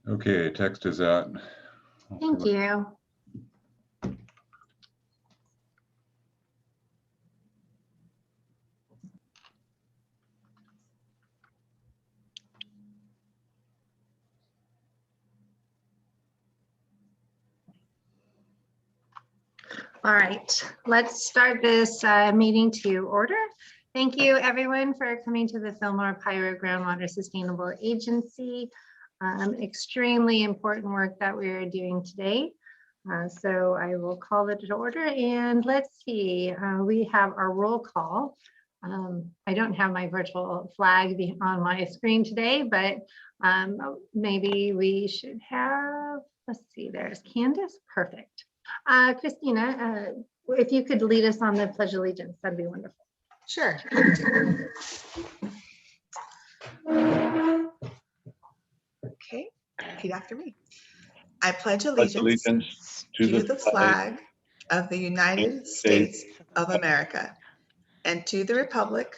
Okay, text is out. Thank you. All right, let's start this meeting to order. Thank you everyone for coming to the Fillmore Pyro Groundwater Sustainable Agency. Extremely important work that we are doing today. So I will call it to order, and let's see, we have our roll call. I don't have my virtual flag on my screen today, but maybe we should have, let's see, there's Candace, perfect. Christina, if you could lead us on the Pledge of Allegiance, that'd be wonderful. Sure. Okay, repeat after me. I pledge allegiance to the flag of the United States of America and to the republic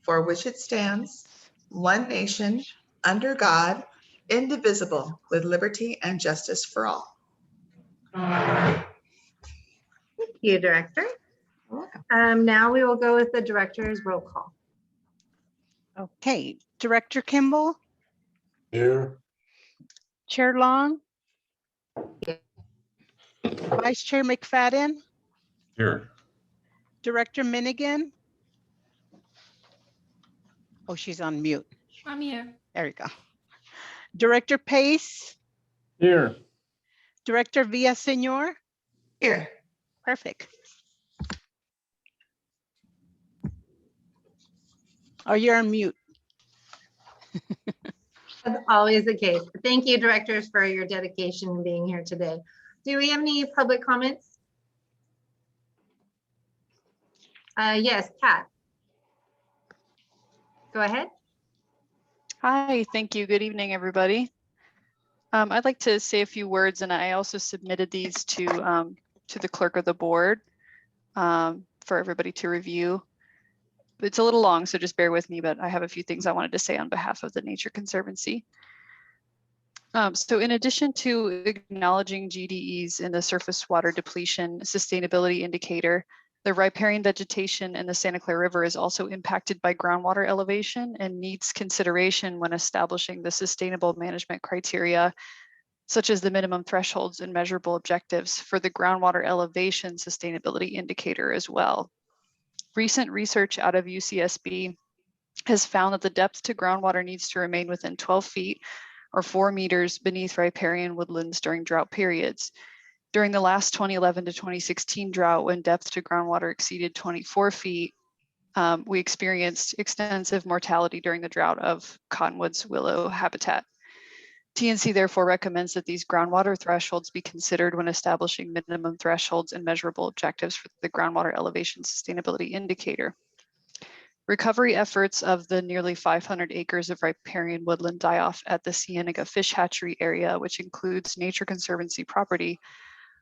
for which it stands, one nation, under God, indivisible, with liberty and justice for all. Thank you, Director. Now we will go with the Director's roll call. Okay, Director Kimball, Here. Chair Long, Vice Chair McFadden, Here. Director Minigan. Oh, she's on mute. I'm here. There you go. Director Pace, Here. Director Villaseñor. Here. Perfect. Oh, you're on mute. That's always the case. Thank you, Directors, for your dedication and being here today. Do we have any public comments? Yes, Pat. Go ahead. Hi, thank you. Good evening, everybody. I'd like to say a few words, and I also submitted these to the clerk of the board for everybody to review. It's a little long, so just bear with me, but I have a few things I wanted to say on behalf of the Nature Conservancy. So in addition to acknowledging GDEs in the surface water depletion sustainability indicator, the riparian vegetation in the Santa Clara River is also impacted by groundwater elevation and needs consideration when establishing the sustainable management criteria, such as the minimum thresholds and measurable objectives for the groundwater elevation sustainability indicator as well. Recent research out of UCSB has found that the depth to groundwater needs to remain within 12 feet or 4 meters beneath riparian woodlands during drought periods. During the last 2011 to 2016 drought, when depth to groundwater exceeded 24 feet, we experienced extensive mortality during the drought of cottonwoods willow habitat. TNC therefore recommends that these groundwater thresholds be considered when establishing minimum thresholds and measurable objectives for the groundwater elevation sustainability indicator. Recovery efforts of the nearly 500 acres of riparian woodland die-off at the Cienega Fish Hatchery area, which includes Nature Conservancy property,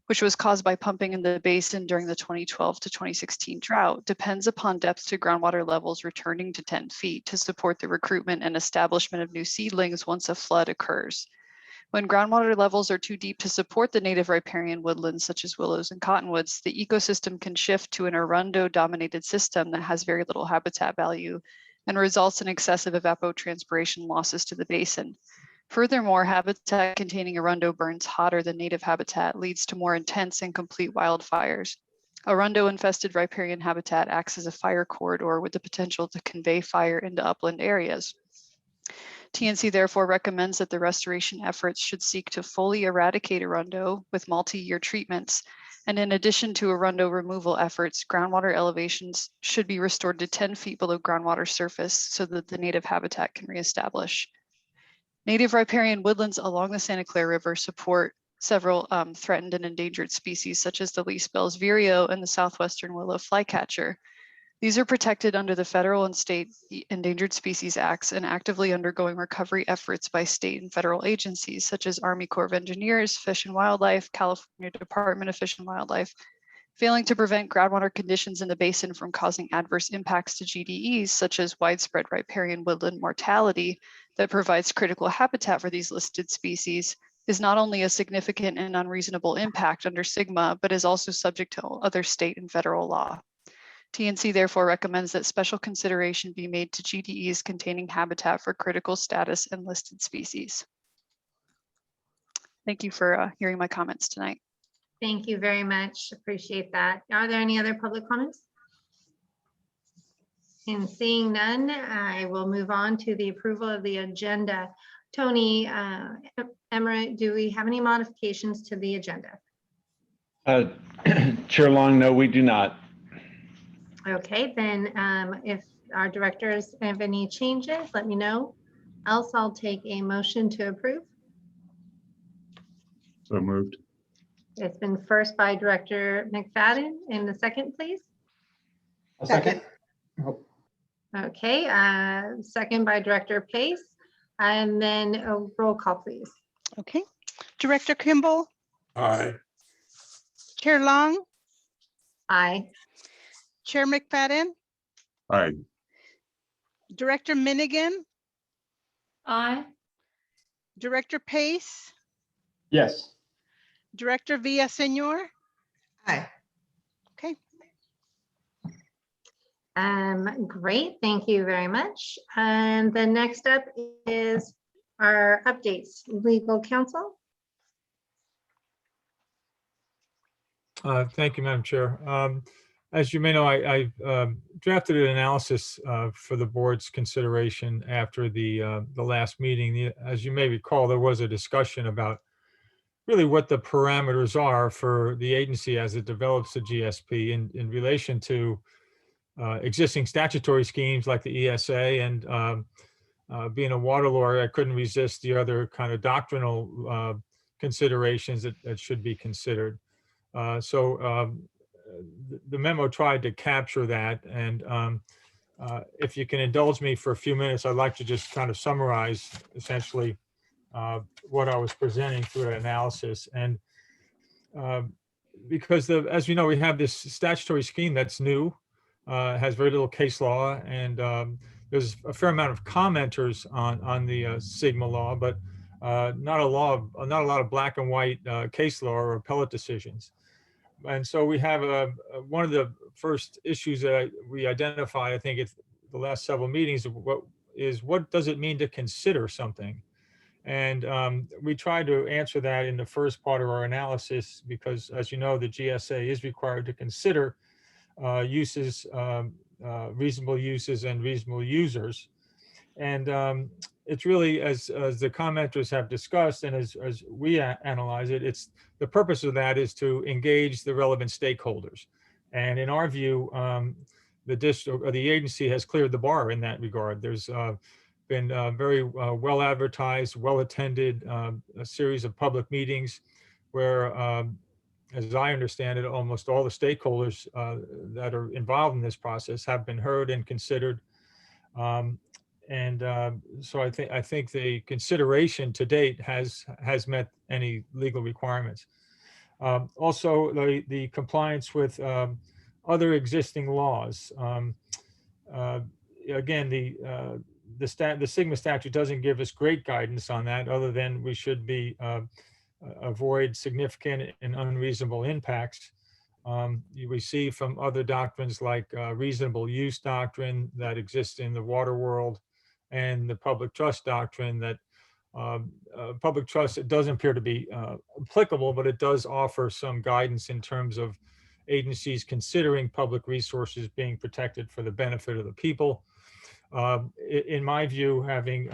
which was caused by pumping in the basin during the 2012 to 2016 drought, depends upon depth to groundwater levels returning to 10 feet to support the recruitment and establishment of new seedlings once a flood occurs. When groundwater levels are too deep to support the native riparian woodlands, such as willows and cottonwoods, the ecosystem can shift to an arundo-dominated system that has very little habitat value and results in excessive evapotranspiration losses to the basin. Furthermore, habitat containing arundo burns hotter than native habitat, leads to more intense and complete wildfires. Arundo-infested riparian habitat acts as a fire corridor with the potential to convey fire into upland areas. TNC therefore recommends that the restoration efforts should seek to fully eradicate arundo with multi-year treatments. And in addition to arundo removal efforts, groundwater elevations should be restored to 10 feet below groundwater surface so that the native habitat can reestablish. Native riparian woodlands along the Santa Clara River support several threatened and endangered species, such as the leaf-bell's vireo and the southwestern willow flycatcher. These are protected under the federal and state Endangered Species Acts and actively undergoing recovery efforts by state and federal agencies, such as Army Corps of Engineers, Fish and Wildlife, California Department of Fish and Wildlife, failing to prevent groundwater conditions in the basin from causing adverse impacts to GDEs, such as widespread riparian woodland mortality that provides critical habitat for these listed species, is not only a significant and unreasonable impact under SGMA, but is also subject to other state and federal law. TNC therefore recommends that special consideration be made to GDEs containing habitat for critical status and listed species. Thank you for hearing my comments tonight. Thank you very much. Appreciate that. Are there any other public comments? And seeing none, I will move on to the approval of the agenda. Tony, Emmerich, do we have any modifications to the agenda? Chair Long, no, we do not. Okay, then if our directors have any changes, let me know. Else I'll take a motion to approve. So moved. It's been first by Director McFadden and the second, please. A Second. Okay, second by Director Pace. And then a roll call, please. Okay. Director Kimball, Aye. Chair Long, Aye. Chair McFadden, Aye. Director Minigan, Aye. Director Pace, Yes. Director Villaseñor. Aye. Okay. Great, thank you very much. And the next up is our updates. Legal counsel. Thank you, Madam Chair. As you may know, I drafted an analysis for the board's consideration after the last meeting. As you may recall, there was a discussion about really what the parameters are for the agency as it develops the GSP in relation to existing statutory schemes like the ESA, and being a water lawyer, I couldn't resist the other kind of doctrinal considerations that should be considered. So the memo tried to capture that, and if you can indulge me for a few minutes, I'd like to just kind of summarize essentially what I was presenting through an analysis. And because as you know, we have this statutory scheme that's new, has very little case law, and there's a fair amount of commenters on the SGMA law, but not a lot of black and white case law or appellate decisions. And so we have one of the first issues that we identify, I think it's the last several meetings, what does it mean to consider something? And we tried to answer that in the first part of our analysis, because as you know, the GSA is required to consider uses, reasonable uses and reasonable users. And it's really, as the commenters have discussed, and as we analyze it, the purpose of that is to engage the relevant stakeholders. And in our view, the district or the agency has cleared the bar in that regard. There's been very well advertised, well attended a series of public meetings where, as I understand it, almost all the stakeholders that are involved in this process have been heard and considered. So I think the consideration to date has met any legal requirements. Also, the compliance with other existing laws. Again, the SGMA statute doesn't give us great guidance on that, other than we should be avoid significant and unreasonable impacts. We see from other doctrines like reasonable use doctrine that exists in the water world, and the public trust doctrine that public trust, it doesn't appear to be applicable, but it does offer some guidance in terms of agencies considering public resources being protected for the benefit of the people. In my view, having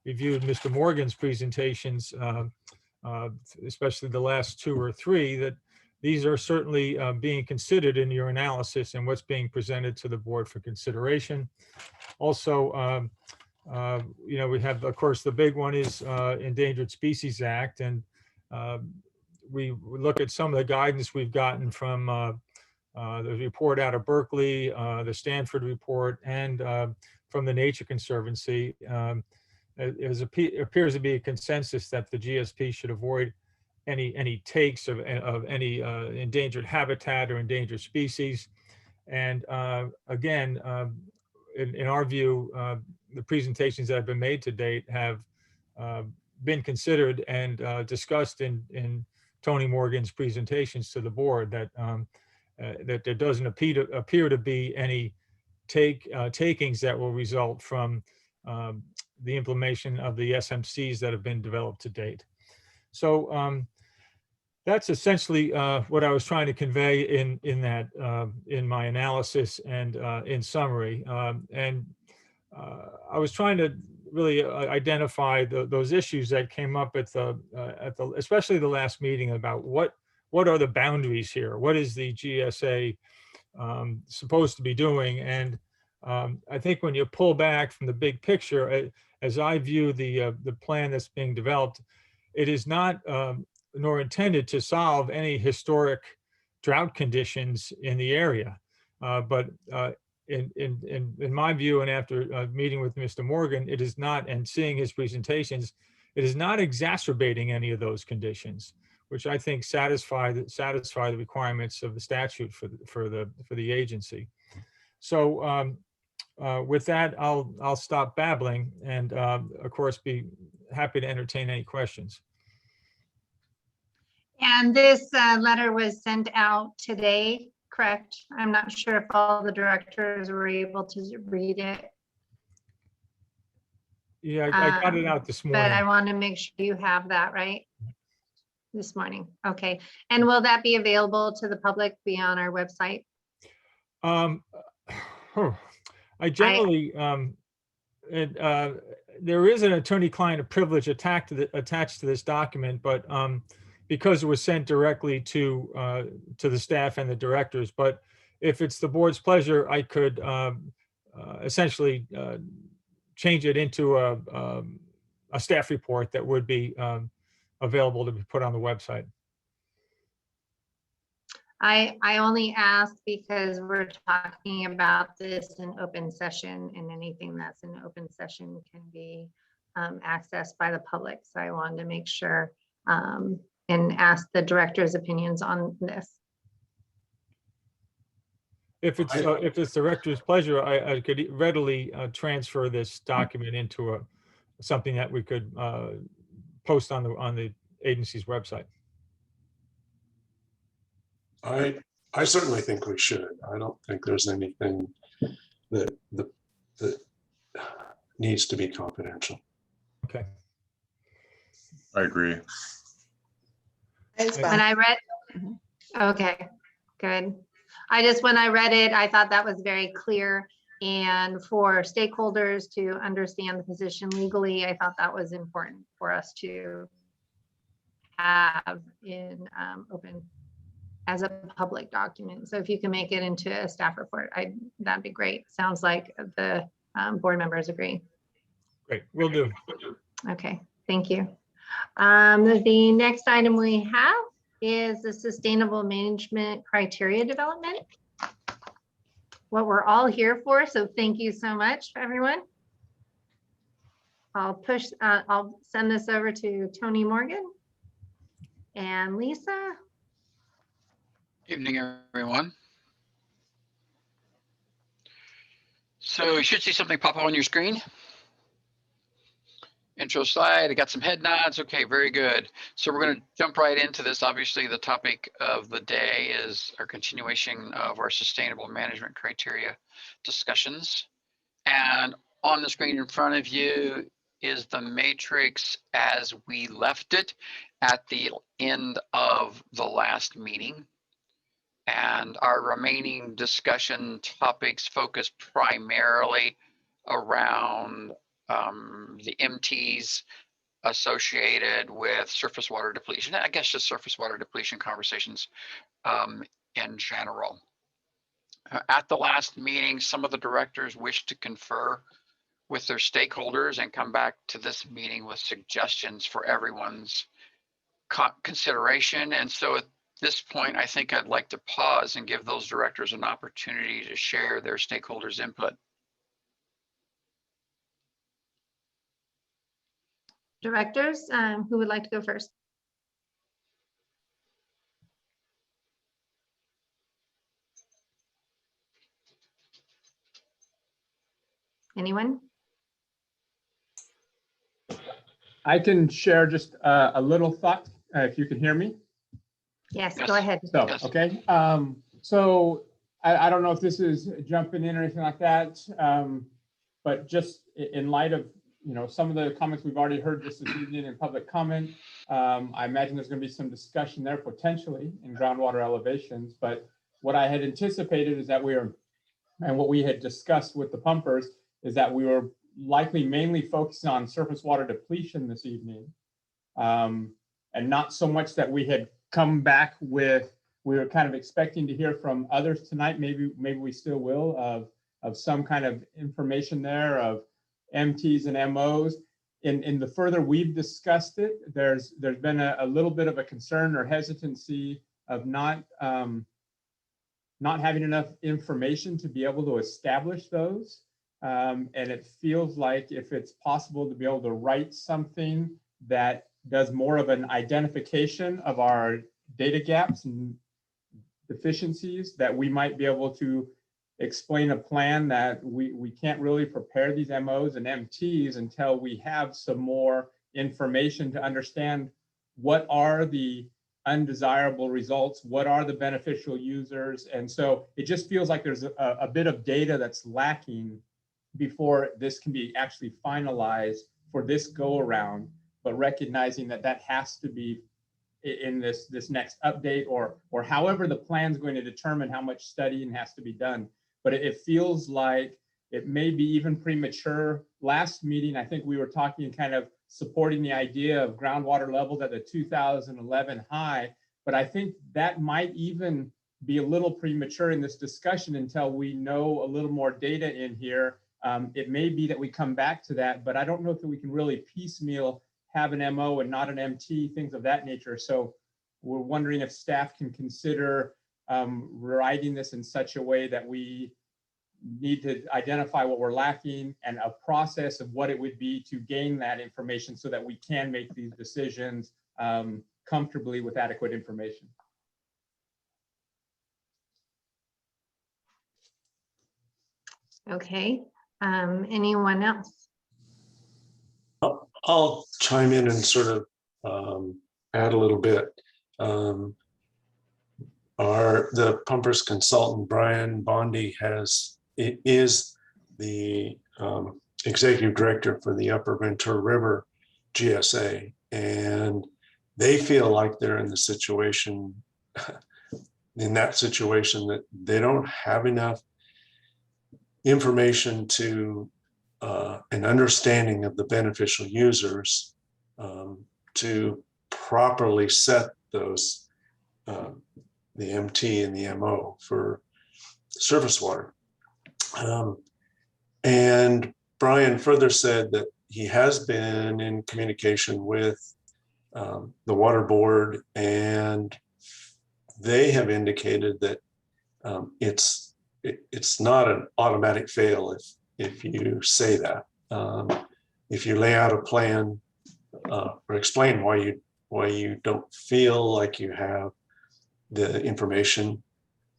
reviewed Mr. Morgan's presentations, especially the last two or three, that these are certainly being considered in your analysis and what's being presented to the board for consideration. Also, we have, of course, the big one is Endangered Species Act, and we look at some of the guidance we've gotten from the report out of Berkeley, the Stanford report, and from the Nature Conservancy. It appears to be a consensus that the GSP should avoid any takes of any endangered habitat or endangered species. And again, in our view, the presentations that have been made to date have been considered and discussed in Tony Morgan's presentations to the board, that that there doesn't appear to be any takings that will result from the implementation of the SMCs that have been developed to date. So that's essentially what I was trying to convey in that in my analysis and in summary. I was trying to really identify those issues that came up at the especially the last meeting about what are the boundaries here? What is the GSA supposed to be doing? And I think when you pull back from the big picture, as I view the plan that's being developed, it is not nor intended to solve any historic drought conditions in the area. But in my view, and after meeting with Mr. Morgan, it is not, and seeing his presentations, it is not exacerbating any of those conditions, which I think satisfy the requirements of the statute for the agency. So with that, I'll stop babbling, and of course be happy to entertain any questions. And this letter was sent out today, correct? I'm not sure if all the directors were able to read it, Yeah, I got it out this but I morning. want to make sure you have that right this morning. Okay. And will that be available to the public via our website? I generally, there is an attorney-client privilege attached to this document, but because it was sent directly to the staff and the directors. But if it's the board's pleasure, I could essentially change it into a staff report that would be available to be put on the website. I only ask because we're talking about this in open session, and anything that's in open session can be accessed by the public. So I wanted to make sure and ask the director's opinions on this. If it's the director's pleasure, I could readily transfer this document into something that we could post on the agency's website. I certainly think we should. I don't think there's anything that needs to be confidential. Okay. I agree. When I read, okay, good. When I read it, I thought that was very clear. And for stakeholders to understand the position legally, I thought that was important for us to have in open as a public document. So if you can make it into a staff report, that'd be great. Sounds like the board members agree. Great, will do. Okay, thank you. The next item we have is the sustainable management criteria development. What we're all here for, so thank you so much, everyone. I'll send this over to Tony Morgan and Lisa. Evening, everyone. So you should see something pop up on your screen. Intro slide, I got some head nods. Okay, very good. So we're going to jump right into this. Obviously, the topic of the day is our continuation of our sustainable management criteria discussions. And on the screen in front of you is the matrix as we left it at the end of the last meeting. And our remaining discussion topics focus primarily around the MTs associated with surface water depletion. I guess just surface water depletion conversations in general. At the last meeting, some of the directors wished to confer with their stakeholders and come back to this meeting with suggestions for everyone's consideration. And so at this point, I think I'd like to pause and give those directors an opportunity to share their stakeholders' input. Directors, who would like to go first? Anyone? I can share just a little thought, if you can hear me. Yes, Yes. go ahead. So, Yes. okay. So I don't know if this is jumping in or anything like that, but just in light of, some of the comments we've already heard this evening in public comment, I imagine there's going to be some discussion there potentially in groundwater elevations. But what I had anticipated is that and what we had discussed with the pumpers is that we were likely mainly focusing on surface water depletion this evening. And not so much that we had come back with, we were kind of expecting to hear from others tonight, maybe we still will, of some kind of information there of MTs and MOs. In the further we've discussed it, there's been a little bit of a concern or hesitancy of not having enough information to be able to establish those. And it feels like if it's possible to be able to write something that does more of an identification of our data gaps and deficiencies, that we might be able to explain a plan that we can't really prepare these MOs and MTs until we have some more information to understand what are the undesirable results, what are the beneficial users. And so it just feels like there's a bit of data that's lacking before this can be actually finalized for this go around, but recognizing that has to be in this next update or however the plan's going to determine how much studying has to be done. But it feels like it may be even premature. Last meeting, I think we were talking kind of supporting the idea of groundwater levels at the 2011 high, but I think that might even be a little premature in this discussion until we know a little more data in here. It may be that we come back to that, but I don't know if we can really piecemeal have an MO and not an MT, things of that nature. So we're wondering if staff can consider writing this in such a way that we need to identify what we're lacking and a process of what it would be to gain that information so that we can make these decisions comfortably with adequate information. Okay, anyone else? I'll chime in and sort of add a little bit. The pumpers consultant, Brian Bondi, is the executive director for the Upper Ventura River GSA, and they feel like they're in that situation that they don't have enough information to an understanding of the beneficial users to properly set those the MT and the MO for surface water. And Brian further said that he has been in communication with the water board, and they have indicated that it's not an automatic fail if you say that. If you lay out a plan or explain why you don't feel like you have the information,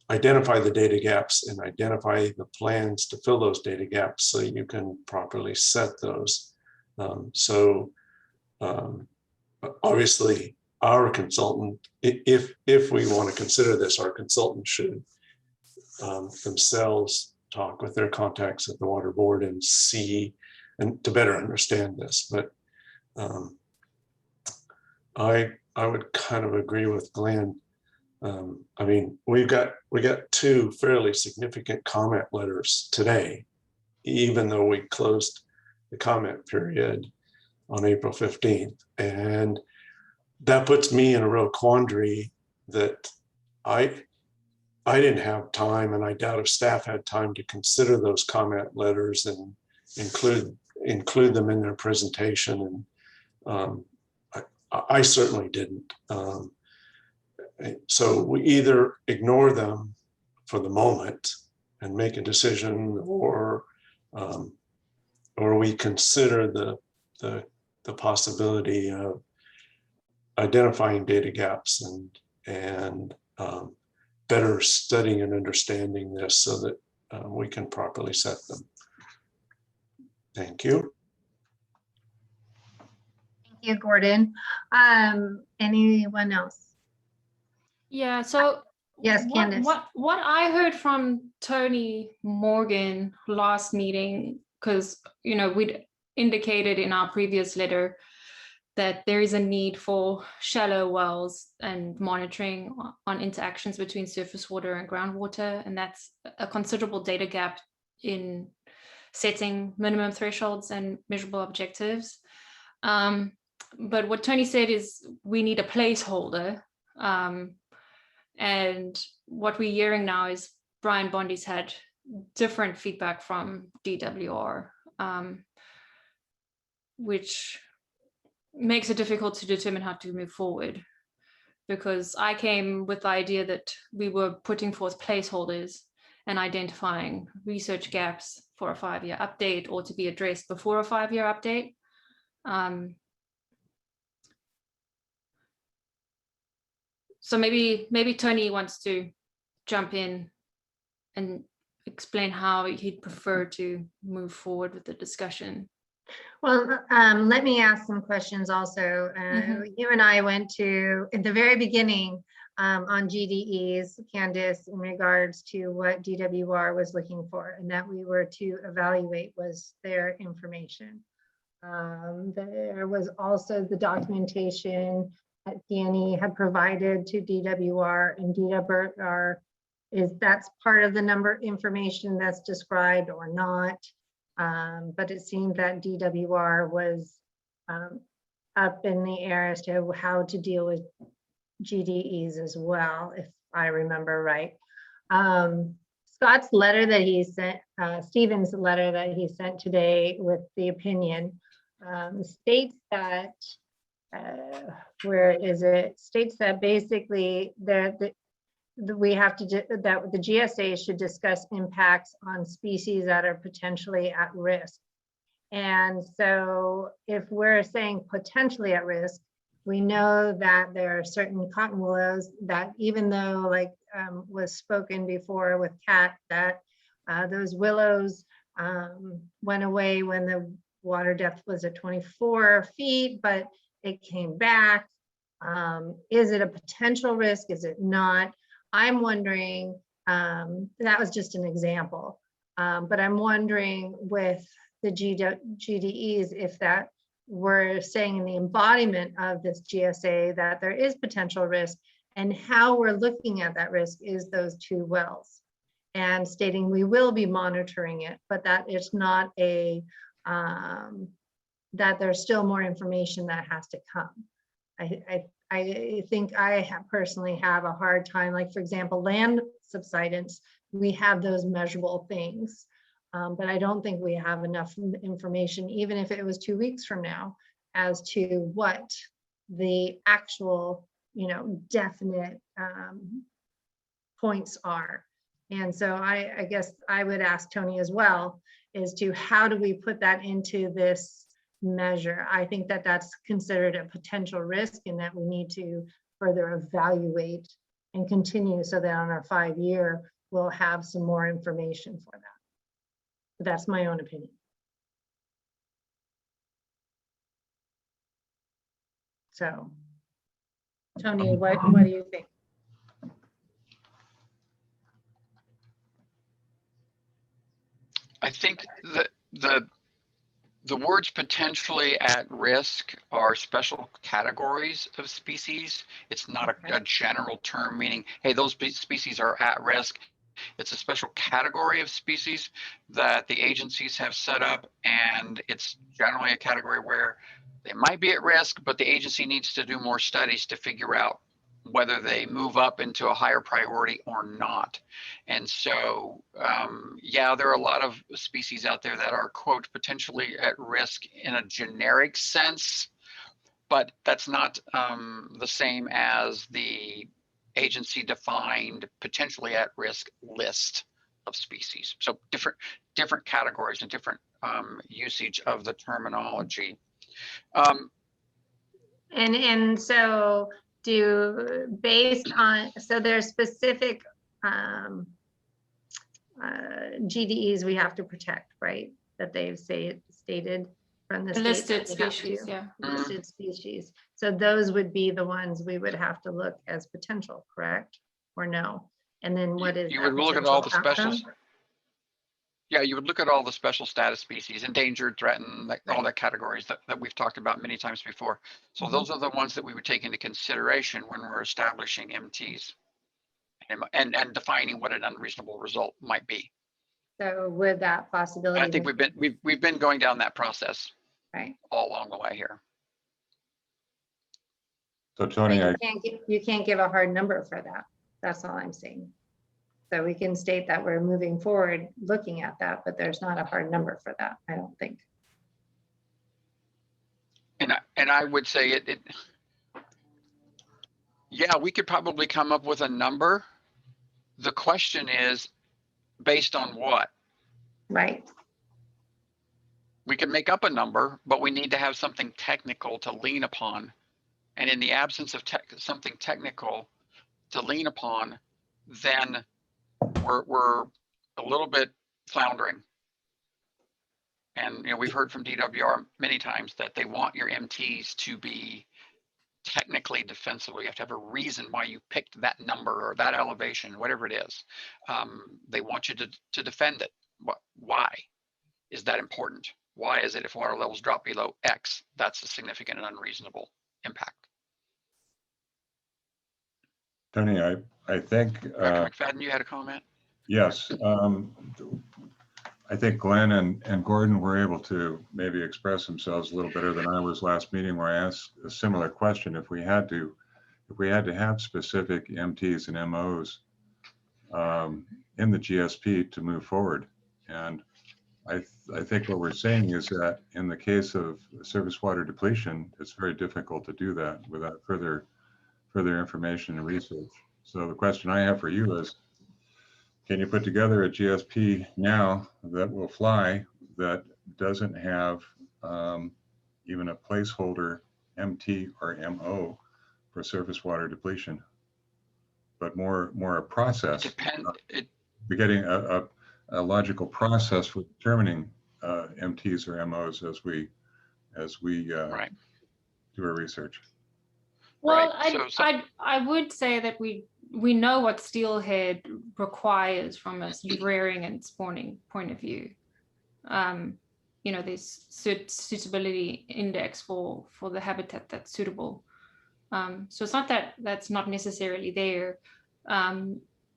identify the data gaps and identify the plans to fill those data gaps so you can properly set those. Obviously our consultant, if we want to consider this, our consultant should themselves talk with their contacts at the water board and see, and to better understand this. But I would kind of agree with Glenn. I mean, we got two fairly significant comment letters today, even though we closed the comment period on April 15th. And that puts me in a real quandary that I didn't have time, and I doubt if staff had time to consider those comment letters and include them in their presentation. And I certainly didn't. So we either ignore them for the moment and make a decision, or we consider the possibility of identifying data gaps and better studying and understanding this so that we can properly set them. Thank you. Thank you, Gordon. Anyone else? Yeah, so Yes, Candace. what I heard from Tony Morgan last meeting, because we'd indicated in our previous letter that there is a need for shallow wells and monitoring on interactions between surface water and groundwater, and that's a considerable data gap in setting minimum thresholds and measurable objectives. But what Tony said is we need a placeholder. And what we're hearing now is Brian Bondi's had different feedback from DWR, which makes it difficult to determine how to move forward. Because I came with the idea that we were putting forth placeholders and identifying research gaps for a 5-year update or to be addressed before a 5-year update. So maybe Tony wants to jump in and explain how he'd prefer to move forward with the discussion. Well, let me ask some questions also. You and I went to, at the very beginning, on GDEs, Candace, in regards to what DWR was looking for and that we were to evaluate was their information. There was also the documentation that Danny had provided to DWR, and DWR that's part of the number information that's described or not. But it seemed that DWR was up in the air as to how to deal with GDEs as well, if I remember right. Scott's letter that he sent, Stephen's letter that he sent today with the opinion, states that, where is it? States that basically we have to that the GSA should discuss impacts on species that are potentially at risk. And so if we're saying potentially at risk, we know that there are certain cotton willows that, even though, like was spoken before with Kat, that those willows went away when the water depth was at 24 feet, but it came back. Is it a potential risk? Is it not? I'm wondering, that was just an example, but I'm wondering with the GDEs, if that we're saying in the embodiment of this GSA that there is potential risk, and how we're looking at that risk is those 2 wells, and stating we will be monitoring it, but that it's not a, that there's still more information that has to come. I think I personally have a hard time, like for example, land subsidence, we have those measurable things, but I don't think we have enough information, even if it was 2 weeks from now, as to what the actual, definite points are. And so I guess I would ask Tony as well, as to how do we put that into this measure? I think that that's considered a potential risk and that we need to further evaluate and continue so that on our 5-year, we'll have some more information for that. But that's my own opinion. So, Tony, what do you think? I think that the words potentially at risk are special categories of species. It's not a general term meaning, hey, those species are at risk. It's a special category of species that the agencies have set up, and it's generally a category where they might be at risk, but the agency needs to do more studies to figure out whether they move up into a higher priority or not. And so, yeah, there are a lot of species out there that are, quote, potentially at risk in a generic sense, but that's not the same as the agency defined potentially at risk list of species. So different categories and different usage of the terminology. And so based on, so there's specific GDEs we have to protect, right? That they've stated from the state Listed that we have species, to? yeah. Listed species. So those would be the ones we would have to look as potential, correct? Or no? And then what is You that would look at all potential the specials. outcome? Yeah, you would look at all the special status species, endangered, threatened, like all the categories that we've talked about many times before. So those are the ones that we would take into consideration when we're establishing MTs and defining what an unreasonable result might be. So would that possibility? I think we've been going down that process Right. all along the way here. So But Tony, you can't give a hard number for that. That's all I'm saying. So we can state that we're moving forward looking at that, but there's not a hard number for that, I don't think. And I would say yeah, we could probably come up with a number. The question is based on what? Right. We can make up a number, but we need to have something technical to lean upon. And in the absence of something technical to lean upon, then we're a little bit floundering. And we've heard from DWR many times that they want your MTs to be technically defensible. You have to have a reason why you picked that number or that elevation, whatever it is. They want you to defend it. Why is that important? Why is it if water levels drop below X, that's a significant and unreasonable impact? Tony, I think, Dr. McFadden, you had a comment? yes. I think Glenn and Gordon were able to maybe express themselves a little better than I was last meeting, where I asked a similar question. If we had to have specific MTs and MOs in the GSP to move forward. And I think what we're saying is that in the case of surface water depletion, it's very difficult to do that without further information and research. So the question I have for you is, can you put together a GSP now that will fly, that doesn't have even a placeholder MT or MO for surface water depletion, but more a process? We're getting a logical process for determining MTs or MOs as we Right. do our research. Well, Right. I would say that we know what steelhead requires from a rearing and spawning point of view. There's suitability index for the habitat that's suitable. So it's not that that's not necessarily there.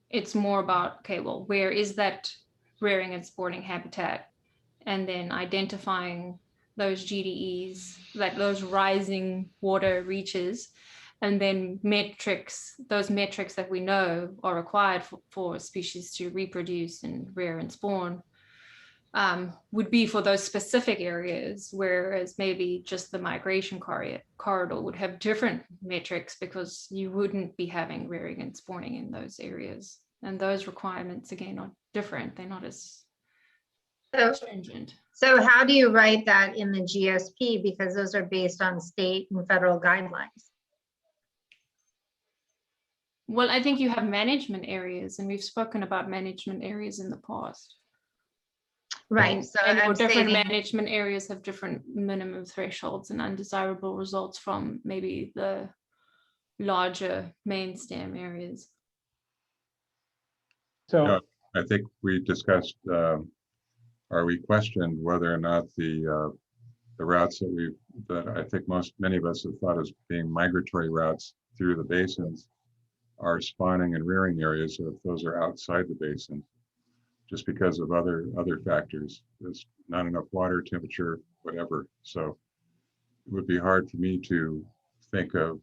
It's more about, okay, well, where is that rearing and spawning habitat? And then identifying those GDEs, like those rising water reaches, and then those metrics that we know are required for species to reproduce and rear and spawn, would be for those specific areas, whereas maybe just the migration corridor would have different metrics because you wouldn't be having rearing and spawning in those areas. And those requirements, again, are different. They're not as stringent. So how do you write that in the GSP? Because those are based on state and federal guidelines. Well, I think you have management areas, and we've spoken about management areas in the past. Right. So and I'm different stating, management areas have different minimum thresholds and undesirable results from maybe the larger main stem areas. So I think we discussed, or we questioned whether or not the routes that I think many of us have thought as being migratory routes through the basins are spawning and rearing areas, or if those are outside the basin, just because of other factors. There's not enough water, temperature, whatever. So it would be hard for me to think of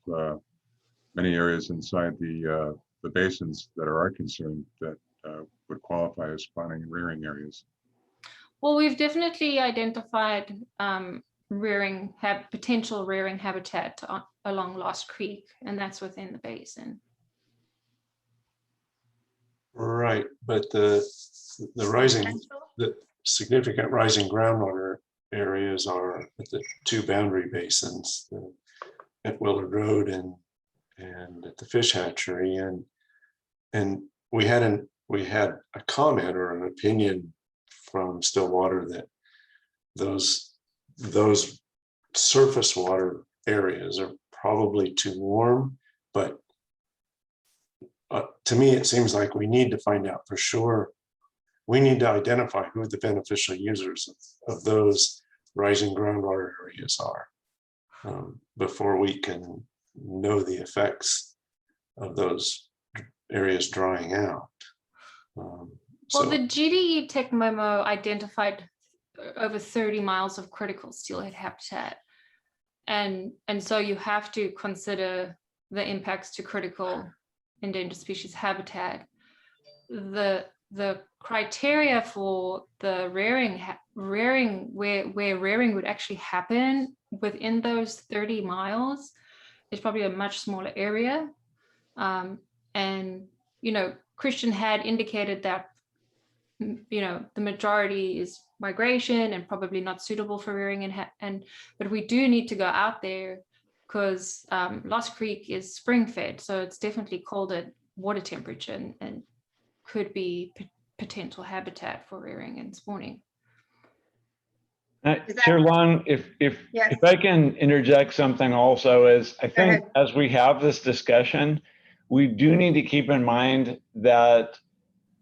many areas inside the basins that are our concern that would qualify as spawning and rearing areas. Well, we've definitely identified potential rearing habitat along Lost Creek, and that's within the basin. Right, but the significant rising groundwater areas are at the two boundary basins, at Willard Road and at the fish hatchery, and we had a comment or an opinion from Stillwater that those those surface water areas are probably too warm, but to me, it seems like we need to find out for sure. We need to identify who the beneficial users of those rising groundwater areas are before we can know the effects of those areas drying out. Well, the GDE Tech memo identified over 30 miles of critical steelhead habitat. And so you have to consider the impacts to critical endangered species habitat. The criteria for the rearing where rearing would actually happen within those 30 miles is probably a much smaller area. And, Christian had indicated that, the majority is migration and probably not suitable for rearing, but we do need to go out there because Lost Creek is spring fed, so it's definitely cold at water temperature and could be potential habitat for rearing and spawning. Chair Long, if I can interject something also, is I think as we have this discussion, we do need to keep in mind that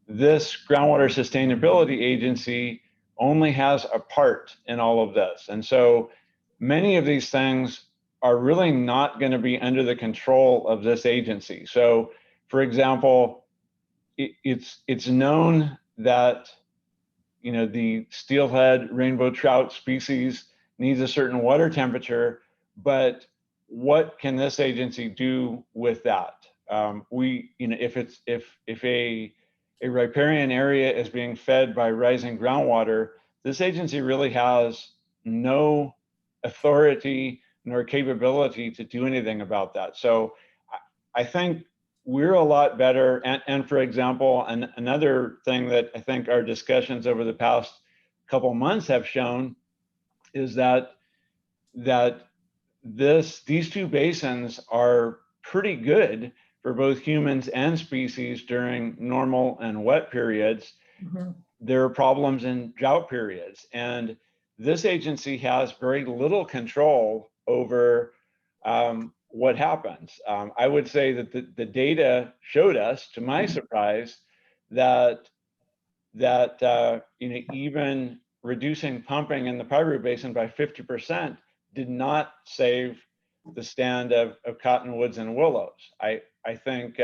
this groundwater sustainability agency only has a part in all of this. And so many of these things are really not going to be under the control of this agency. So for example, it's known that the steelhead rainbow trout species needs a certain water temperature, but what can this agency do with that? If a riparian area is being fed by rising groundwater, this agency really has no authority nor capability to do anything about that. So I think we're a lot better. And for example, another thing that I think our discussions over the past couple months have shown is that these two basins are pretty good for both humans and species during normal and wet periods. Mm-hmm. There are problems in drought periods. And this agency has very little control over what happens. I would say that the data showed us, to my surprise, that even reducing pumping in the Piru Basin by 50% did not save the stand of cottonwoods and willows. I think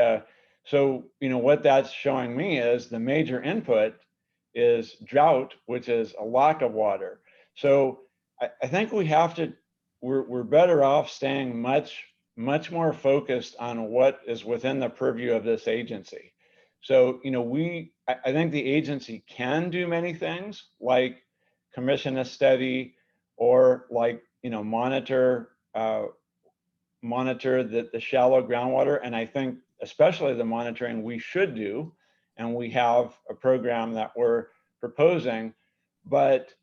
so. What that's showing me is the major input is drought, which is a lack of water. So I think we have to. We're better off staying much more focused on what is within the purview of this agency. So I think the agency can do many things, like commission a study, or like monitor the shallow groundwater. And I think especially the monitoring we should do, and we have a program that we're proposing. But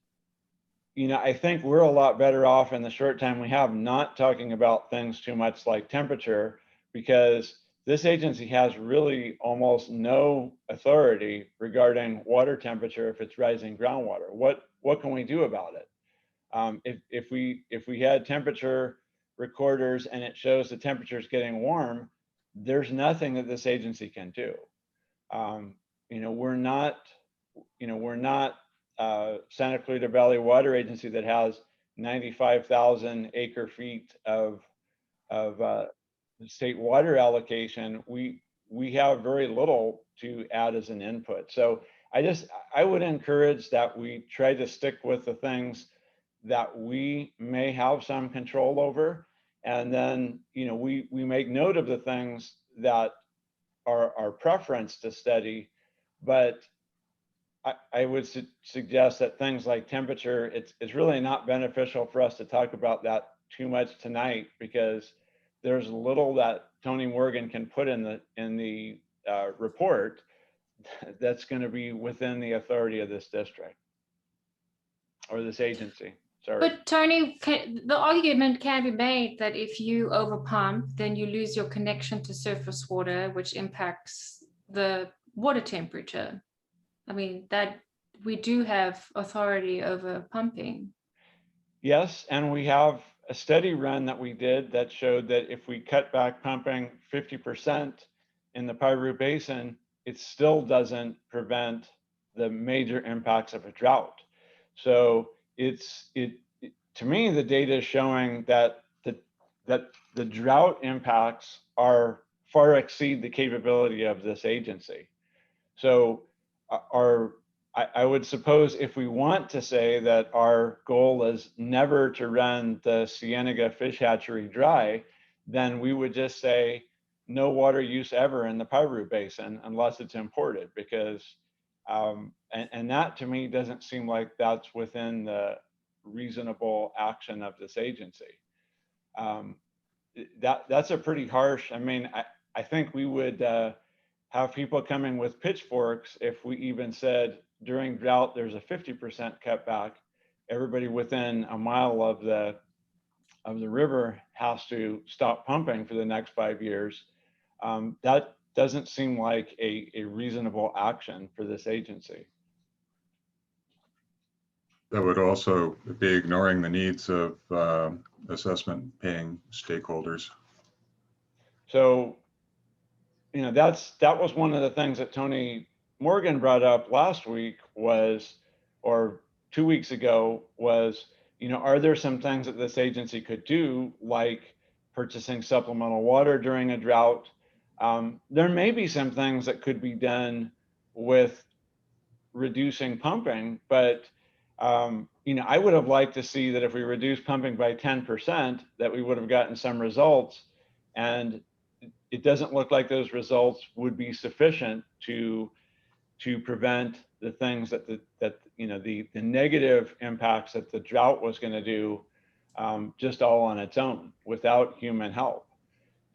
I think we're a lot better off in the short time we have not talking about things too much like temperature, because this agency has really almost no authority regarding water temperature if it's rising groundwater. What can we do about it? If we had temperature recorders and it shows the temperature is getting warm, there's nothing that this agency can do. We're not Santa Clarita Valley Water Agency that has 95,000 acre feet of state water allocation. We have very little to add as an input. So I would encourage that we try to stick with the things that we may have some control over, and then we make note of the things that are our preference to study. But I would suggest that things like temperature, it's really not beneficial for us to talk about that too much tonight, because there's little that Tony Morgan can put in the report that's going to be within the authority of this district or this agency. Sorry. But Tony, the argument can be made that if you overpump, then you lose your connection to surface water, which impacts the water temperature. I mean, that we do have authority over pumping. Yes, and we have a study run that we did that showed that if we cut back pumping 50% in the Piru Basin, it still doesn't prevent the major impacts of a drought. So to me, the data is showing that the drought impacts are far exceed the capability of this agency. So I would suppose if we want to say that our goal is never to run the Cienega fish hatchery dry, then we would just say no water use ever in the Piru Basin unless it's imported, because and that to me doesn't seem like that's within the reasonable action of this agency. That's a pretty harsh. I mean, I think we would have people coming with pitchforks if we even said during drought there's a 50% cutback. Everybody within a mile of the river has to stop pumping for the next 5 years. That doesn't seem like a reasonable action for this agency. That would also be ignoring the needs of assessment paying stakeholders. So, you know, that was one of the things that Tony Morgan brought up last week was, or 2 weeks ago was, you know, are there some things that this agency could do, like purchasing supplemental water during a drought? There may be some things that could be done with reducing pumping, but you know, I would have liked to see that if we reduce pumping by 10%, that we would have gotten some results, and it doesn't look like those results would be sufficient to prevent the things that you know, the negative impacts that the drought was going to do, just all on its own without human help.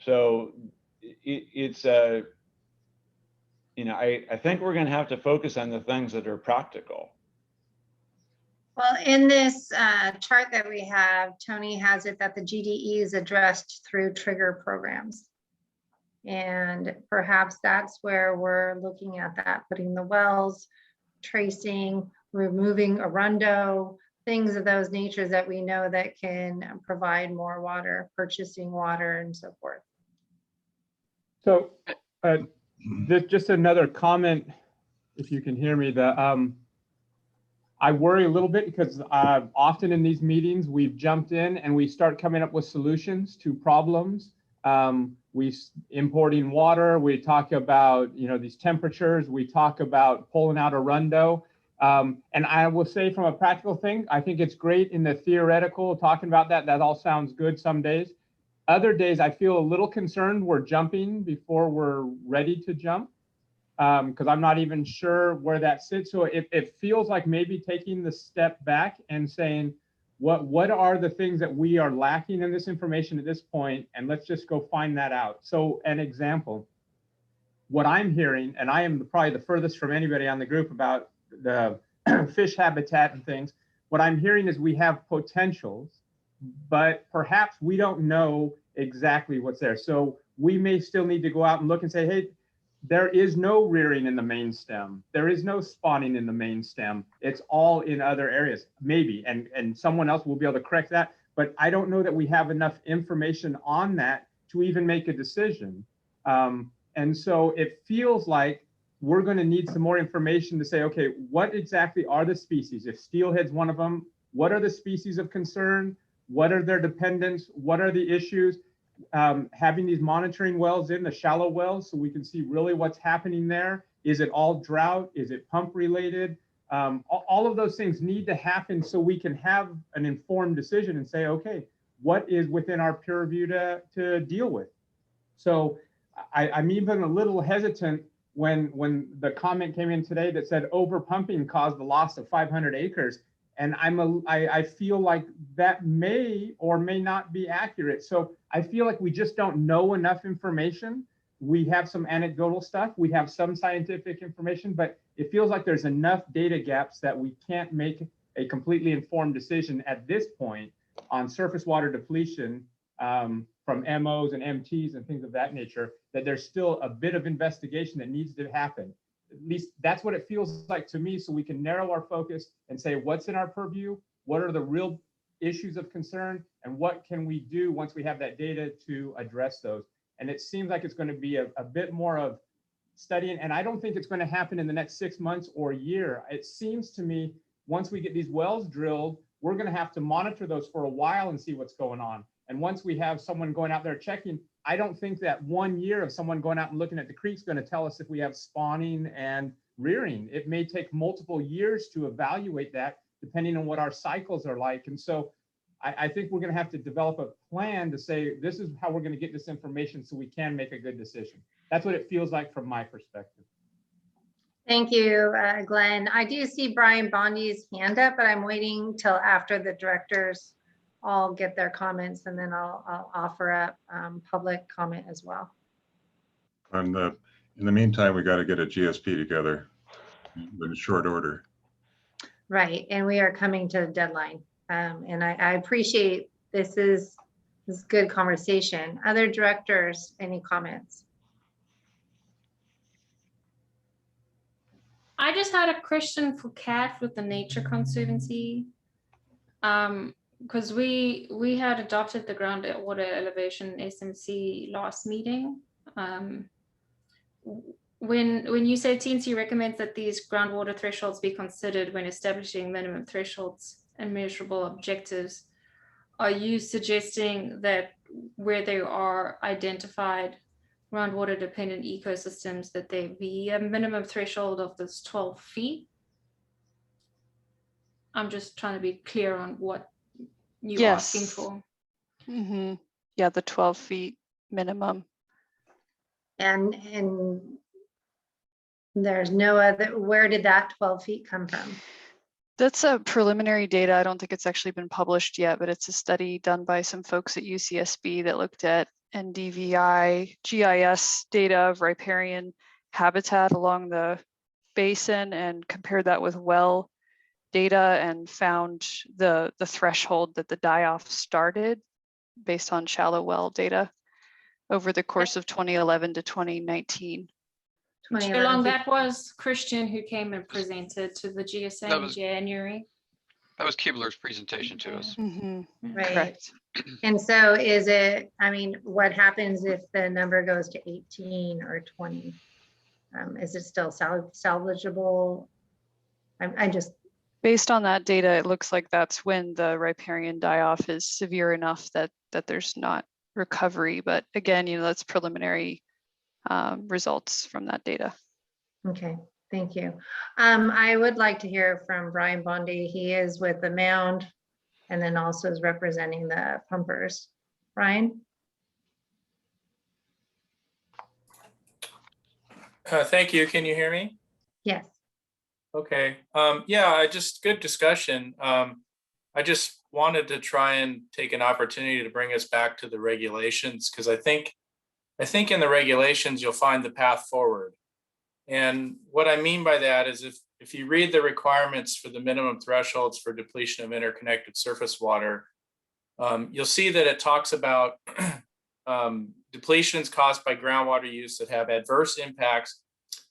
So it's a, you know, I think we're going to have to focus on the things that are practical. Well, in this chart that we have, Tony has it that the GDE is addressed through trigger programs. And perhaps that's where we're looking at that, putting the wells, tracing, removing arundo, things of those natures that we know that can provide more water, purchasing water and so forth. So just another comment, if you can hear me, I worry a little bit because often in these meetings, we've jumped in and we start coming up with solutions to problems. We importing water, we talk about, you know, these temperatures, we talk about pulling out arundo. And I will say from a practical thing, I think it's great in the theoretical, talking about that all sounds good some days. Other days, I feel a little concerned we're jumping before we're ready to jump, because I'm not even sure where that sits. So it feels like maybe taking the step back and saying, what are the things that we are lacking in this information at this point, and let's just go find that out. So an example, what I'm hearing, and I am probably the furthest from anybody on the group about the fish habitat and things, what I'm hearing is we have potentials, but perhaps we don't know exactly what's there. So we may still need to go out and look and say, hey, there is no rearing in the main stem. There is no spawning in the main stem. It's all in other areas, maybe, and someone else will be able to correct that. But I don't know that we have enough information on that to even make a decision. And so it feels like we're going to need some more information to say, okay, what exactly are the species? If steelhead's one of them, what are the species of concern? What are their dependents? What are the issues? Having these monitoring wells in the shallow wells so we can see really what's happening there. Is it all drought? Is it pump related? All of those things need to happen so we can have an informed decision and say, okay, what is within our purview to deal with? So I'm even a little hesitant when the comment came in today that said over pumping caused the loss of 500 acres. And I feel like that may or may not be accurate. So I feel like we just don't know enough information. We have some anecdotal stuff. We have some scientific information, but it feels like there's enough data gaps that we can't make a completely informed decision at this point on surface water depletion from MOs and MTs and things of that nature, that there's still a bit of investigation that needs to happen. At least that's what it feels like to me, so we can narrow our focus and say what's in our purview, what are the real issues of concern and what can we do once we have that data to address those. And it seems like it's going to be a bit more of studying, and I don't think it's going to happen in the next 6 months or a year. It seems to me once we get these wells drilled, we're going to have to monitor those for a while and see what's going on. And once we have someone going out there checking, I don't think that 1 year of someone going out and looking at the creek is going to tell us if we have spawning and rearing. It may take multiple years to evaluate that, depending on what our cycles are like. And so I think we're going to have to develop a plan to say, this is how we're going to get this information so we can make a good decision. That's what it feels like from my perspective. Thank you, Glenn. I do see Brian Bondi's hand up, but I'm waiting till after the directors all get their comments, and then I'll offer up public comment as well. In the meantime, we got to get a GSP together in short order. Right, and we are coming to the deadline. And I appreciate this is good conversation. Other directors, any comments? I just had a question for Kat with the Nature Conservancy. Because we had adopted the groundwater elevation SMC last meeting. When you say TNC recommends that these groundwater thresholds be considered when establishing minimum thresholds and measurable objectives, are you suggesting that where there are identified groundwater dependent ecosystems that there be a minimum threshold of this 12 feet? I'm just trying to be clear on what you're asking for. Mm-hmm. Yeah, the 12 feet minimum. And there's no other, where did that 12 feet come from? That's a preliminary data. I don't think it's actually been published yet, but it's a study done by some folks at UCSB that looked at NDVI GIS data of riparian habitat along the basin and compared that with well data and found the threshold that the die-off started based on shallow well data over the course of 2011 to 2019. How long that was Christian who came and presented to the GSA in January? That was Kibler's presentation to us. Mm-hmm. Right. Correct. And so is it, I mean, what happens if the number goes to 18 or 20? Is it still salvageable? I just. Based on that data, it looks like that's when the riparian die-off is severe enough that there's not recovery. But again, that's preliminary results from that data. Okay, thank you. I would like to hear from Brian Bondi. He is with the Mound and then also is representing the pumpers. Brian? Thank you. Can you hear me? Yes. Okay. Yeah, good discussion. I just wanted to try and take an opportunity to bring us back to the regulations, because I think in the regulations, you'll find the path forward. And what I mean by that is if you read the requirements for the minimum thresholds for depletion of interconnected surface water, you'll see that it talks about depletions caused by groundwater use that have adverse impacts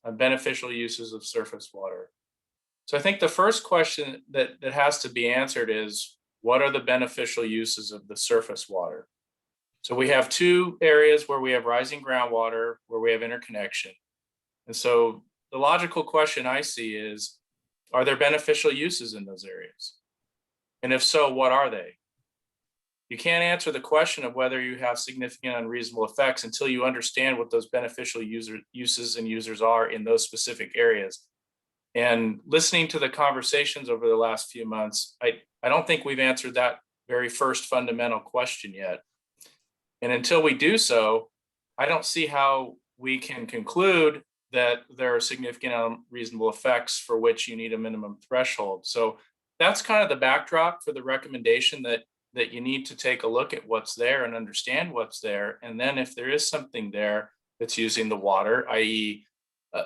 on beneficial uses of surface water. So I think the first question that has to be answered is, what are the beneficial uses of the surface water? So we have two areas where we have rising groundwater, where we have interconnection. And so the logical question I see is, are there beneficial uses in those areas? And if so, what are they? You can't answer the question of whether you have significant unreasonable effects until you understand what those beneficial uses and users are in those specific areas. And listening to the conversations over the last few months, I don't think we've answered that very first fundamental question yet. And until we do so, I don't see how we can conclude that there are significant unreasonable effects for which you need a minimum threshold. So that's kind of the backdrop for the recommendation that you need to take a look at what's there and understand what's there. And then if there is something there that's using the water, i.e.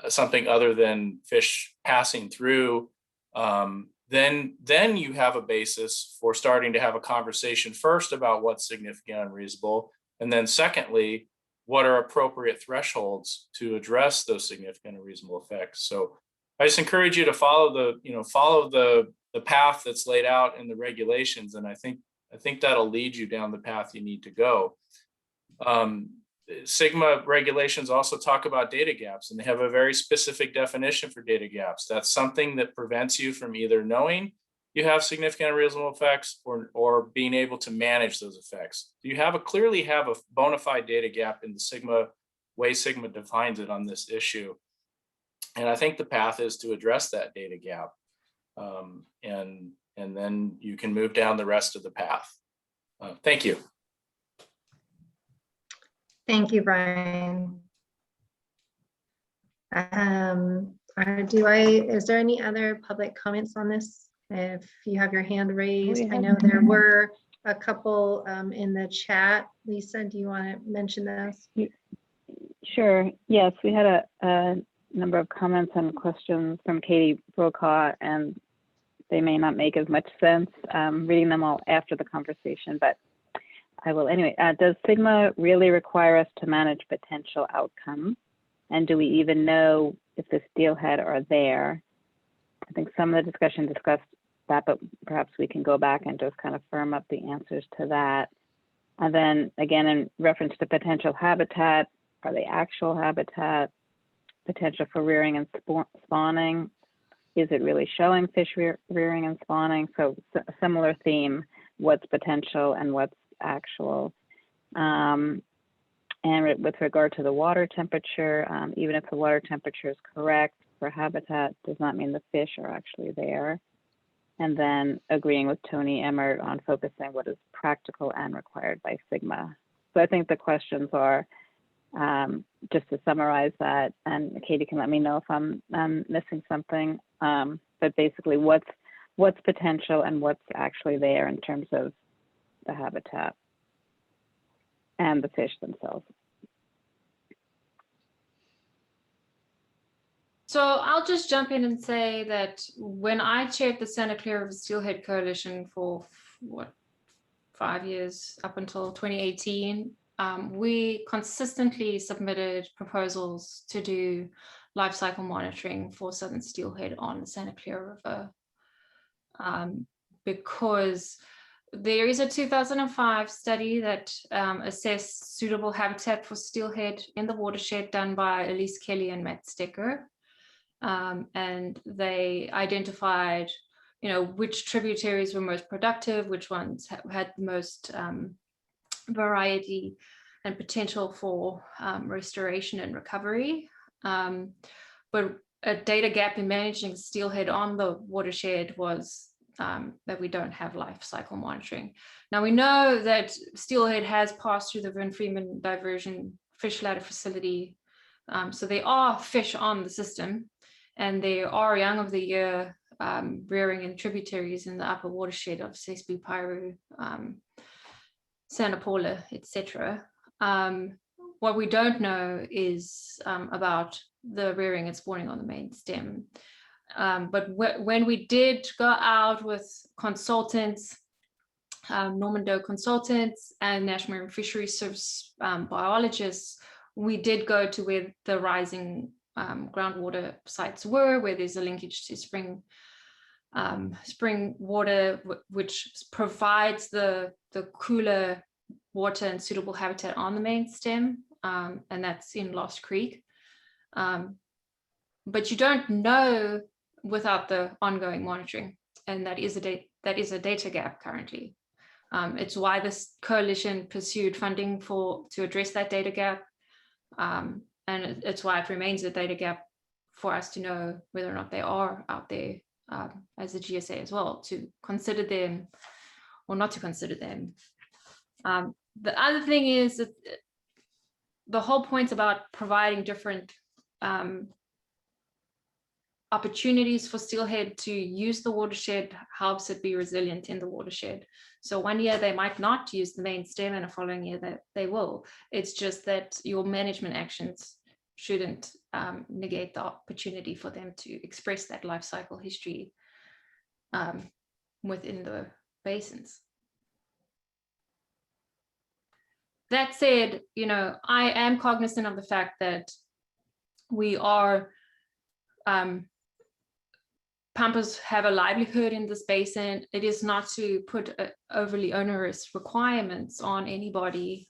Something other than fish passing through, then you have a basis for starting to have a conversation first about what's significant and unreasonable. And then secondly, what are appropriate thresholds to address those significant and reasonable effects. So I just encourage you to follow the path that's laid out in the regulations. And I think I think that'll lead you down the path you need to go. Sigma regulations also talk about data gaps, and they have a very specific definition for data gaps. That's something that prevents you from either knowing you have significant unreasonable effects or being able to manage those effects. You clearly have a bona fide data gap in the Sigma way Sigma defines it on this issue. And I think the path is to address that data gap. And then you can move down the rest of the path. Thank you. Thank you, Brian. Is there any other public comments on this? If you have your hand raised, I know there were a couple in the chat. Lisa, do you want to mention those? Sure. Yes, we had a number of comments and questions from Katie Brokaw, and they may not make as much sense reading them all after the conversation, but I will anyway. Does Sigma really require us to manage potential outcomes? And do we even know if the steelhead are there? I think some of the discussion discussed that, but perhaps we can go back and just kind of firm up the answers to that. And then again, in reference to potential habitat, are they actual habitat? Potential for rearing and spawning? Is it really showing fish rearing and spawning? So a similar theme, what's potential and what's actual. And with regard to the water temperature, even if the water temperature is correct for habitat, does not mean the fish are actually there. And then agreeing with Tony Emmert on focusing what is practical and required by Sigma. So I think the questions are, just to summarize that, and Katie can let me know if I'm missing something, but basically what's potential and what's actually there in terms of the habitat and the fish themselves. So I'll just jump in and say that when I chaired the Santa Clara Steelhead Coalition for 5 years up until 2018, we consistently submitted proposals to do life cycle monitoring for southern steelhead on the Santa Clara River, because there is a 2005 study that assessed suitable habitat for steelhead in the watershed done by Elise Kelly and Matt Stecker. And they identified, which tributaries were most productive, which ones had the most variety and potential for restoration and recovery. But a data gap in managing steelhead on the watershed was that we don't have life cycle monitoring. Now we know that steelhead has passed through the Vern Freeman diversion fish ladder facility. So there are fish on the system, and there are young of the year rearing in tributaries in the upper watershed of Sesbu, Piru, Santa Paula, etc. What we don't know is about the rearing and spawning on the main stem. But when we did go out with consultants, Norman Doe consultants and National Marine Fisheries Service biologists, we did go to where the rising groundwater sites were, where there's a linkage to spring water, which provides the cooler water and suitable habitat on the main stem, and that's in Lost Creek. But you don't know without the ongoing monitoring, and that is a data gap currently. It's why this coalition pursued funding to address that data gap, and it's why it remains a data gap for us to know whether or not they are out there as the GSA as well, to consider them or not to consider them. The other thing is that the whole point about providing different opportunities for steelhead to use the watershed helps it be resilient in the watershed. So one year they might not use the main stem, and the following year that they will. It's just that your management actions shouldn't negate the opportunity for them to express that life cycle history within the basins. That said, I am cognizant of the fact that we are pumpers have a livelihood in this basin. It is not to put overly onerous requirements on anybody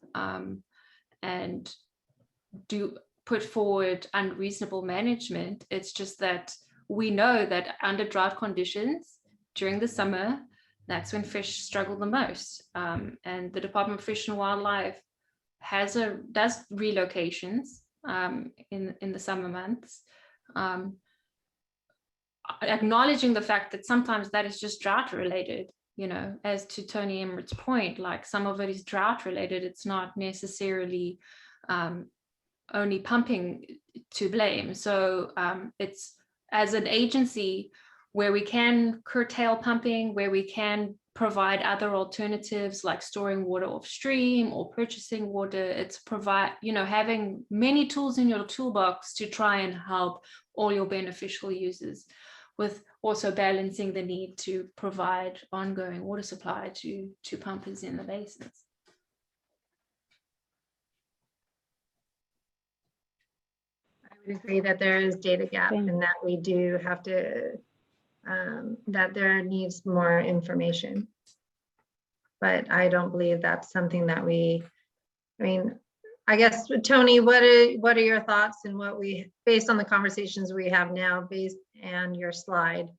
and do put forward unreasonable management. It's just that we know that under drought conditions during the summer, that's when fish struggle the most. And the Department of Fish and Wildlife does relocations in the summer months, acknowledging the fact that sometimes that is just drought related. You know, as to Tony Emmert's point, like some of it is drought related. It's not necessarily only pumping to blame. So it's, as an agency, where we can curtail pumping, where we can provide other alternatives like storing water off stream or purchasing water. It's provide, you know, having many tools in your toolbox to try and help all your beneficial users, with also balancing the need to provide ongoing water supply to pumpers in the basins. I would agree that there is data gap and that we do have to, that there needs more information. But I don't believe that's something that I mean, I guess, Tony, what are your thoughts and what based on the conversations we have now, and your slide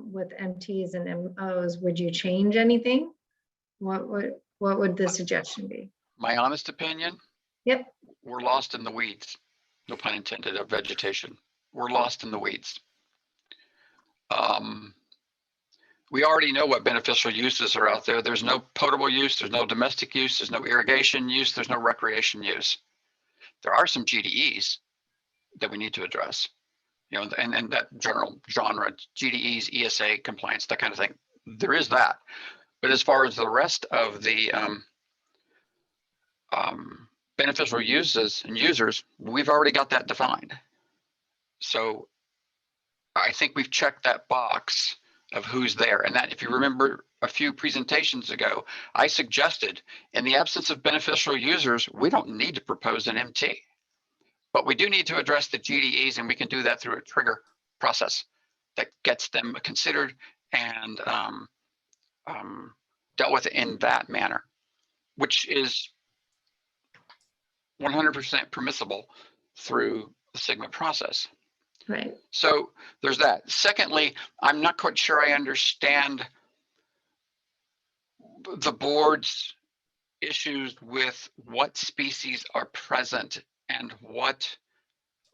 with MTs and MOs, would you change anything? What would the suggestion be? My honest opinion? Yep. We're lost in the weeds. No pun intended of vegetation. We're lost in the weeds. We already know what beneficial uses are out there. There's no potable use, there's no domestic use, there's no irrigation use, there's no recreation use. There are some GDEs that we need to address, you know, and that general genre, GDEs, ESA compliance, that kind of thing. There is that. But as far as the rest of the beneficial uses and users, we've already got that defined. So I think we've checked that box of who's there. And that, if you remember a few presentations ago, I suggested in the absence of beneficial users, we don't need to propose an MT, but we do need to address the GDEs, and we can do that through a trigger process that gets them considered and dealt with in that manner, which is 100% permissible through the SGMA process. Right. So there's that. Secondly, I'm not quite sure I understand the board's issues with what species are present and what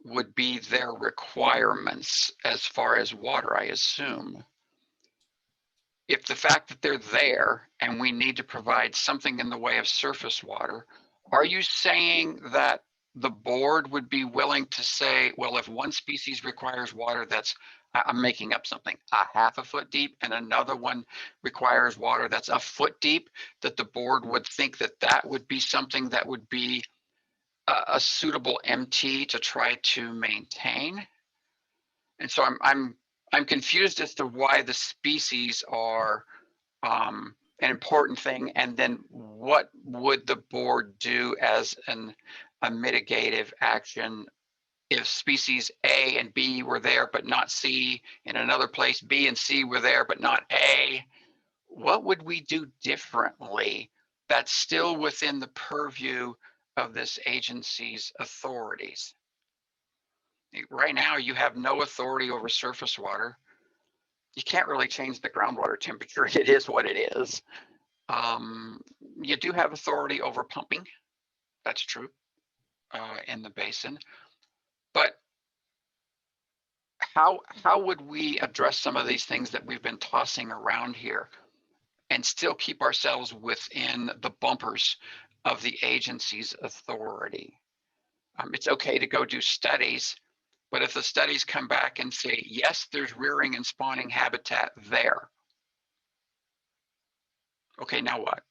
would be their requirements as far as water, I assume. If the fact that they're there and we need to provide something in the way of surface water, are you saying that the board would be willing to say, well, if one species requires water that's, I'm making up something, a half a foot deep, and another one requires water that's a foot deep, that the board would think that that would be something that would be a suitable MT to try to maintain? And so I'm confused as to why the species are an important thing, and then what would the board do as a mitigative action if species A and B were there but not C, in another place B and C were there but not A? What would we do differently that's still within the purview of this agency's authorities? Right now, you have no authority over surface water. You can't really change the groundwater temperature. It is what it is. You do have authority over pumping. That's true in the basin. But how would we address some of these things that we've been tossing around here and still keep ourselves within the bumpers of the agency's authority? It's okay to go do studies, but if the studies come back and say, yes, there's rearing and spawning habitat there. Okay, now what?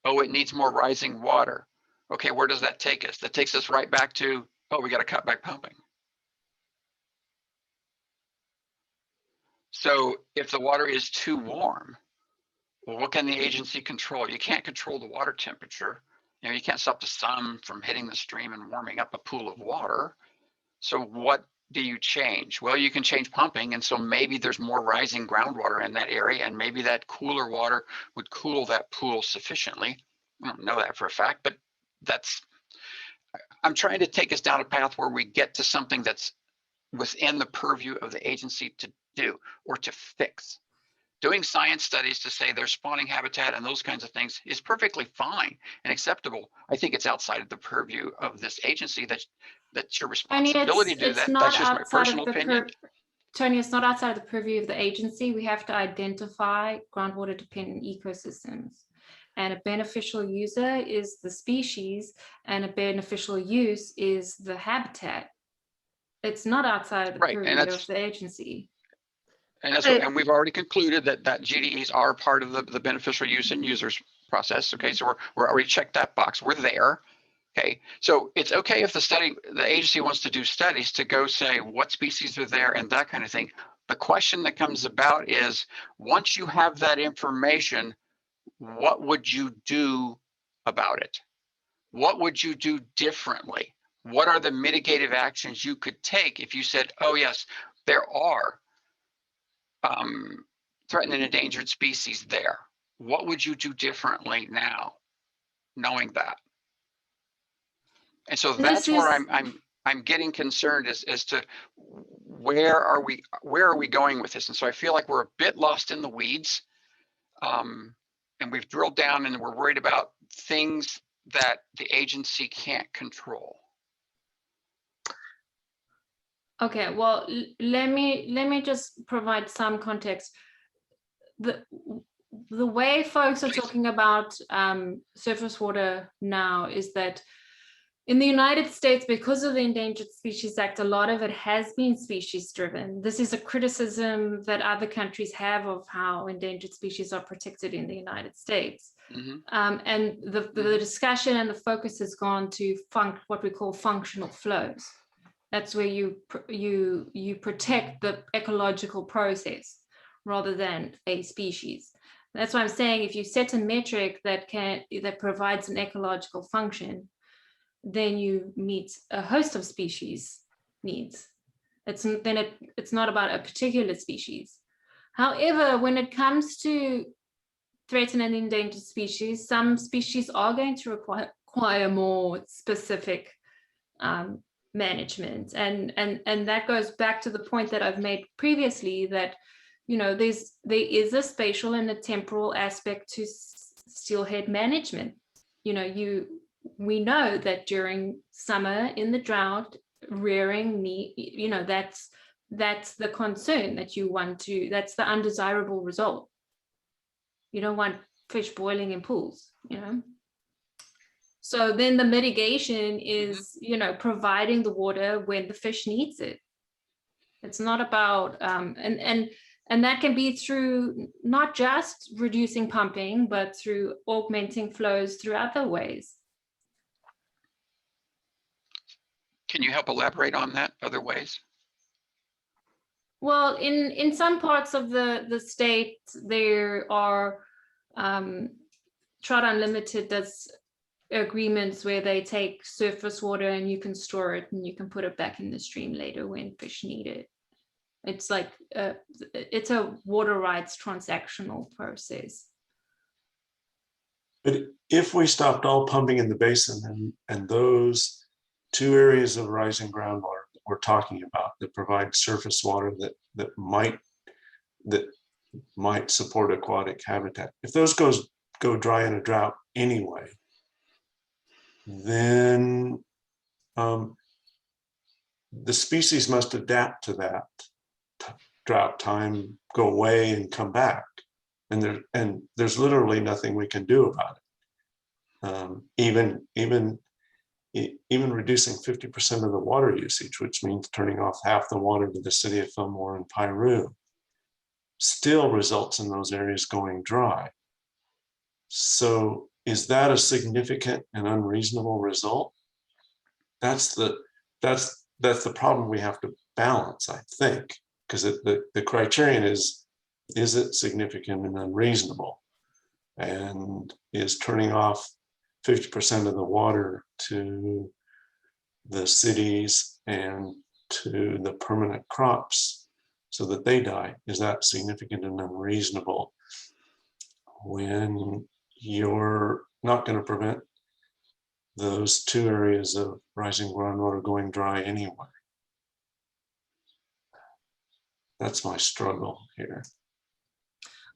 Oh, it needs more rising water. Okay, where does that take us? That takes us right back to, oh, we got to cut back pumping. So if the water is too warm, well, what can the agency control? You can't control the water temperature. You can't stop the sun from hitting the stream and warming up a pool of water. So what do you change? Well, you can change pumping. And so maybe there's more rising groundwater in that area, and maybe that cooler water would cool that pool sufficiently. I don't know that for a fact, but I'm trying to take us down a path where we get to something that's within the purview of the agency to do or to fix. Doing science studies to say there's spawning habitat and those kinds of things is perfectly fine and acceptable. I think it's outside of the purview of this agency. That's your responsibility to do that. That's just my personal opinion. Tony, it's not outside of the purview of the agency. We have to identify groundwater dependent ecosystems. And a beneficial user is the species, and a beneficial use is the habitat. It's not outside of the purview of the agency. And that's and we've already concluded that GDEs are part of the beneficial use and users process. Okay, so we're already checked that box. We're there. Okay, so it's okay if the agency wants to do studies to go say what species are there and that kind of thing. The question that comes about is, once you have that information, what would you do about it? What would you do differently? What are the mitigative actions you could take if you said, oh yes, there are threatened and endangered species there? What would you do differently now, knowing that? And so that's where I'm getting concerned as to where are we going with this? And so I feel like we're a bit lost in the weeds, and we've drilled down and we're worried about things that the agency can't control. Okay, well, let me just provide some context. The way folks are talking about surface water now is that in the United States, because of the Endangered Species Act, a lot of it has been species driven. This is a criticism that other countries have of how endangered species are protected in the United States. Mm-hmm. And the discussion and the focus has gone to what we call functional flows. That's where you protect the ecological process rather than a species. That's why I'm saying if you set a metric that provides an ecological function, then you meet a host of species needs. It's not about a particular species. However, when it comes to threatened and endangered species, some species are going to require more specific management, and that goes back to the point that I've made previously, that there is a spatial and a temporal aspect to steelhead management. We know that during summer in the drought, rearing that's the concern that you want to, that's the undesirable result. You don't want fish boiling in pools, So then the mitigation is, providing the water when the fish needs it. It's not about, and that can be through not just reducing pumping, but through augmenting flows through other ways. Can you help elaborate on that, other ways? Well, in some parts of the state, there are Trout Unlimited does agreements where they take surface water and you can store it and you can put it back in the stream later when fish need it. It's like it's a water rights transactional process. But if we stopped all pumping in the basin and those 2 areas of rising groundwater that we're talking about that provide surface water that might support aquatic habitat, if those go dry in a drought anyway, then the species must adapt to that drought time, go away and come back, and there's literally nothing we can do about it. Even reducing 50% of the water usage, which means turning off half the water to the city of Fillmore and Piru, still results in those areas going dry. So is that a significant and unreasonable result? That's the problem we have to balance, I think, because the criterion is it significant and unreasonable? And is turning off 50% of the water to the cities and to the permanent crops so that they die? Is that significant and unreasonable when you're not going to prevent those 2 areas of rising groundwater going dry anyway? That's my struggle here.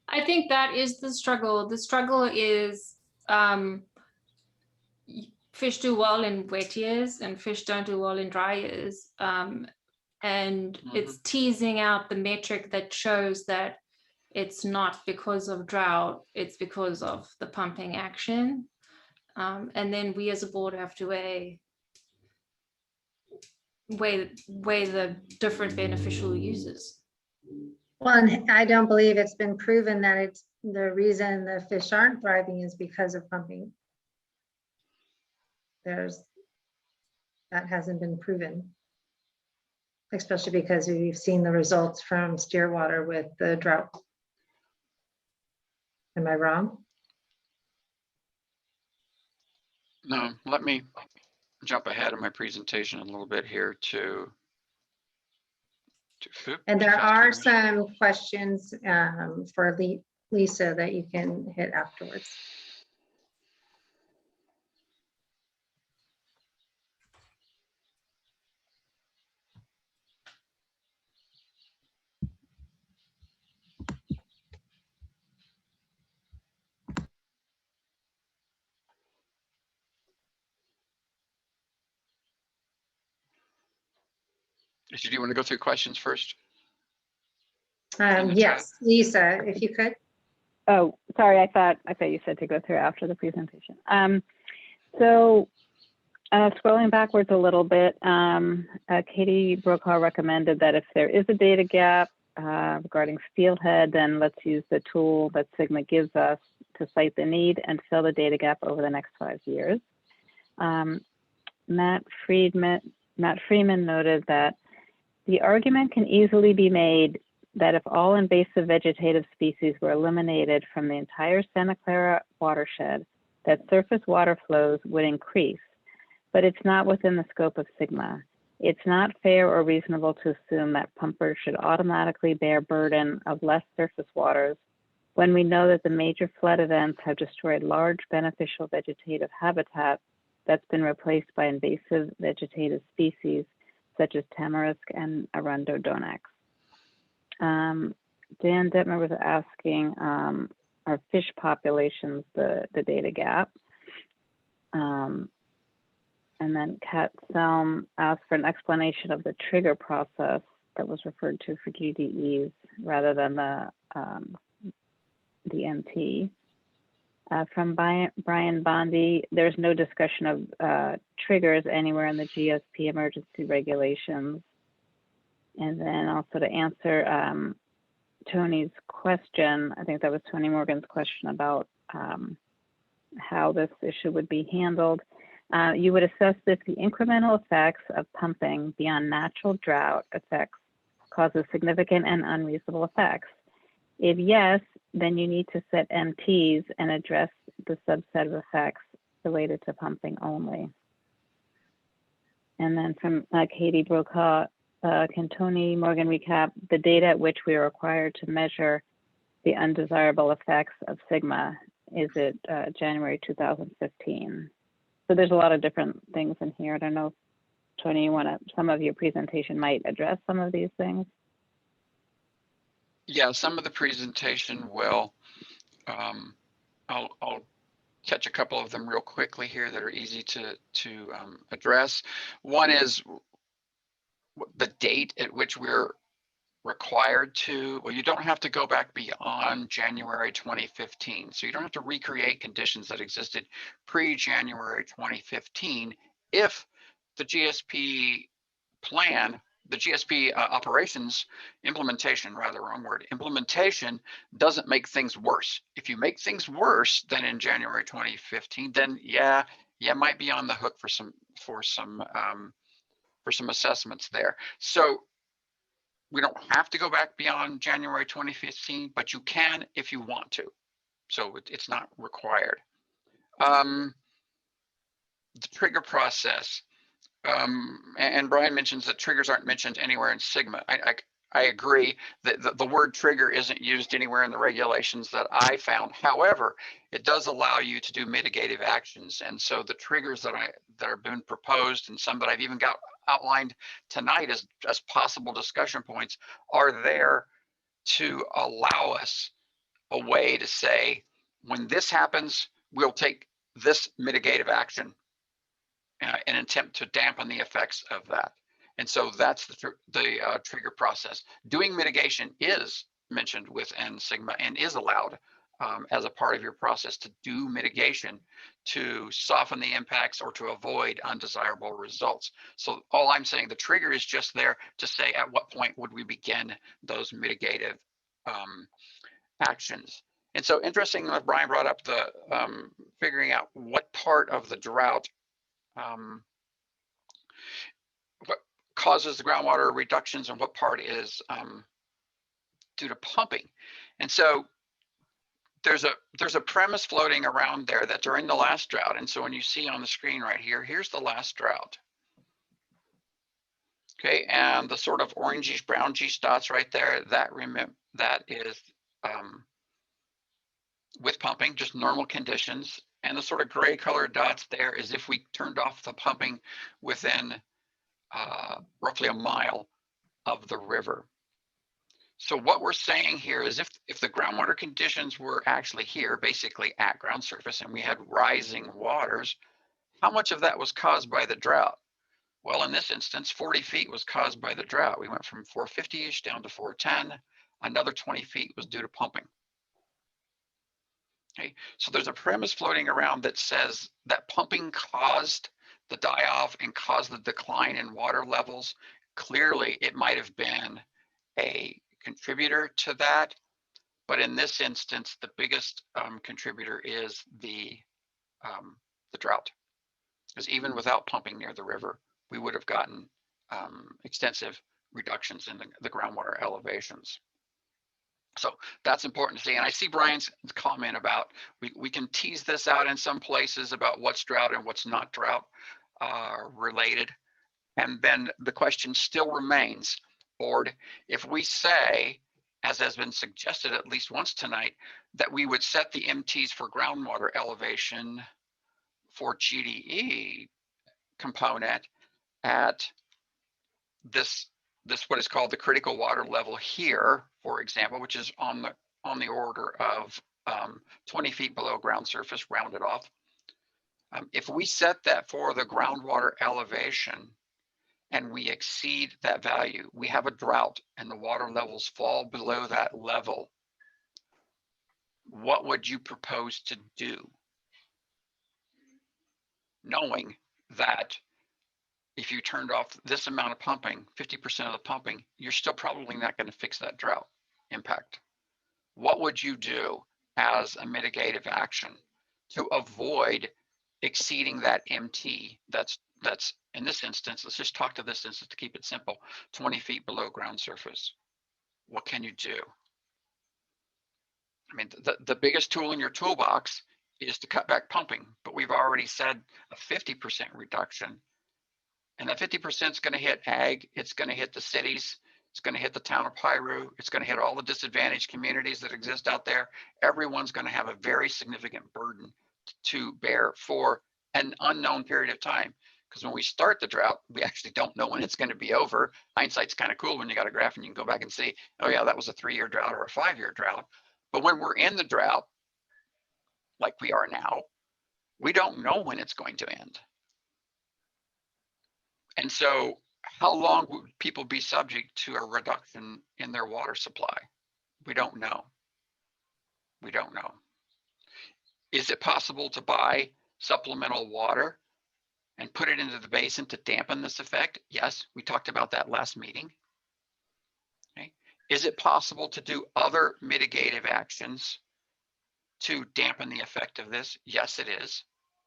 I think that is the struggle. The struggle is fish do well in wet years and fish don't do well in dry years. And it's teasing out the metric that shows that it's not because of drought, it's because of the pumping action. And then we as a board have to weigh the different beneficial uses. Well, and I don't believe it's been proven that it's the reason the fish aren't thriving is because of pumping. That hasn't been proven, especially because we've seen the results from steer water with the drought. Am I wrong? No, let me jump ahead of my presentation a little bit here to And there are some questions for Lisa that you can hit afterwards. Do you want to go through questions first? Yes, Lisa, if you could. Oh, sorry. I thought you said to go through after the presentation. So scrolling backwards a little bit, Katie Brokaw recommended that if there is a data gap regarding steelhead, then let's use the tool that Sigma gives us to cite the need and fill the data gap over the next 5 years. Matt Freeman noted that the argument can easily be made that if all invasive vegetative species were eliminated from the entire Santa Clara watershed, that surface water flows would increase, but it's not within the scope of Sigma. It's not fair or reasonable to assume that pumpers should automatically bear burden of less surface waters when we know that the major flood events have destroyed large beneficial vegetative habitat that's been replaced by invasive vegetative species such as tamarisk and arundinodonax. Dan Detmer was asking, are fish populations the data gap? And then Kat Selm asked for an explanation of the trigger process that was referred to for GDEs rather than the MT. From Brian Bondi, there's no discussion of triggers anywhere in the GSP emergency regulations. And then also to answer Tony's question, I think that was Tony Morgan's question about how this issue would be handled. You would assess if the incremental effects of pumping beyond natural drought effects causes significant and unreasonable effects. If yes, then you need to set MTs and address the subset of effects related to pumping only. And then from Katie Brokaw, can Tony Morgan recap the data at which we are required to measure the undesirable effects of Sigma? Is it January 2015? So there's a lot of different things in here. I don't know if, Tony, some of your presentation might address some of these things. Yeah, some of the presentation will. I'll catch a couple of them real quickly here that are easy to address. One is the date at which we're required to, well, you don't have to go back beyond January 2015. So you don't have to recreate conditions that existed pre-January 2015 if the GSP plan, the GSP operations implementation, rather wrong word, implementation doesn't make things worse. If you make things worse than in January 2015, then yeah, you might be on the hook for some assessments there. So we don't have to go back beyond January 2015, but you can if you want to. So it's not required. The trigger process. and Brian mentions that triggers aren't mentioned anywhere in Sigma. I agree that the word trigger isn't used anywhere in the regulations that I found. However, it does allow you to do mitigative actions. And so the triggers that are being proposed, and some that I've even got outlined tonight as possible discussion points, are there to allow us a way to say, when this happens, we'll take this mitigative action in an attempt to dampen the effects of that. And so that's the trigger process. Doing mitigation is mentioned within Sigma and is allowed as a part of your process to do mitigation to soften the impacts or to avoid undesirable results. So all I'm saying, the trigger is just there to say at what point would we begin those mitigative actions. And so interesting that Brian brought up the figuring out what part of the drought what causes the groundwater reductions and what part is due to pumping. And so there's a premise floating around there that during the last drought, and so when you see on the screen right here, here's the last drought. Okay, and the sort of orangish, brownish dots right there, that is with pumping, just normal conditions. And the sort of gray colored dots there is if we turned off the pumping within roughly a mile of the river. So what we're saying here is if the groundwater conditions were actually here, basically at ground surface, and we had rising waters, how much of that was caused by the drought? Well, in this instance, 40 feet was caused by the drought. We went from 450-ish down to 410. Another 20 feet was due to pumping. Okay, so there's a premise floating around that says that pumping caused the die-off and caused the decline in water levels. Clearly, it might have been a contributor to that, but in this instance, the biggest contributor is the drought. Because even without pumping near the river, we would have gotten extensive reductions in the groundwater elevations. So that's important to see. And I see Brian's comment about we can tease this out in some places about what's drought and what's not drought related. And then the question still remains, board, if we say, as has been suggested at least once tonight, that we would set the MTs for groundwater elevation for GDE component at this what is called the critical water level here, for example, which is on the order of 20 feet below ground surface, rounded off. If we set that for the groundwater elevation and we exceed that value, we have a drought and the water levels fall below that level, what would you propose to do? Knowing that if you turned off this amount of pumping, 50% of the pumping, you're still probably not going to fix that drought impact. What would you do as a mitigative action to avoid exceeding that MT that's in this instance, let's just talk to this instance to keep it simple, 20 feet below ground surface? What can you do? I mean, the biggest tool in your toolbox is to cut back pumping, but we've already said a 50% reduction. And that 50% is going to hit ag, it's going to hit the cities, it's going to hit the town of Piru, it's going to hit all the disadvantaged communities that exist out there. Everyone's going to have a very significant burden to bear for an unknown period of time. Because when we start the drought, we actually don't know when it's going to be over. Hindsight's kind of cool when you got a graph and you can go back and see, oh yeah, that was a 3-year drought or a 5-year drought. But when we're in the drought, like we are now, we don't know when it's going to end. And so how long would people be subject to a reduction in their water supply? We don't know. We don't know. Is it possible to buy supplemental water and put it into the basin to dampen this effect? Yes, we talked about that last meeting. Okay. Is it possible to do other mitigative actions to dampen the effect of this? Yes, it is.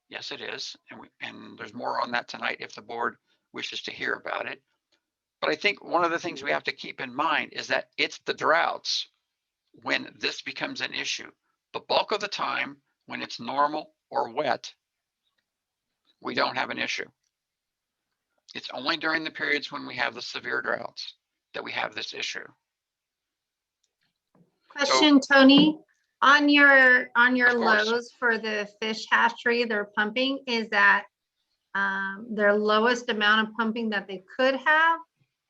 Yes, it is. And there's more on that tonight if the board wishes to hear about it. But I think one of the things we have to keep in mind is that it's the droughts when this becomes an issue. The bulk of the time, when it's normal or wet, we don't have an issue. It's only during the periods when we have the severe droughts that we have this issue. Question, Tony, on your Of course. lows for the fish hatchery they're pumping, is that their lowest amount of pumping that they could have?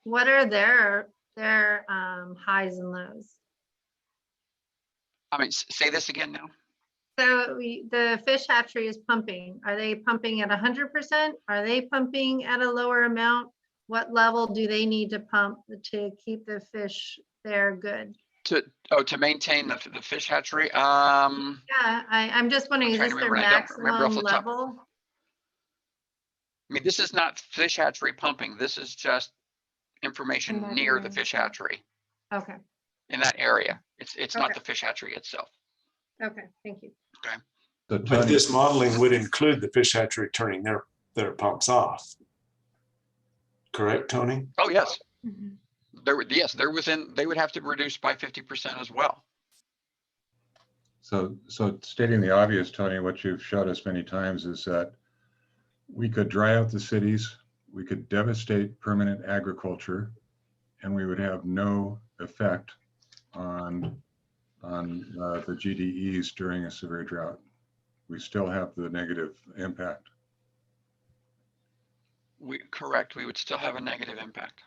What are their highs and lows? I mean, say this again now. So the fish hatchery is pumping. Are they pumping at 100%? Are they pumping at a lower amount? What level do they need to pump to keep the fish there good? To maintain the fish hatchery. Yeah, I'm just wondering, is trying this to their remember, and I don't remember off maximum the top. level? I mean, this is not fish hatchery pumping. This is just information In that near the area. fish hatchery Okay, in that area. It's not Okay. the fish hatchery itself. okay, thank you. Okay. So But Tony, this modeling would include the fish hatchery turning their pumps off. Correct, Tony? Oh, yes. Mhm. They're within, they would have to reduce by 50% as well. so stating the obvious, Tony, what you've showed us many times is that we could dry out the cities, we could devastate permanent agriculture, and we would have no effect on the GDEs during a severe drought. We still have the negative impact. Correct. We would still have a negative impact.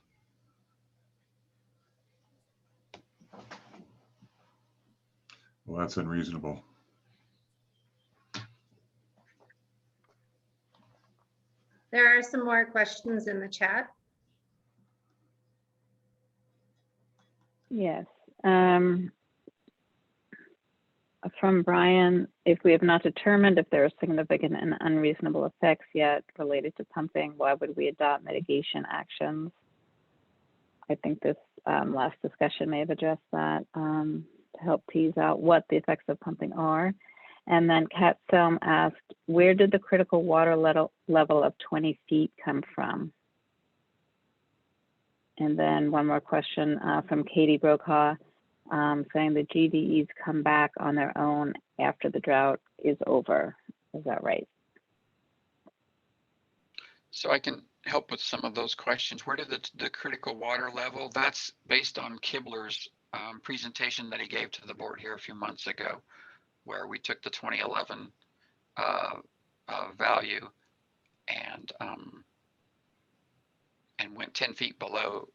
Well, that's unreasonable. There are some more questions in the chat. Yes. From Brian, if we have not determined if there are significant and unreasonable effects yet related to pumping, why would we adopt mitigation actions? I think this last discussion may have addressed that to help tease out what the effects of pumping are. And then Kat Selm asked, where did the critical water level of 20 feet come from? And then one more question from Katie Brokaw, saying the GDEs come back on their own after the drought is over. Is that right? So I can help with some of those questions. Where did the critical water level? That's based on Kibler's presentation that he gave to the board here a few months ago, where we took the 2011 value and went 10 feet below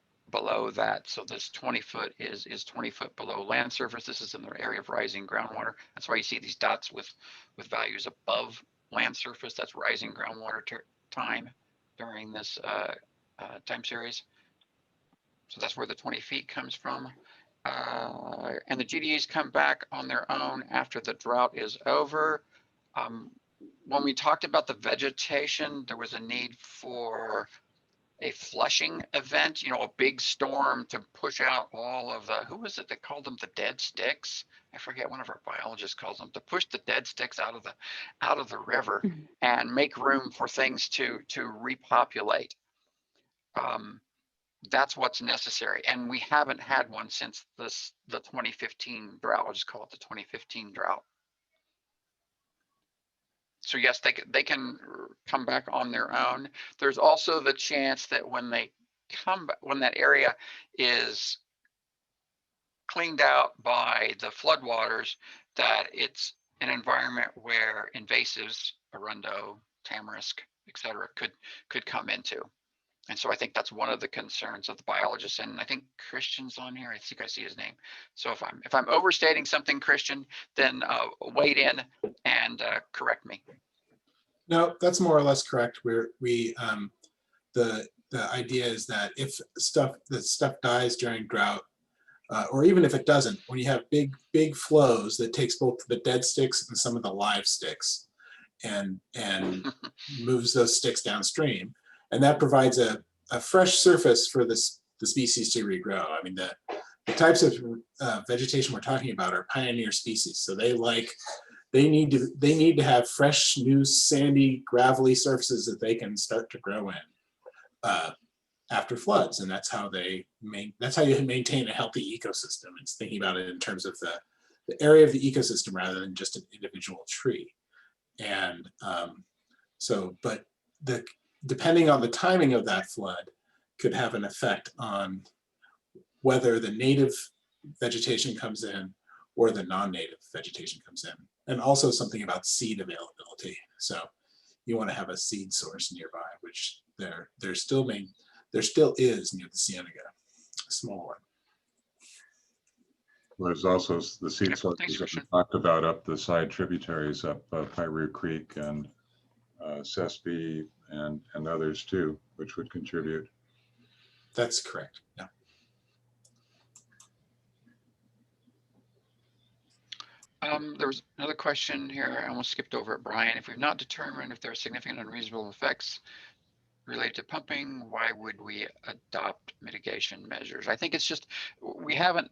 that. So this 20 foot is 20 foot below land surface. This is in the area of rising groundwater. That's why you see these dots with values above land surface. That's rising groundwater time during this time series. So that's where the 20 feet comes from. And the GDEs come back on their own after the drought is over. When we talked about the vegetation, there was a need for a flushing event, you know, a big storm to push out all of the, who was it that called them the dead sticks? I forget, one of our biologists calls them, to push the dead sticks out of the river and make room for things to repopulate. That's what's necessary. And we haven't had one since the 2015 drought. I'll just call it the 2015 drought. So yes, they can come back on their own. There's also the chance that when they come back, when that area is cleaned out by the floodwaters, that it's an environment where invasives, arundo, tamarisk, etc., could come into. And so I think that's one of the concerns of the biologists. And I think Christian's on here. I think I see his name. So if I'm overstating something, Christian, then wade in and correct me. No, that's more or less correct. The idea is that if stuff dies during drought, or even if it doesn't, when you have big flows that takes both the dead sticks and some of the live sticks and moves those sticks downstream, and that provides a fresh surface for the species to regrow. I mean, the types of vegetation we're talking about are pioneer species, so they need to have fresh, new, sandy, gravelly surfaces that they can start to grow in after floods, and that's how you maintain a healthy ecosystem. It's thinking about it in terms of the area of the ecosystem rather than just an individual tree. And but depending on the timing of that flood, could have an effect on whether the native vegetation comes in or the non-native vegetation comes in. And also something about seed availability. So you want to have a seed source nearby, which there still is near the Cienega, a small one. There's also the seed sources that we talked about up the side tributaries up Piru Creek and Sespe and others too, which would contribute. That's correct. Yeah. There was another question here. I almost skipped over it, Brian. If we've not determined if there are significant unreasonable effects related to pumping, why would we adopt mitigation measures? I think it's just, we haven't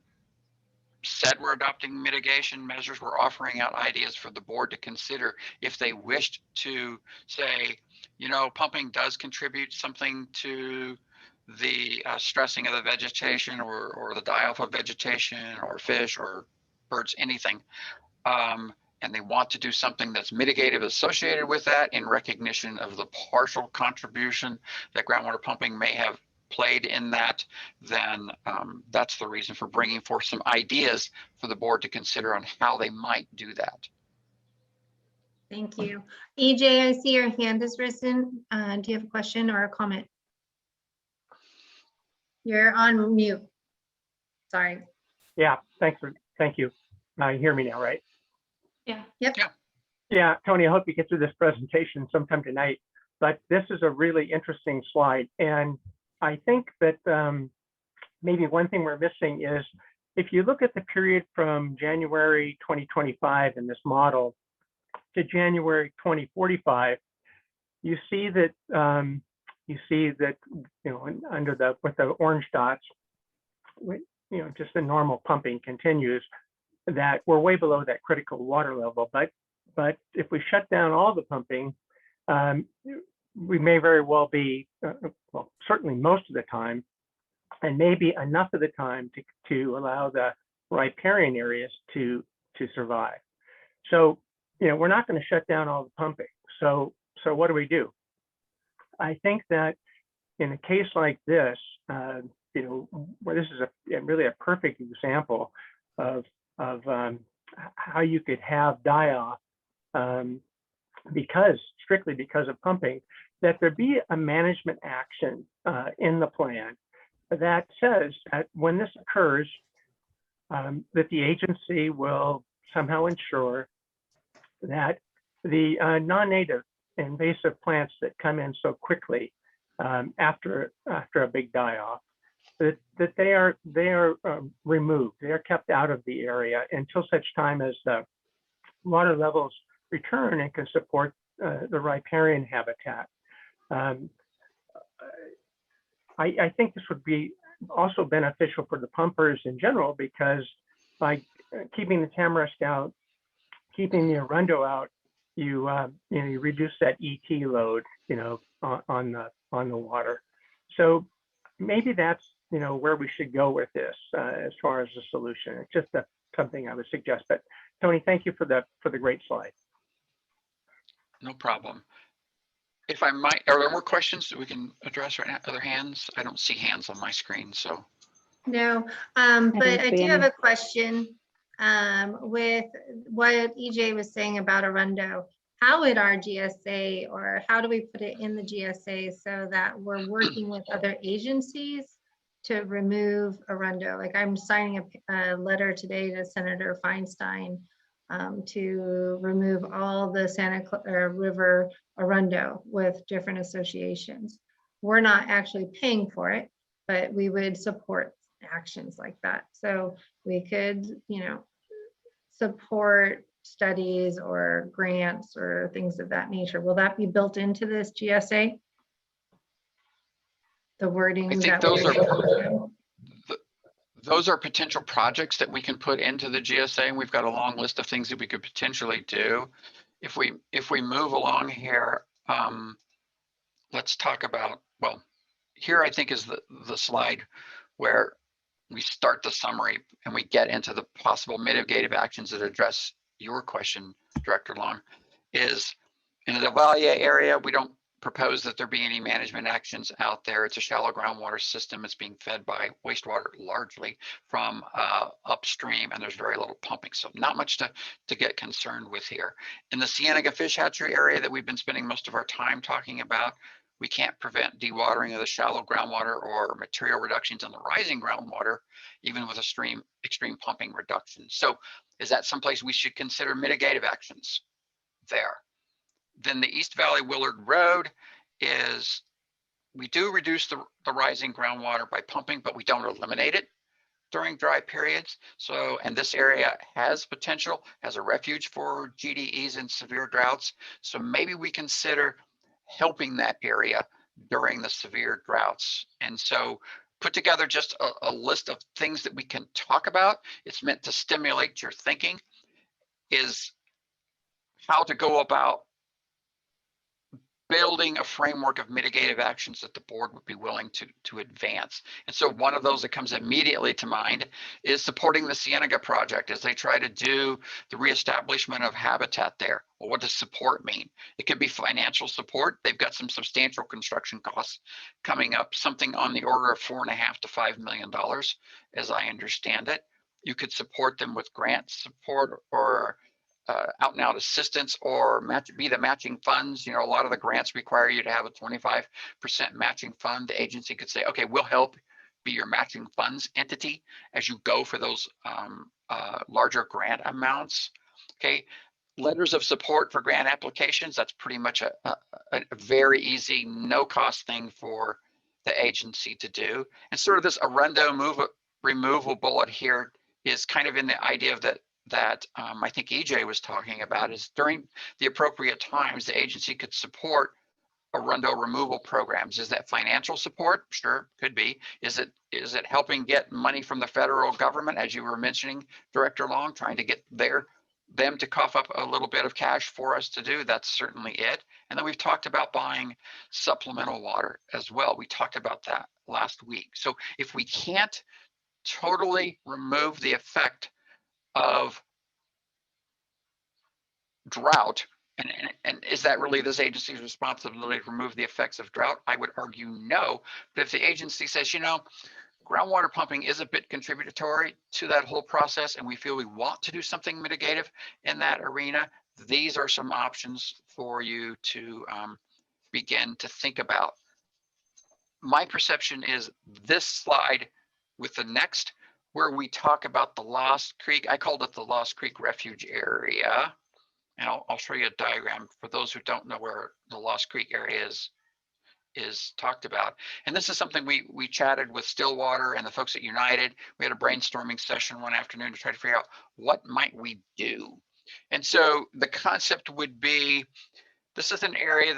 said we're adopting mitigation measures. We're offering out ideas for the board to consider if they wished to say, you know, pumping does contribute something to the stressing of the vegetation or the die-off of vegetation or fish or birds, anything. And they want to do something that's mitigative associated with that in recognition of the partial contribution that groundwater pumping may have played in that, then that's the reason for bringing forth some ideas for the board to consider on how they might do that. Thank you. EJ, I see your hand is risen. Do you have a question or a comment? You're on mute. Sorry. Yeah, thank you. You hear me now, right? Yeah. Yep. Yeah. Yeah, Tony, I hope you get through this presentation sometime tonight, but this is a really interesting slide. And I think that maybe one thing we're missing is if you look at the period from January 2025 in this model to January 2045, you see that under with the orange dots, just the normal pumping continues, that we're way below that critical water level. But if we shut down all the pumping, we may very well be, well, certainly most of the time, and maybe enough of the time to allow the riparian areas to survive. So, we're not going to shut down all the pumping. So what do? I think that in a case like this, where this is really a perfect example of how you could have die-off strictly because of pumping, that there be a management action in the plan that says that when this occurs, that the agency will somehow ensure that the non-native invasive plants that come in so quickly after a big die-off, that they are removed. They are kept out of the area until such time as the water levels return and can support the riparian habitat. I think this would be also beneficial for the pumpers in general, because by keeping the tamarisk out, keeping the arundo out, you reduce that ET load, on the water. So maybe that's where we should go with this as far as the solution. It's just something I would suggest. But Tony, thank you for the great slide. No problem. If I might, are there more questions that we can address right now? Other hands? I don't see hands on my screen, so. No, but I do have a question with what EJ was saying about arundo. How would our GSA, or how do we put it in the GSA so that we're working with other agencies to remove arundo? Like, I'm signing a letter today to Senator Feinstein to remove all the Santa Clara River arundo with different associations. We're not actually paying for it, but we would support actions like that. So we could, support studies or grants or things of that nature. Will that be built into this GSA? The wording. I think those are potential projects that we can put into the GSA, and we've got a long list of things that we could potentially do. If we move along here, let's talk about, well, here I think is the slide where we start the summary and we get into the possible mitigative actions that address your question, Director Long. Is in the Valle area, we don't propose that there be any management actions out there. It's a shallow groundwater system. It's being fed by wastewater largely from upstream, and there's very little pumping. So not much to get concerned with here. In the Cienega fish hatchery area that we've been spending most of our time talking about, we can't prevent dewatering of the shallow groundwater or material reductions in the rising groundwater, even with extreme pumping reductions. So is that someplace we should consider mitigative actions there? Then the East Valley Willard Road is, we do reduce the rising groundwater by pumping, but we don't eliminate it during dry periods. So, and this area has potential as a refuge for GDEs in severe droughts. So maybe we consider helping that area during the severe droughts. And so put together just a list of things that we can talk about. It's meant to stimulate your thinking, is how to go about building a framework of mitigative actions that the board would be willing to advance. And so one of those that comes immediately to mind is supporting the Cienega project as they try to do the reestablishment of habitat there. Well, what does support mean? It could be financial support. They've got some substantial construction costs coming up, something on the order of $4.5 to $5 million, as I understand it. You could support them with grant support or out and out assistance, or be the matching funds. You know, a lot of the grants require you to have a 25% matching fund. The agency could say, okay, we'll help be your matching funds entity as you go for those larger grant amounts. Okay, letters of support for grant applications, that's pretty much a very easy, no cost thing for the agency to do. And sort of this Arundo removal bullet here is kind of in the idea of that I think EJ was talking about, is during the appropriate times, the agency could support Arundo removal programs. Is that financial support? Sure, could be. Is it helping get money from the federal government, as you were mentioning, Director Long, trying to get them to cough up a little bit of cash for us to do? That's certainly it. And then we've talked about buying supplemental water as well. We talked about that last week. So if we can't totally remove the effect of drought, and is that really this agency's responsibility to remove the effects of drought? I would argue no. But if the agency says, you know, groundwater pumping is a bit contributory to that whole process, and we feel we want to do something mitigative in that arena, these are some options for you to begin to think about. My perception is this slide with the next, where we talk about the Lost Creek, I called it the Lost Creek Refuge Area. And I'll show you a diagram for those who don't know where the Lost Creek area is talked about. And this is something we chatted with Stillwater and the folks at United. We had a brainstorming session one afternoon to try to figure out what might we do. And so the concept would be, this is an area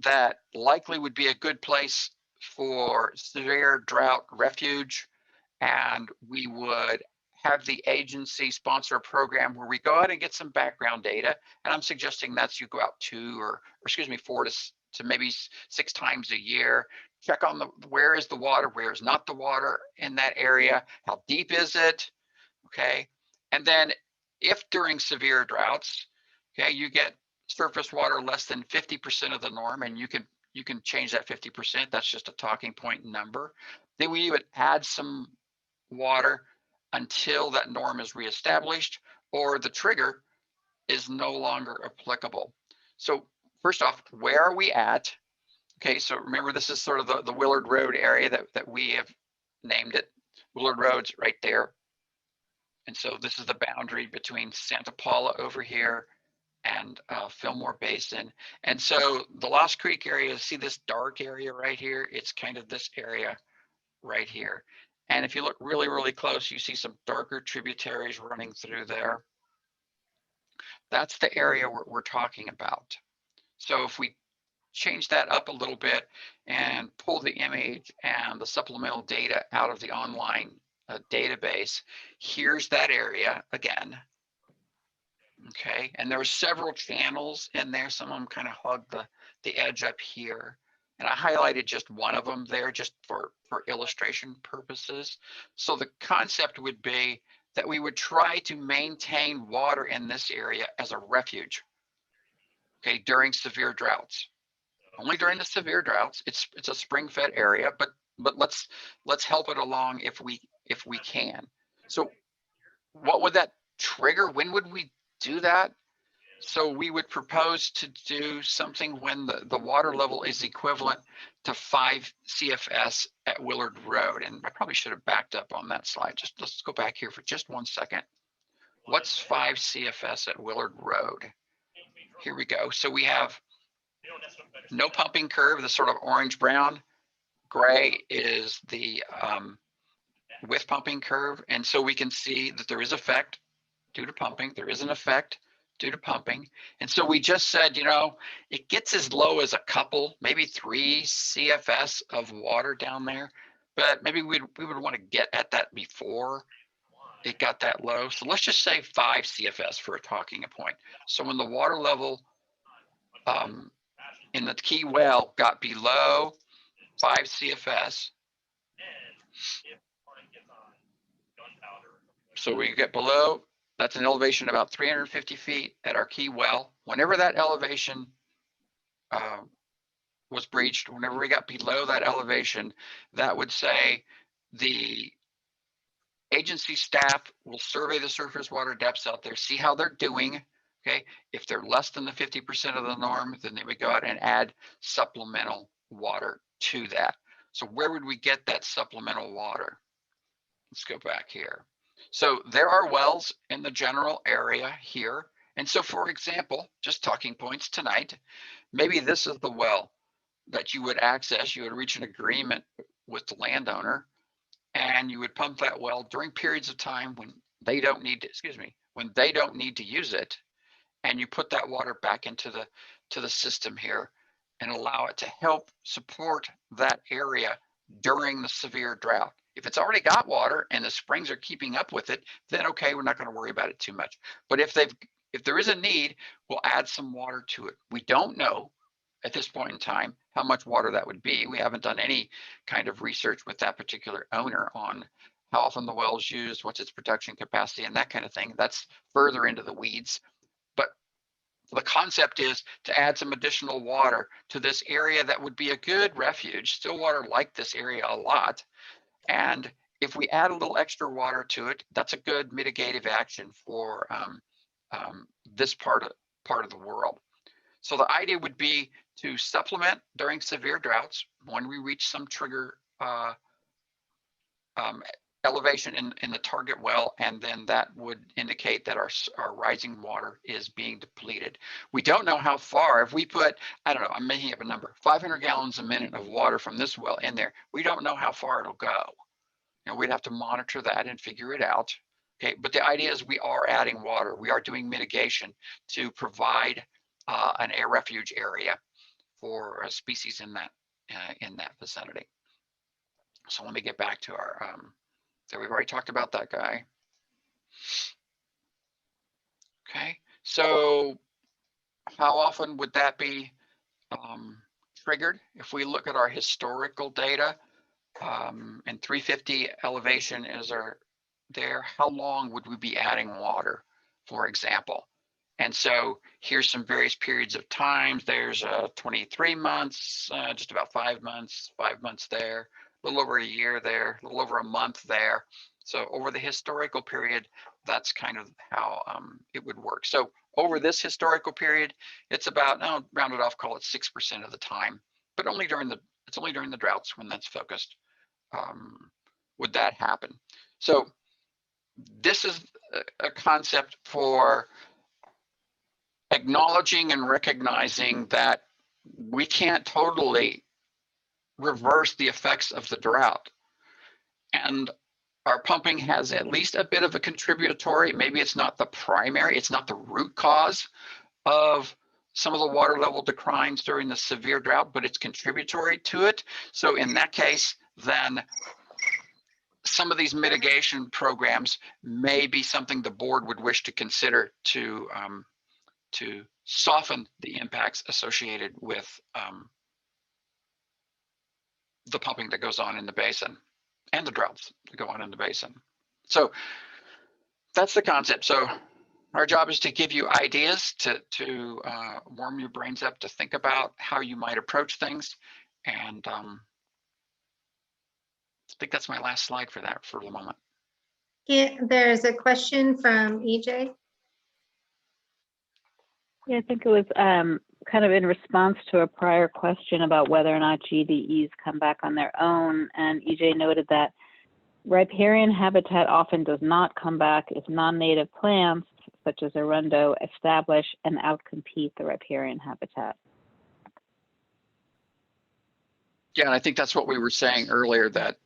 that likely would be a good place for severe drought refuge. And we would have the agency sponsor a program where we go out and get some background data. And I'm suggesting that's you go out 4 to maybe 6 times a year, check on where is the water, where is not the water in that area, how deep is it, okay? And then if during severe droughts, okay, you get surface water less than 50% of the norm, and you can change that 50%, that's just a talking point number, then we would add some water until that norm is reestablished or the trigger is no longer applicable. So first off, where are we at? Okay, so remember, this is sort of the Willard Road area that we have named it. Willard Road's right there. And so this is the boundary between Santa Paula over here and Fillmore Basin. And so the Lost Creek area, see this dark area right here? It's kind of this area right here. And if you look really, really close, you see some darker tributaries running through there. That's the area we're talking about. So if we change that up a little bit and pull the image and the supplemental data out of the online database, here's that area again. Okay, and there are several channels in there. Some of them kind of hug the edge up here. And I highlighted just one of them there just for illustration purposes. So the concept would be that we would try to maintain water in this area as a refuge, okay, during severe droughts. only during the severe droughts. It's a spring-fed area, but let's help it along if we can. So what would that trigger? When would we do that? So we would propose to do something when the water level is equivalent to 5 CFS at Willard Road. And I probably should have backed up on that slide. Just let's go back here for just 1 second. What's 5 CFS at Willard Road? Here we go. So we have no pumping curve, the sort of orange brown. Gray is the with pumping curve. And so we can see that there is effect due to pumping. There is an effect due to pumping. And so we just said, you know, it gets as low as a couple, maybe 3 CFS of water down there, but maybe we would want to get at that before it got that low. So let's just say 5 CFS for a talking point. So when the water level in the key well got below 5 CFS, so we get below, that's an elevation about 350 feet at our key well. Whenever that elevation was breached, whenever we got below that elevation, that would say the agency staff will survey the surface water depths out there, see how they're doing. Okay, if they're less than the 50% of the norm, then they would go out and add supplemental water to that. So where would we get that supplemental water? Let's go back here. So there are wells in the general area here. And so for example, just talking points tonight, maybe this is the well that you would access. You would reach an agreement with the landowner and you would pump that well during periods of time when they don't need to, when they don't need to use it. And you put that water back into the system here and allow it to help support that area during the severe drought. If it's already got water and the springs are keeping up with it, then okay, we're not going to worry about it too much. But if there is a need, we'll add some water to it. We don't know at this point in time how much water that would be. We haven't done any kind of research with that particular owner on how often the well is used, what's its production capacity, and that kind of thing. That's further into the weeds. But the concept is to add some additional water to this area that would be a good refuge. Stillwater liked this area a lot. And if we add a little extra water to it, that's a good mitigative action for this part of the world. So the idea would be to supplement during severe droughts when we reach some trigger elevation in the target well, and then that would indicate that our rising water is being depleted. We don't know how far. If we put, I don't know, I'm making up a number, 500 gallons a minute of water from this well in there, we don't know how far it'll go. And we'd have to monitor that and figure it out. Okay, but the idea is we are adding water. We are doing mitigation to provide an air refuge area for species in that vicinity. So let me get back to our. So we've already talked about that guy. Okay, so how often would that be triggered? If we look at our historical data, and 350 elevation is there, how long would we be adding water, for example? And so here's some various periods of time. There's 23 months, just about 5 months, 5 months there, a little over a year there, a little over a month there. So over the historical period, that's kind of how it would work. So over this historical period, it's about, round it off, call it 6% of the time, but only during the droughts when that's focused. Would that happen? So this is a concept for acknowledging and recognizing that we can't totally reverse the effects of the drought. And our pumping has at least a bit of a contributory, maybe it's not the primary, it's not the root cause of some of the water level declines during the severe drought, but it's contributory to it. So in that case, then some of these mitigation programs may be something the board would wish to consider to soften the impacts associated with the pumping that goes on in the basin and the droughts that go on in the basin. So that's the concept. So Our job is to give you ideas to warm your brains up to think about how you might approach things. And I think that's my last slide for that for the moment. Yeah, there's a question from EJ. Yeah, I think it was kind of in response to a prior question about whether or not GDEs come back on their own. And EJ noted that riparian habitat often does not come back if non-native plants, such as arundo, establish and outcompete the riparian habitat. Yeah, and I think that's what we were saying earlier, that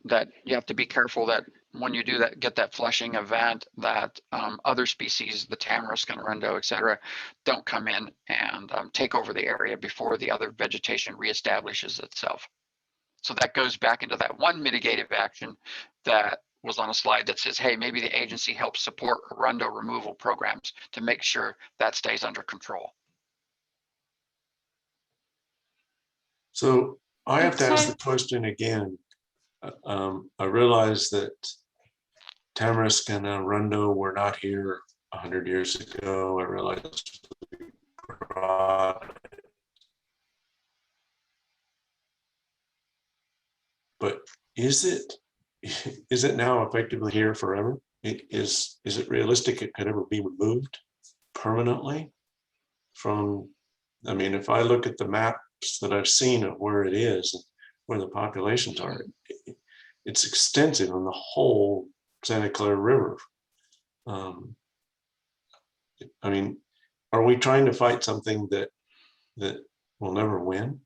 you have to be careful that when you do that, get that flushing event, that other species, the tamarisk and arundo, et cetera, don't come in and take over the area before the other vegetation reestablishes itself. So that goes back into that one mitigative action that was on a slide that says, hey, maybe the agency helps support arundo removal programs to make sure that stays under control. So I have to ask the question again. I realize that tamarisk and arundo were not here 100 years ago. I realize but is it now effectively here forever? Is it realistic it could ever be removed permanently from? I mean, if I look at the maps that I've seen of where it is, where the populations are, it's extensive on the whole Santa Clara River. I mean, are we trying to fight something that will never win?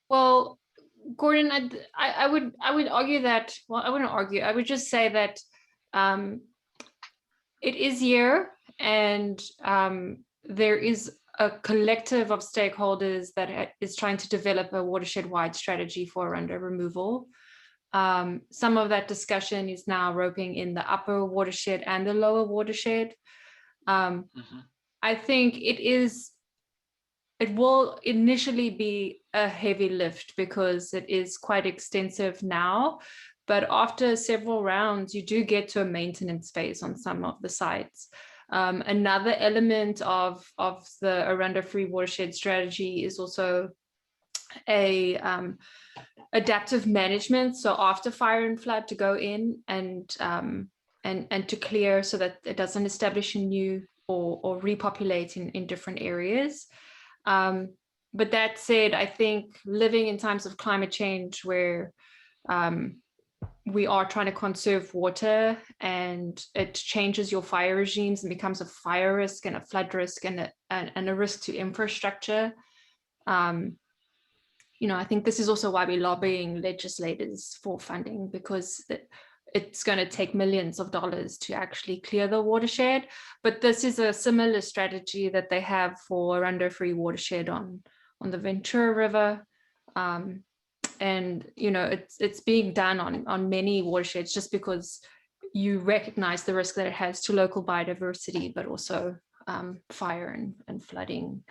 Well, Gordon, I would argue that, well, I wouldn't argue. I would just say that it is here, and there is a collective of stakeholders that is trying to develop a watershed-wide strategy for arundo removal. Some of that discussion is now roping in the upper watershed and the lower watershed. I think it will initially be a heavy lift because it is quite extensive now, but after several rounds, you do get to a maintenance phase on some of the sites. Another element of the arundo free watershed strategy is also a adaptive management. So after fire and flood, to go in and to clear so that it doesn't establish a new or repopulate in different areas. But that said, I think living in times of climate change where we are trying to conserve water and it changes your fire regimes and becomes a fire risk and a flood risk and a risk to infrastructure. I think this is also why we're lobbying legislators for funding, because it's going to take millions of dollars to actually clear the watershed. But this is a similar strategy that they have for arundo free watershed on the Ventura River. And it's being done on many watersheds just because you recognize the risk that it has to local biodiversity, but also fire and flooding.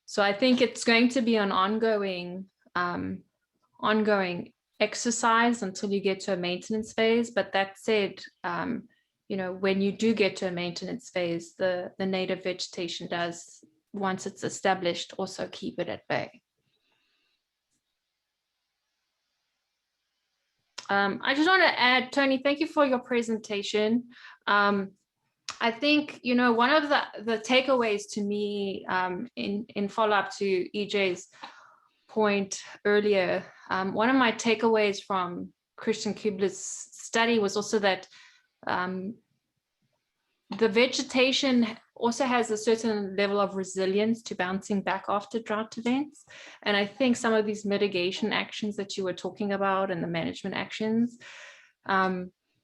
So I think it's going to be an ongoing exercise until you get to a maintenance phase. But that said, when you do get to a maintenance phase, the native vegetation does, once it's established, also keep it at bay. I just want to add, Tony, thank you for your presentation. I think, one of the takeaways to me in follow-up to EJ's point earlier, one of my takeaways from Christian Kubler's study was also that the vegetation also has a certain level of resilience to bouncing back after drought events. And I think some of these mitigation actions that you were talking about and the management actions,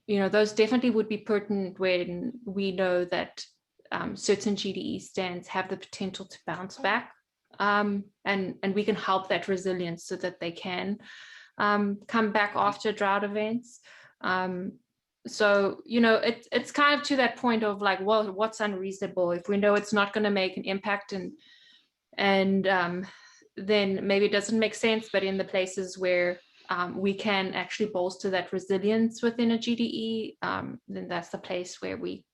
those definitely would be pertinent when we know that certain GDE stands have the potential to bounce back, and we can help that resilience so that they can come back after drought events. So, it's kind of to that point of like, well, what's unreasonable? If we know it's not going to make an impact and then maybe it doesn't make sense, but in the places where we can actually bolster that resilience within a GDE, then that's the place where we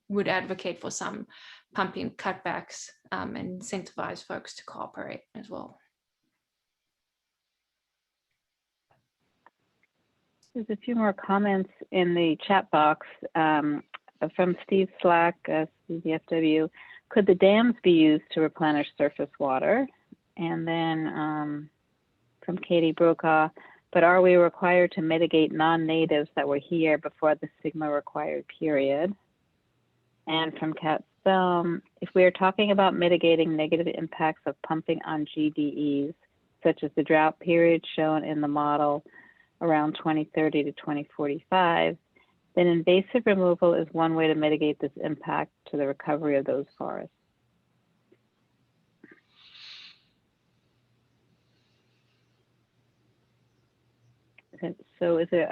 would advocate for some pumping cutbacks and incentivize folks to cooperate as well. There's a few more comments in the chat box from Steve Slack, CDFW. Could the dams be used to replenish surface water? And then from Katie Brokaw, but are we required to mitigate non-natives that were here before the SGMA required period? And from Kat Selm, if we are talking about mitigating negative impacts of pumping on GDEs, such as the drought period shown in the model around 2030 to 2045, then invasive removal is one way to mitigate this impact to the recovery of those forests. So is it,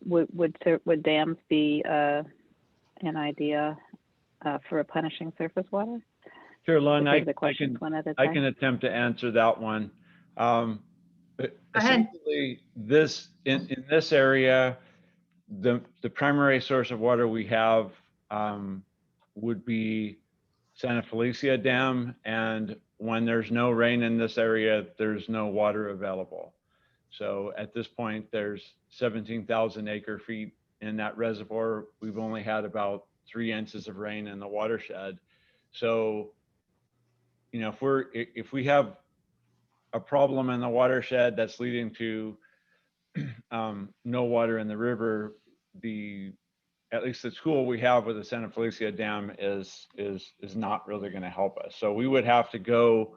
would dams be an idea for replenishing surface water? Sure, Lon, I can attempt to answer that one. Essentially, in this area, the primary source of water we have would be Santa Felicia Dam, and when there's no rain in this area, there's no water available. So at this point, there's 17,000 acre feet in that reservoir. We've only had about 3 inches of rain in the watershed. So, you know, if we have a problem in the watershed that's leading to no water in the river, at least the tool we have with the Santa Felicia Dam is not really going to help us. So we would have to go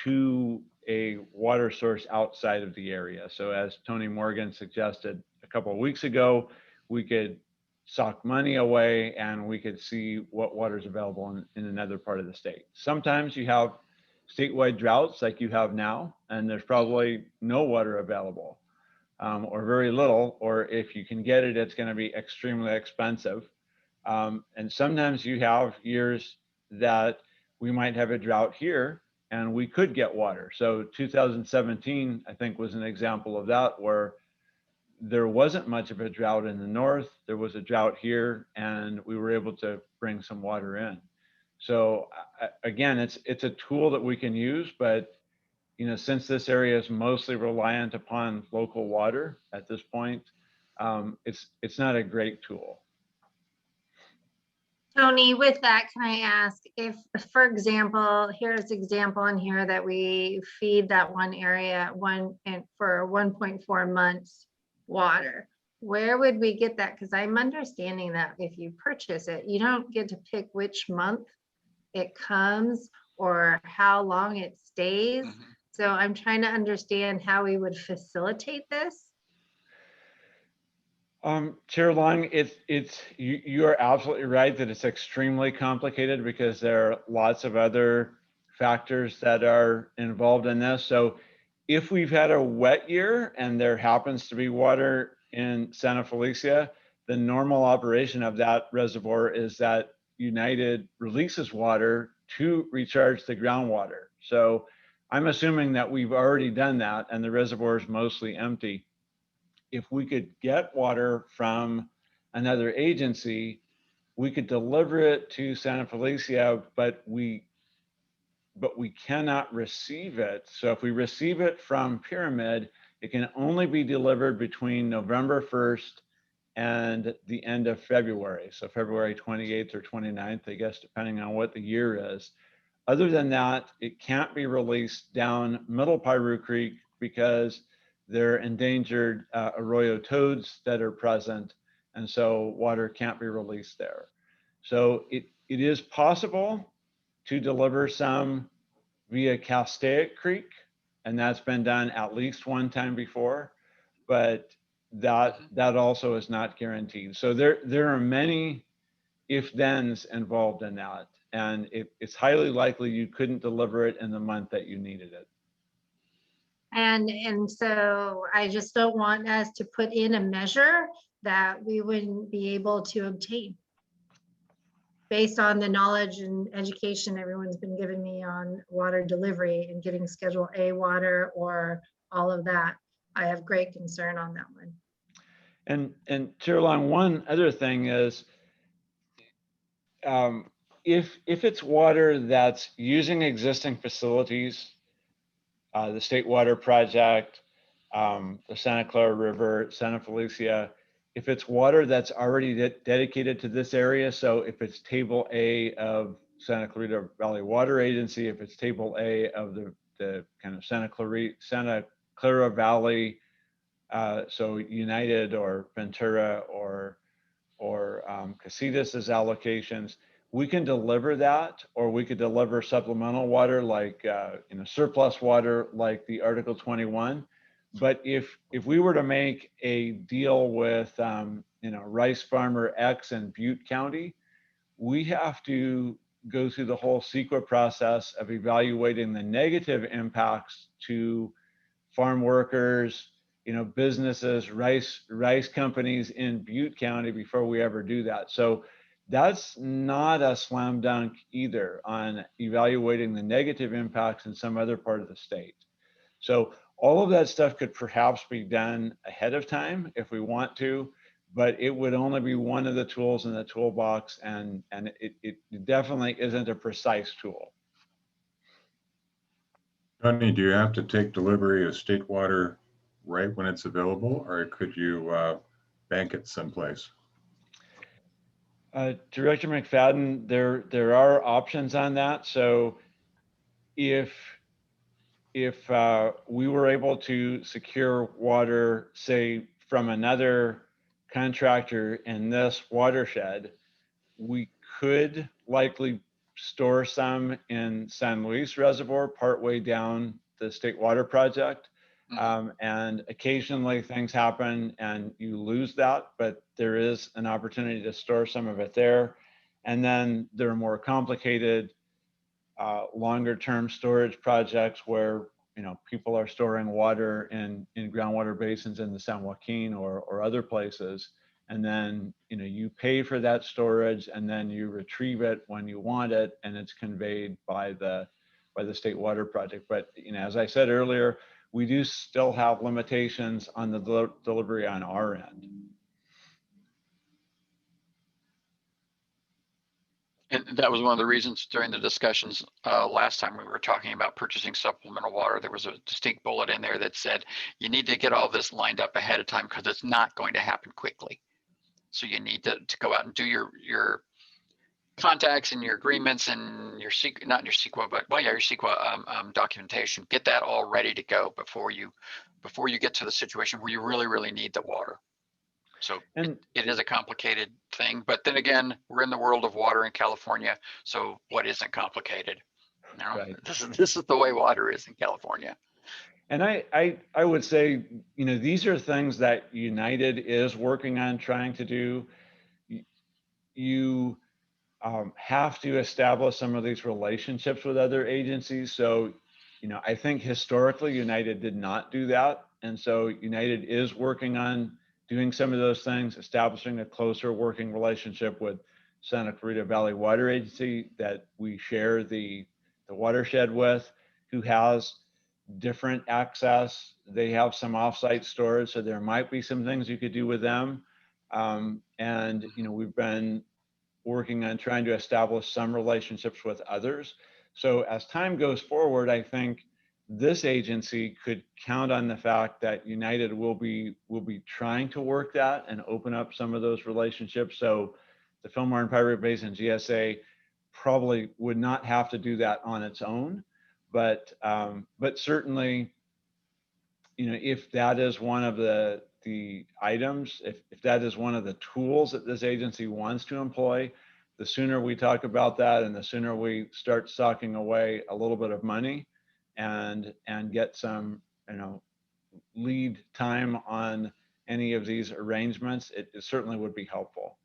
to a water source outside of the area. So as Tony Morgan suggested a couple of weeks ago, we could sock money away and we could see what water is available in another part of the state. Sometimes you have statewide droughts like you have now, and there's probably no water available, or very little, or if you can get it, it's going to be extremely expensive. And sometimes you have years that we might have a drought here and we could get water. So 2017, I think, was an example of that, where there wasn't much of a drought in the north. There was a drought here, and we were able to bring some water in. So again, it's a tool that we can use, but you know, since this area is mostly reliant upon local water at this point, it's not a great tool. Tony, with that, can I ask if, for example, here's an example on here that we feed that one area for 1.4 months water. Where would we get that? Because I'm understanding that if you purchase it, you don't get to pick which month it comes or how long it stays. Mm-hmm. So I'm trying to understand how we would facilitate this. Chair Long, you are absolutely right that it's extremely complicated because there are lots of other factors that are involved in this. So if we've had a wet year and there happens to be water in Santa Felicia, the normal operation of that reservoir is that United releases water to recharge the groundwater. So I'm assuming that we've already done that and the reservoir is mostly empty. If we could get water from another agency, we could deliver it to Santa Felicia, but we cannot receive it. So if we receive it from Pyramid, it can only be delivered between November 1st and the end of February. So February 28th or 29th, I guess, depending on what the year is. Other than that, it can't be released down Middle Piru Creek because there are endangered arroyo toads that are present, and so water can't be released there. So it is possible to deliver some via Castaic Creek, and that's been done at least one time before, but that also is not guaranteed. So there are many if-thens involved in that, and it's highly likely you couldn't deliver it in the month that you needed it. And so I just don't want us to put in a measure that we wouldn't be able to obtain based on the knowledge and education everyone's been giving me on water delivery and getting Schedule A water or all of that. I have great concern on that one. And Chairline, one other thing is, if it's water that's using existing facilities, the State Water Project, the Santa Clara River, Santa Felicia, if it's water that's already dedicated to this area, so if it's Table A of Santa Clarita Valley Water Agency, if it's Table A of the kind of Santa Clara Valley, so United or Ventura or Casitas' allocations, we can deliver that, or we could deliver supplemental water like surplus water like the Article 21. But if we were to make a deal with rice farmer X in Butte County, we have to go through the whole CEQA process of evaluating the negative impacts to farm workers, businesses, rice companies in Butte County before we ever do that. So that's not a slam dunk either on evaluating the negative impacts in some other part of the state. So all of that stuff could perhaps be done ahead of time if we want to, but it would only be one of the tools in the toolbox, and it definitely isn't a precise tool. Tony, do you have to take delivery of state water right when it's available, or could you bank it someplace? Director McFadden, there are options on that. So if we were able to secure water, say, from another contractor in this watershed, we could likely store some in San Luis Reservoir partway down the State Water Project. And occasionally things happen and you lose that, but there is an opportunity to store some of it there. And then there are more complicated, longer term storage projects where people are storing water in groundwater basins in the San Joaquin or other places. And then you pay for that storage, and then you retrieve it when you want it, and it's conveyed by the State Water Project. But as I said earlier, we do still have limitations on the delivery on our end. And that was one of the reasons during the discussions last time we were talking about purchasing supplemental water. There was a distinct bullet in there that said you need to get all this lined up ahead of time because it's not going to happen quickly. So you need to go out and do your contacts and your agreements and your CEQA, not your CEQA, but your CEQA documentation. Get that all ready to go before you get to the situation where you really need the water. So it is a complicated thing, but then again, we're in the world of water in California. So what isn't complicated? Right. This is the way water is in California. And I would say, these are things that United is working on trying to do. You have to establish some of these relationships with other agencies. So, I think historically United did not do that. And so United is working on doing some of those things, establishing a closer working relationship with Santa Clarita Valley Water Agency that we share the watershed with, who has different access. They have some offsite storage, so there might be some things you could do with them. And we've been working on trying to establish some relationships with others. So as time goes forward, I think this agency could count on the fact that United will be trying to work that and open up some of those relationships. So the Fillmore and Pirate Basin GSA probably would not have to do that on its own, but certainly, if that is one of the items, if that is one of the tools that this agency wants to employ, the sooner we talk about that and the sooner we start socking away a little bit of money and get some, lead time on any of these arrangements, it certainly would be helpful.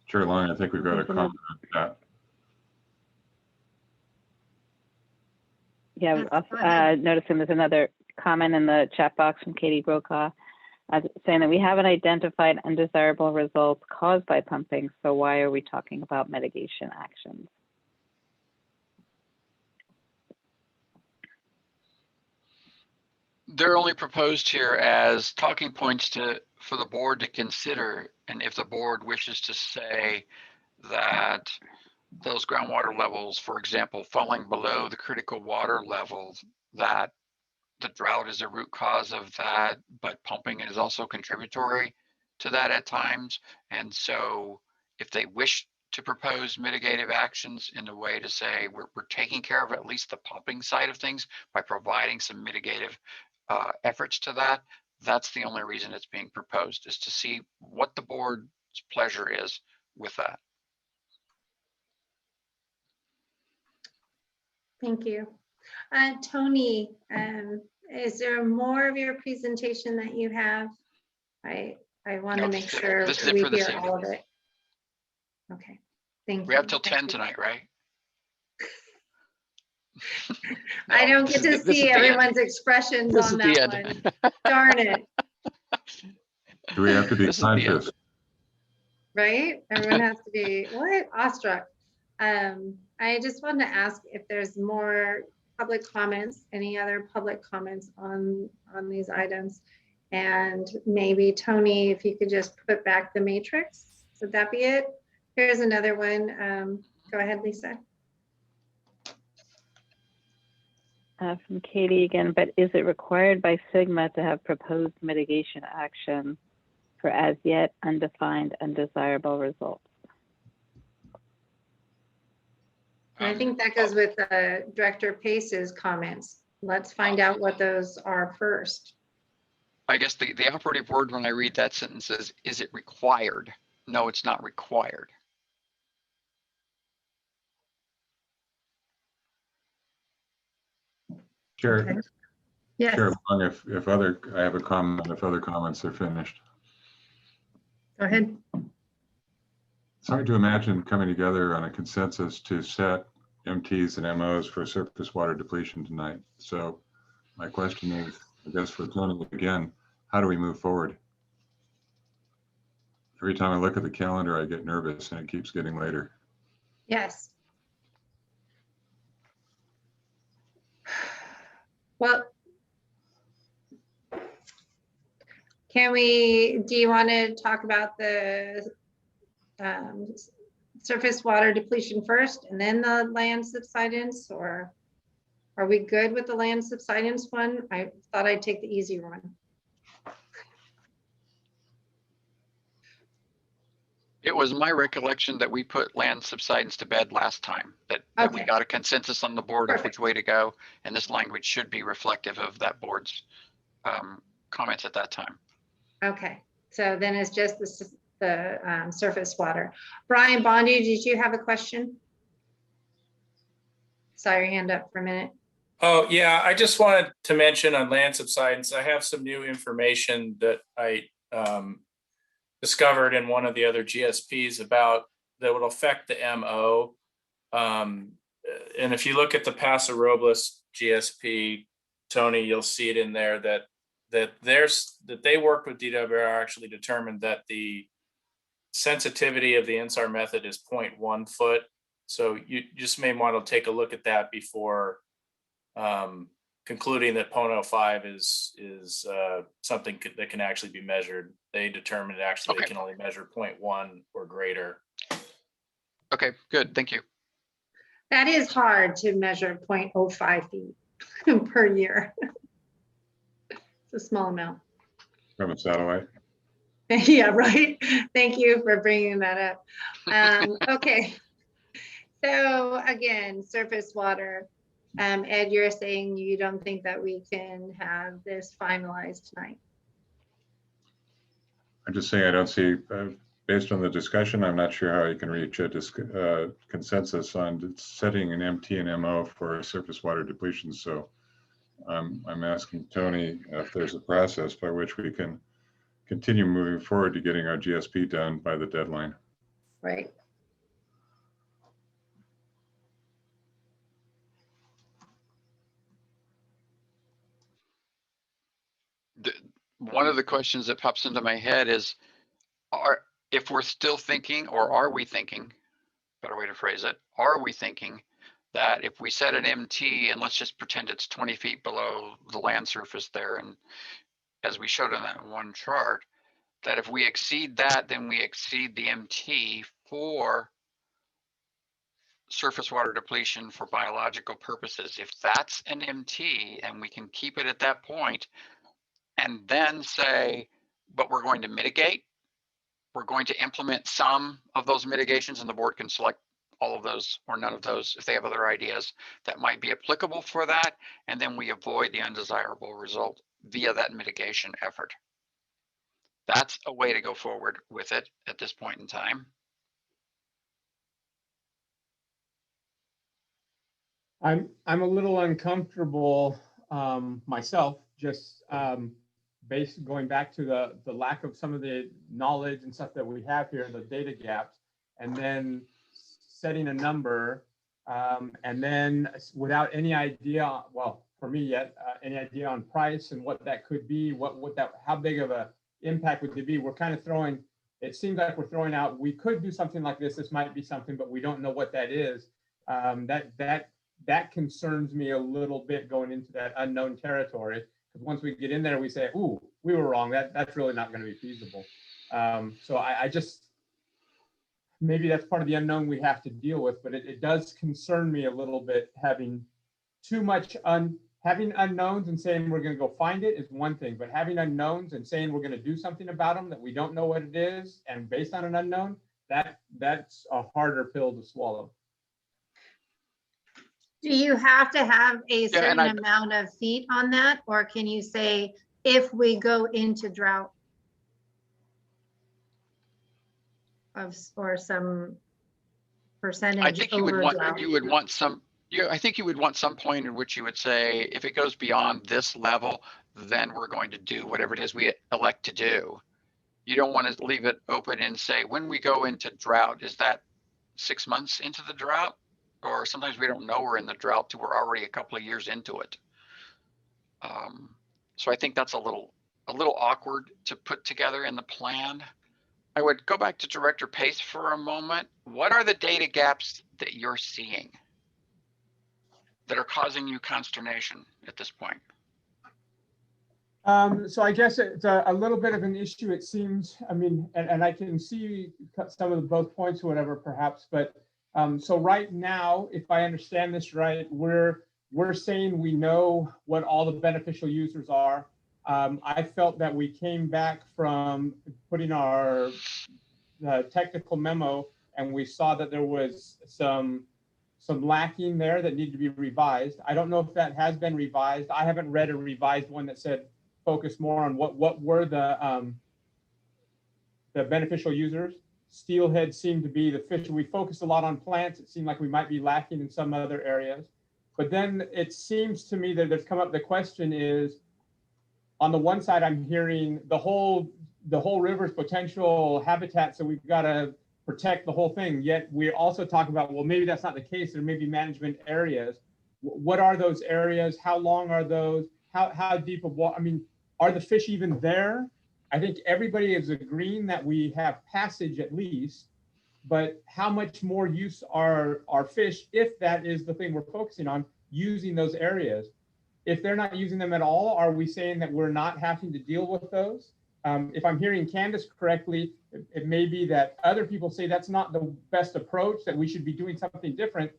Sure, Long, I think we've got a comment on that. Yeah, I was noticing there's another comment in the chat box from Katie Brokaw saying that we haven't identified undesirable results caused by pumping, so why are we talking about mitigation actions? they're only proposed here as talking points for the board to consider. And if the board wishes to say that those groundwater levels, for example, falling below the critical water level, that the drought is a root cause of that, but pumping is also contributory to that at times. And so if they wish to propose mitigative actions in a way to say we're taking care of at least the pumping side of things by providing some mitigative efforts to that, that's the only reason it's being proposed, is to see what the board's pleasure is with that. Thank you. Tony, is there more of your presentation that you have? I want to make sure we hear all of it. Okay, thank you. We have till 10 tonight, right? No, I don't get to see everyone's expressions on that one. Darn it. Do we have to be conscious? Right? Everyone has to be, what? Awestruck. I just wanted to ask if there's more public comments, any other public comments on these items. And maybe Tony, if you could just put back the matrix, would that be it? Here's another one. Go ahead, Lisa. From Katie again, but is it required by Sigma to have proposed mitigation action for as yet undefined undesirable results? I think that goes with Director Pace's comments. Let's find out what those are first. I guess the operative word when I read that sentence is it required? No, it's not required. Chair, okay. Yes. Chair Long, if other, I have a comment if other comments are finished. Go ahead. It's hard to imagine coming together on a consensus to set MTs and MOs for surface water depletion tonight. So my question is, I guess for Tony again, how do we move forward? Every time I look at the calendar, I get nervous and it keeps getting later. Yes. Well, do you want to talk about the surface water depletion first and then the land subsidence, or are we good with the land subsidence one? I thought I'd take the easy one. It was my recollection that we put land subsidence to bed last time, that we got a consensus on the board of which way to go. And this language should be reflective of that board's comments at that time. Okay, so then it's just the surface water. Brian Bondi, did you have a question? Saw your hand up for a minute. Oh, yeah, I just wanted to mention on land subsidence, I have some new information that I discovered in one of the other GSPs about that would affect the MO. And if you look at the Paso Robles GSP, Tony, you'll see it in there that they worked with DWR, actually determined that the sensitivity of the INSAR method is 0.1 foot. So you just may want to take a look at that before concluding that 0.05 is something that can actually be measured. They determined actually they can only measure 0.1 or greater. Okay, good, thank you. That is hard to measure 0.05 feet per year. It's a small amount. From a satellite? Yeah, right. Thank you for bringing that up. Okay. So again, surface water. Ed, you're saying you don't think that we can have this finalized tonight? I'm just saying I don't see, based on the discussion, I'm not sure how you can reach a consensus on setting an MT and MO for surface water depletion. So I'm asking Tony if there's a process by which we can continue moving forward to getting our GSP done by the deadline. Right. One of the questions that pops into my head is, if we're still thinking, or are we thinking, better way to phrase it, are we thinking that if we set an MT, and let's just pretend it's 20 feet below the land surface there, and as we showed on that one chart, that if we exceed that, then we exceed the MT for surface water depletion for biological purposes. If that's an MT and we can keep it at that point, and then say, but we're going to mitigate, we're going to implement some of those mitigations, and the board can select all of those or none of those if they have other ideas that might be applicable for that, and then we avoid the undesirable result via that mitigation effort. That's a way to go forward with it at this point in time. I'm a little uncomfortable myself, just going back to the lack of some of the knowledge and stuff that we have here, the data gaps, and then setting a number, and then without any idea, well, for me yet, any idea on price and what that could be, how big of a impact would it be? We're kind of throwing. It seems like we're throwing out. We could do something like this. This might be something, but we don't know what that is. That concerns me a little bit going into that unknown territory, because once we get in there, we say, "Ooh, we were wrong. That's really not going to be feasible." So I just, maybe that's part of the unknown we have to deal with, but it does concern me a little bit having too much having unknowns and saying we're going to go find it is one thing, but having unknowns and saying we're going to do something about them that we don't know what it is and based on an unknown, that's a harder pill to swallow. Do you have to have a certain amount of feet on that, or can you say if we go into drought or some percentage? I think you would want some. I think you would want some point in which you would say, if it goes beyond this level, then we're going to do whatever it is we elect to do. You don't want to leave it open and say, when we go into drought, is that 6 months into the drought? Or sometimes we don't know we're in the drought till we're already a couple of years into it. So I think that's a little awkward to put together in the plan. I would go back to Director Pace for a moment. What are the data gaps that you're seeing that are causing you consternation at this point? So I guess it's a little bit of an issue, it seems. I mean, and I can see some of both points or whatever, perhaps, but so right now, if I understand this right, we're saying we know what all the beneficial users are. I felt that we came back from putting our technical memo, and we saw that there was some lacking there that needed to be revised. I don't know if that has been revised. I haven't read a revised one that said focus more on what were the beneficial users. Steelhead seemed to be the fish. We focused a lot on plants. It seemed like we might be lacking in some other areas. But then it seems to me that there's come up, the question is, on the one side, I'm hearing the whole river's potential habitat, so we've got to protect the whole thing. Yet we also talk about, well, maybe that's not the case. There may be management areas. What are those areas? How long are those? How deep of water? I mean, are the fish even there? I think everybody is agreeing that we have passage at least, but how much more use are fish, if that is the thing we're focusing on, using those areas? If they're not using them at all, are we saying that we're not having to deal with those? If I'm hearing Candace correctly, it may be that other people say that's not the best approach, that we should be doing something different.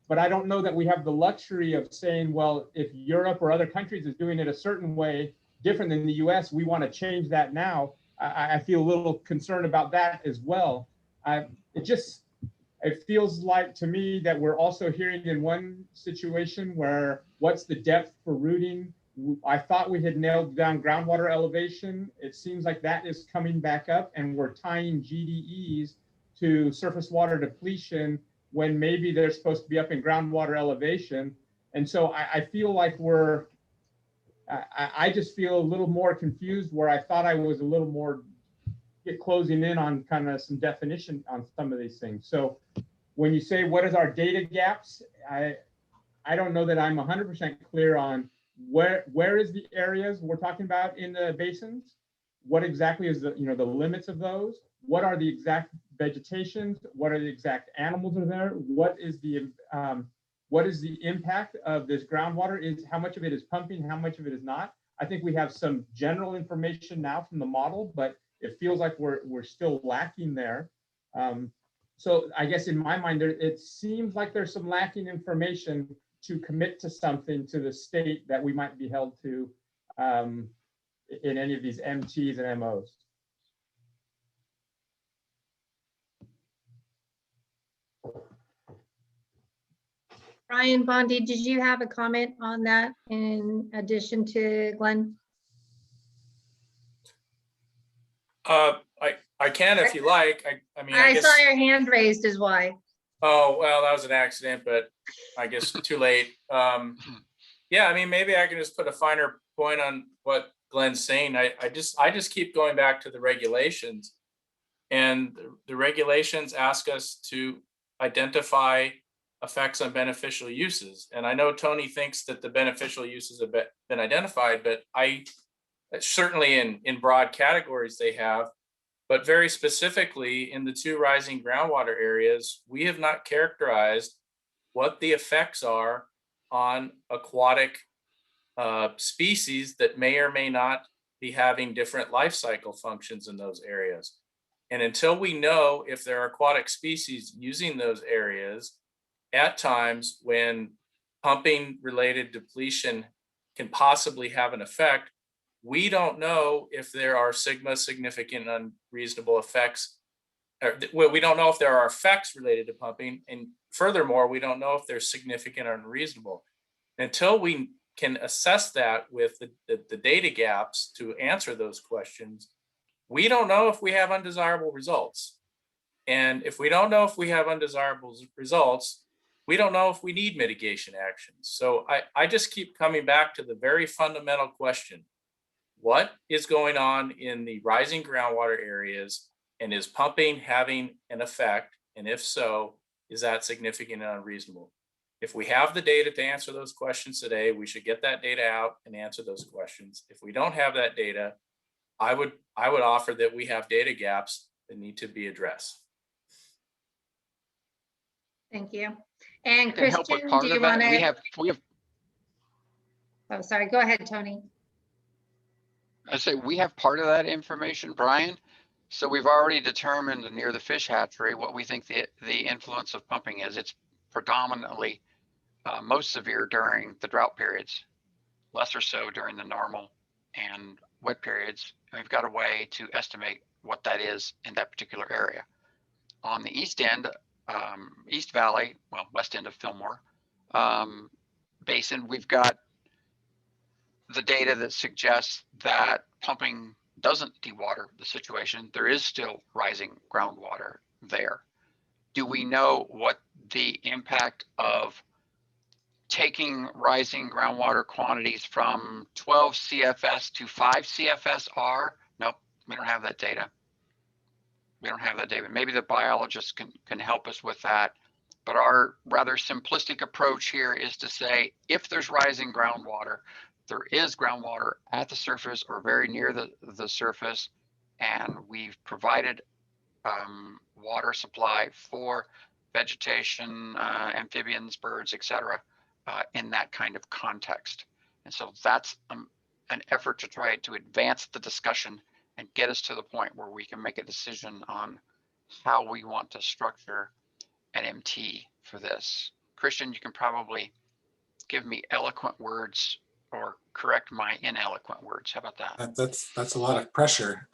But I don't know that we have the luxury of saying, well, if Europe or other countries is doing it a certain way, different than the US, we want to change that now. I feel a little concerned about that as well. It feels like to me that we're also hearing in one situation where what's the depth for rooting? I thought we had nailed down groundwater elevation. It seems like that is coming back up, and we're tying GDEs to surface water depletion when maybe they're supposed to be up in groundwater elevation. And so I feel like I just feel a little more confused, where I thought I was a little more closing in on kind of some definition on some of these things. So when you say, what is our data gaps? I don't know that I'm 100% clear on where is the areas we're talking about in the basins? What exactly is the limits of those? What are the exact vegetations? What are the exact animals that are there? What is the what is the impact of this groundwater, is how much of it is pumping, how much of it is not. I think we have some general information now from the model, but it feels like we're still lacking there. So I guess in my mind, it seems like there's some lacking information to commit to something to the state that we might be held to in any of these MTs and MOs. Brian Bondi, did you have a comment on that in addition to Glenn? I can if you like. I mean, I guess, saw your hand raised is why. Oh, well, that was an accident, but I guess too late. Yeah, I mean, maybe I can just put a finer point on what Glenn's saying. I just keep going back to the regulations, and the regulations ask us to identify effects on beneficial uses. And I know Tony thinks that the beneficial uses have been identified, but certainly in broad categories they have. But very specifically in the 2 rising groundwater areas, we have not characterized what the effects are on aquatic species that may or may not be having different life cycle functions in those areas. And until we know if there are aquatic species using those areas, at times when pumping related depletion can possibly have an effect, we don't know if there are significant unreasonable effects. We don't know if there are effects related to pumping. And furthermore, we don't know if they're significant or unreasonable. Until we can assess that with the data gaps to answer those questions, we don't know if we have undesirable results. And if we don't know if we have undesirable results, we don't know if we need mitigation actions. So I just keep coming back to the very fundamental question. What is going on in the rising groundwater areas, and is pumping having an effect? And if so, is that significant and unreasonable? If we have the data to answer those questions today, we should get that data out and answer those questions. If we don't have that data, I would offer that we have data gaps that need to be addressed. Thank you. And Christian, do you want to? We have. Oh, sorry. Go ahead, Tony. I say we have part of that information, Brian. So we've already determined near the fish hatchery what we think the influence of pumping is. It's predominantly most severe during the drought periods, lesser so during the normal and wet periods. And we've got a way to estimate what that is in that particular area. On the east end, East Valley, well, west end of Fillmore Basin, we've got the data that suggests that pumping doesn't dewater the situation. There is still rising groundwater there. Do we know what the impact of taking rising groundwater quantities from 12 CFS to 5 CFS are? Nope, we don't have that data. We don't have that data. Maybe the biologists can help us with that. But our rather simplistic approach here is to say, if there's rising groundwater, there is groundwater at the surface or very near the surface, and we've provided water supply for vegetation, amphibians, birds, etc., in that kind of context. And so that's an effort to try to advance the discussion and get us to the point where we can make a decision on how we want to structure an MT for this. Christian, you can probably give me eloquent words or correct my ineloquent words. How about that? That's a lot of pressure,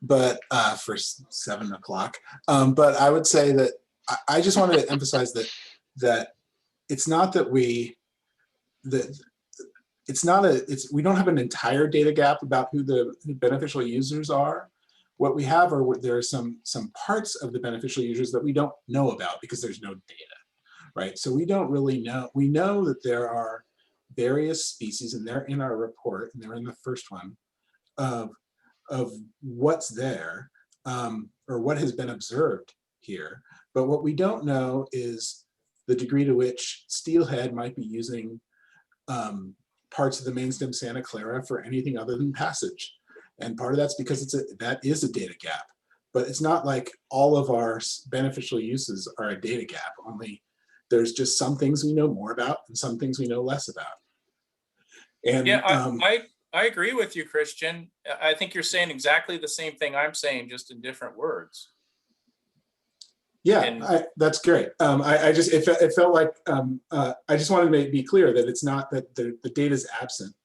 but for 7 o'clock. But I would say that I just wanted to emphasize that it's not that we don't have an entire data gap about who the beneficial users are. What we have are there are some parts of the beneficial users that we don't know about because there's no data, right? So we don't really know. We know that there are various species, and they're in our report, and they're in the first one, of what's there, or what has been observed here. But what we don't know is the degree to which steelhead might be using parts of the mainstem Santa Clara for anything other than passage. And part of that's because that is a data gap. But it's not like all of our beneficial uses are a data gap. Only there's just some things we know more about and some things we know less about. And yeah, I agree with you, Christian. I think you're saying exactly the same thing I'm saying, just in different words. Yeah, that's great. It felt like I just wanted to be clear that it's not that the data is absent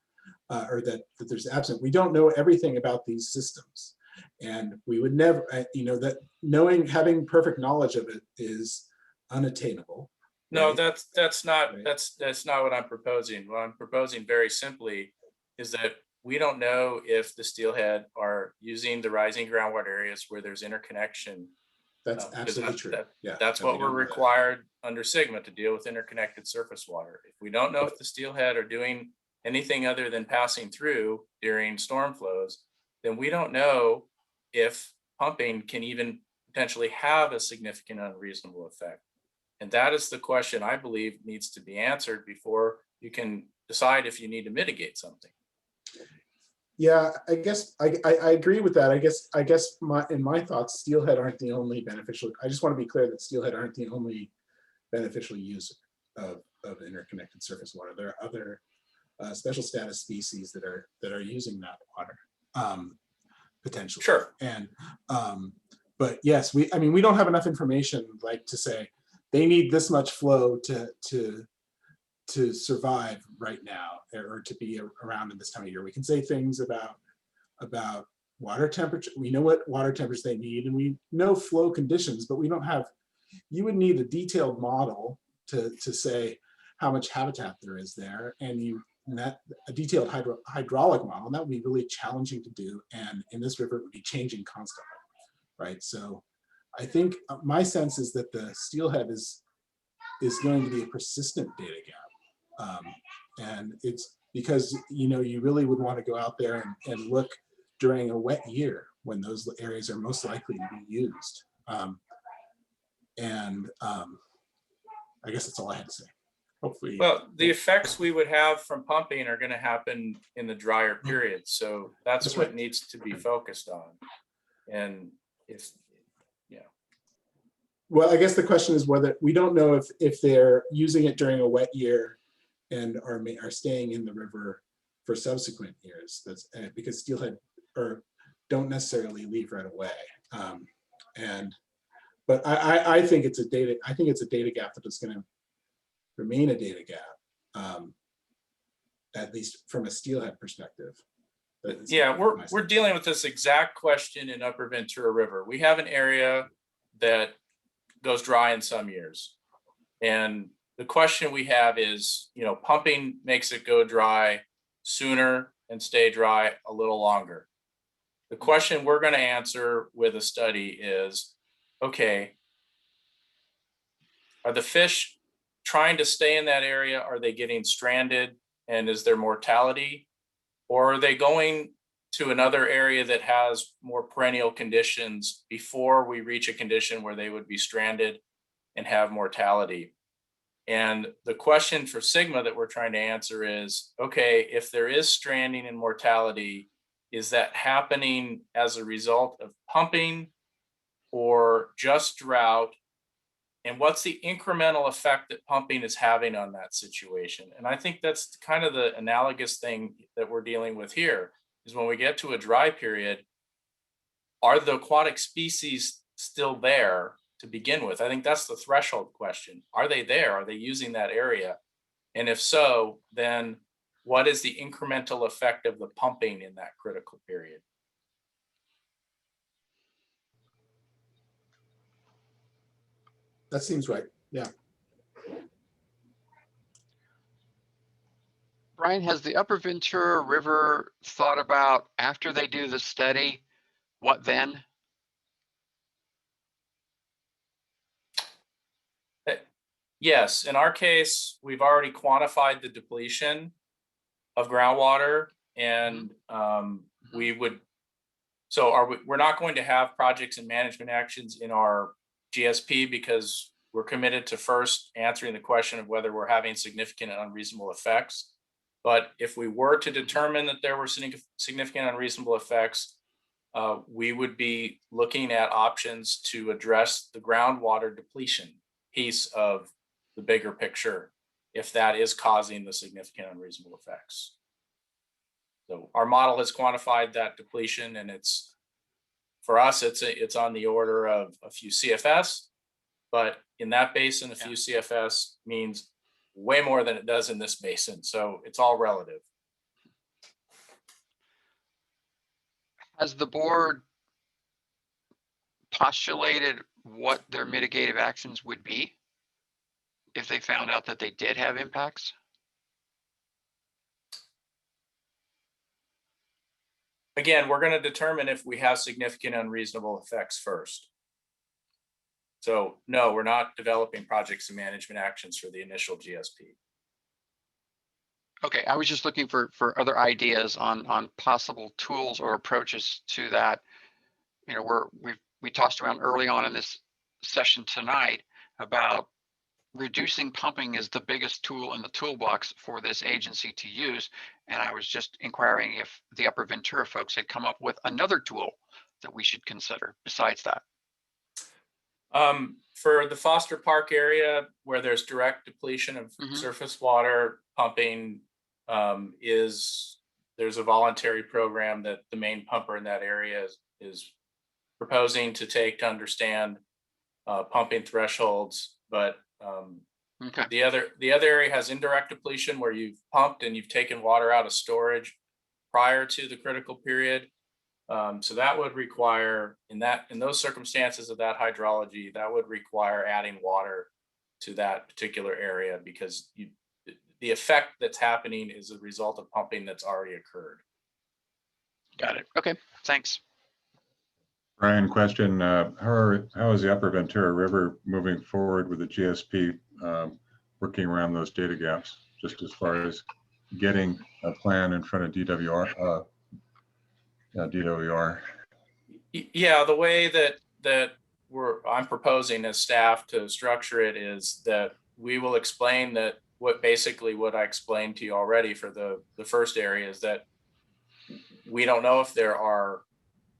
or that there's absent. We don't know everything about these systems, and we would never, that having perfect knowledge of it is unattainable. No, right? that's not what I'm proposing. What I'm proposing very simply is that we don't know if the steelhead are using the rising groundwater areas where there's interconnection. That's absolutely true. That's what we're required under SGMA to deal with interconnected surface water. If we don't know if the steelhead are doing anything other than passing through during storm flows, then we don't know if pumping can even potentially have a significant unreasonable effect. And that is the question I believe needs to be answered before you can decide if you need to mitigate something. Yeah, I guess I agree with that. I guess in my thoughts, steelhead aren't the only beneficial. I just want to be clear that steelhead aren't the only beneficial user of interconnected surface water. There are other special status species that are using that water potentially. Sure. And but yes, we don't have enough information like to say they need this much flow to survive right now or to be around in this time of year. We can say things about water temperature. We know what water temperatures they need and we know flow conditions, but we don't have, you would need a detailed model to say how much habitat there is there, and that a detailed hydraulic model, and that would be really challenging to do. And in this river, it would be changing constantly, right? So I think my sense is that the steelhead is going to be a persistent data gap. And it's because, you really would want to go out there and look during a wet year when those areas are most likely to be used. I guess that's all I had to say. Hopefully. Well, the effects we would have from pumping are going to happen in the drier period. So that's what needs to be focused on. And well, I guess the question is whether we don't know if they're using it during a wet year and are staying in the river for subsequent years. That's because steelhead don't necessarily leave right away. But I think it's a data gap that is going to remain a data gap, at least from a steelhead perspective. Yeah, we're dealing with this exact question in Upper Ventura River. We have an area that goes dry in some years, and the question we have is, pumping makes it go dry sooner and stay dry a little longer. The question we're going to answer with a study is, okay, are the fish trying to stay in that area? Are they getting stranded and is there mortality? Or are they going to another area that has more perennial conditions before we reach a condition where they would be stranded and have mortality? And the question for SGMA that we're trying to answer is, okay, if there is stranding and mortality, is that happening as a result of pumping or just drought? And what's the incremental effect that pumping is having on that situation? And I think that's kind of the analogous thing that we're dealing with here, is when we get to a dry period, are the aquatic species still there to begin with? I think that's the threshold question. Are they there? Are they using that area? And if so, then what is the incremental effect of the pumping in that critical period? That seems right. Yeah. Brian, has the Upper Ventura River thought about, after they do the study, what then? Yes, in our case, we've already quantified the depletion of groundwater, and we're not going to have projects and management actions in our GSP because we're committed to first answering the question of whether we're having significant and unreasonable effects. But if we were to determine that there were significant unreasonable effects, we would be looking at options to address the groundwater depletion piece of the bigger picture if that is causing the significant unreasonable effects. So our model has quantified that depletion, and for us, it's on the order of a few CFS, but in that basin, a few CFS means way more than it does in this basin. So it's all relative. Has the board postulated what their mitigative actions would be if they found out that they did have impacts? Again, we're going to determine if we have significant unreasonable effects first. So no, we're not developing projects and management actions for the initial GSP. Okay, I was just looking for other ideas on possible tools or approaches to that. You know, we tossed around early on in this session tonight about reducing pumping is the biggest tool in the toolbox for this agency to use. And I was just inquiring if the Upper Ventura folks had come up with another tool that we should consider besides that. For the Foster Park area where there's direct depletion of surface water, pumping there's a voluntary program that the main pumper in that area is proposing to take to understand pumping thresholds. But the other area has indirect depletion where you've pumped and you've taken water out of storage prior to the critical period. So that would require, in those circumstances of that hydrology, that would require adding water to that particular area, because the effect that's happening is a result of pumping that's already occurred. Got it. Okay, thanks. Brian, question, how is the Upper Ventura River moving forward with the GSP, working around those data gaps, just as far as getting a plan in front of DWR? Yeah, the way that I'm proposing as staff to structure it is that we will explain that what I explained to you already for the first area is that we don't know if there are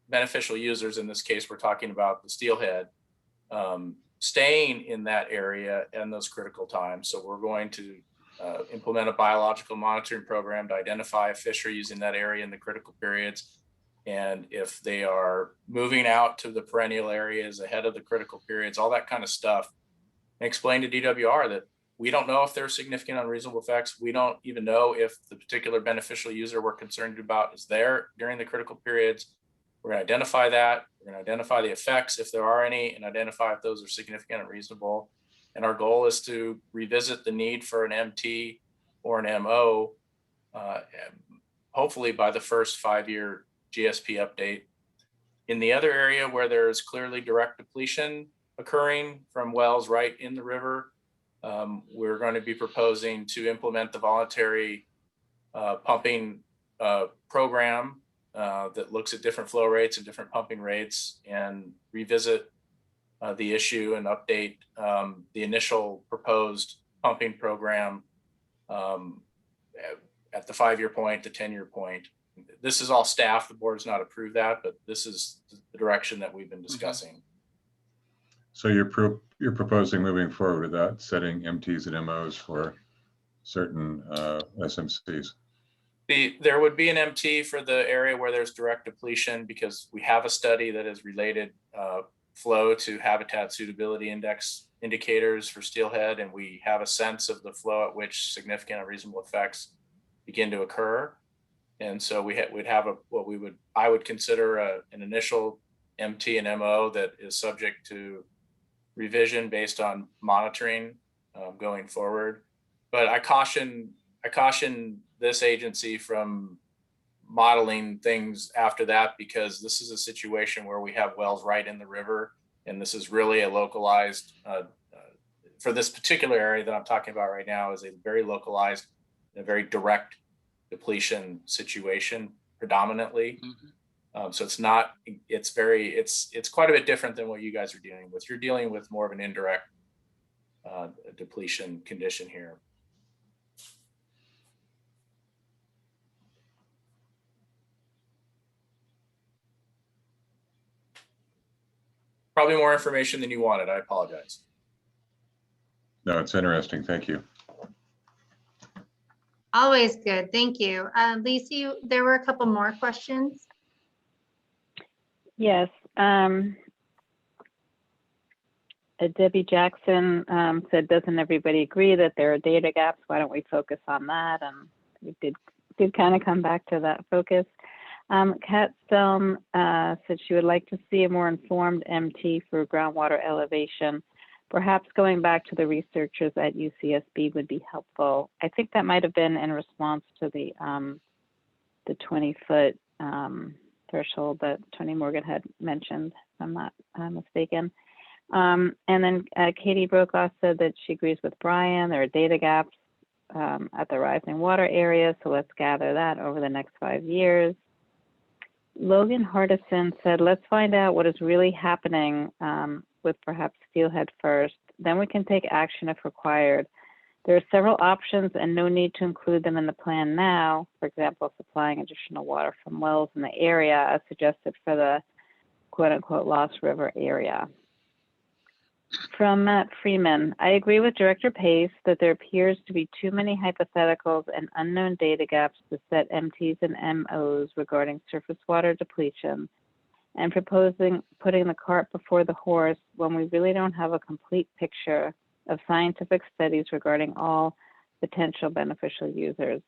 beneficial users. In this case, we're talking about the steelhead staying in that area in those critical times. So we're going to implement a biological monitoring program to identify if fish are using that area in the critical periods. And if they are moving out to the perennial areas ahead of the critical periods, all that kind of stuff, and explain to DWR that we don't know if there are significant unreasonable effects. We don't even know if the particular beneficial user we're concerned about is there during the critical periods. We're going to identify that. We're going to identify the effects if there are any, and identify if those are significant and reasonable. And our goal is to revisit the need for an MT or an MO, hopefully by the first 5-year GSP update. In the other area where there's clearly direct depletion occurring from wells right in the river, we're going to be proposing to implement the voluntary pumping program that looks at different flow rates and different pumping rates, and revisit the issue and update the initial proposed pumping program at the 5-year point, the 10-year point. This is all staff. The board's not approved that, but this is the direction that we've been discussing. So you're proposing moving forward with that, setting MTs and MOs for certain SMCs? There would be an MT for the area where there's direct depletion, because we have a study that has related flow to habitat suitability index indicators for steelhead, and we have a sense of the flow at which significant unreasonable effects begin to occur. And so we'd have I would consider an initial MT and MO that is subject to revision based on monitoring going forward. But I caution this agency from modeling things after that, because this is a situation where we have wells right in the river, and this is really a localized, for this particular area that I'm talking about right now, is a very localized, a very direct depletion situation predominantly. So it's quite a bit different than what you guys are dealing with. You're dealing with more of an indirect depletion condition here. Probably more information than you wanted. I apologize. No, it's interesting. Thank you. Always good. Thank you. Lisa, there were a couple more questions. Yes. Debbie Jackson said, doesn't everybody agree that there are data gaps? Why don't we focus on that? And we did kind of come back to that focus. Kat Stelm said she would like to see a more informed MT for groundwater elevation. Perhaps going back to the researchers at UCSB would be helpful. I think that might have been in response to the 20-foot threshold that Tony Morgan had mentioned, if I'm not mistaken. And then Katie Brokaw said that she agrees with Brian. There are data gaps at the rising water area, so let's gather that over the next 5 years. Logan Hardison said, let's find out what is really happening with perhaps steelhead first. Then we can take action if required. There are several options and no need to include them in the plan now. For example, supplying additional water from wells in the area as suggested for the quote unquote Lost River area. From Matt Freeman, I agree with Director Pace that there appears to be too many hypotheticals and unknown data gaps to set MTs and MOs regarding surface water depletion and proposing putting the cart before the horse when we really don't have a complete picture of scientific studies regarding all potential beneficial users.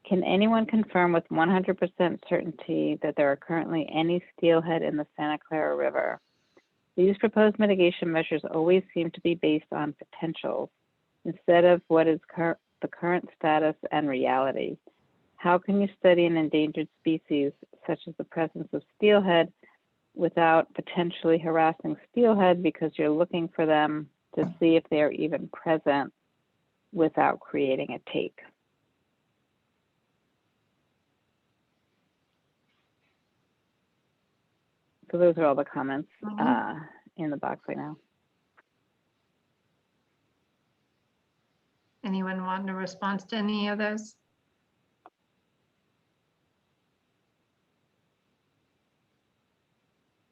Can anyone confirm with 100% certainty that there are currently any steelhead in the Santa Clara River? These proposed mitigation measures always seem to be based on potentials instead of what is the current status and reality. How can you study an endangered species such as the presence of steelhead without potentially harassing steelhead because you're looking for them to see if they are even present without creating a take? So those are all the comments in the box right now. Anyone want a response to any of those?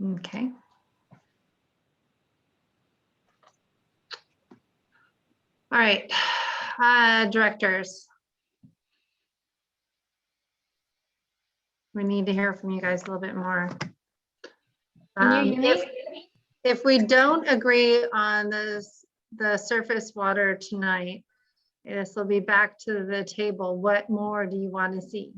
Okay. All right, directors. We need to hear from you guys a little bit more. If we don't agree on the surface water tonight, this will be back to the table. What more do you want to see?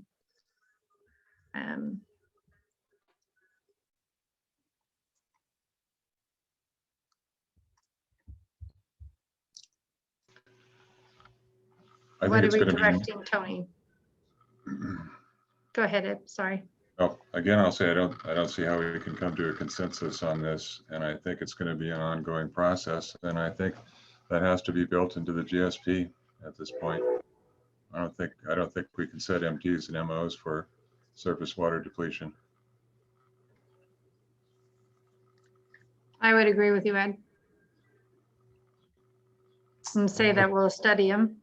What are we directing, Tony? Go ahead, Ed, sorry. Well, again, I'll say I don't see how we can come to a consensus on this, and I think it's going to be an ongoing process, and I think that has to be built into the GSP at this point. I don't think we can set MTs and MOs for surface water depletion. I would agree with you, Ed. And say that we'll study them.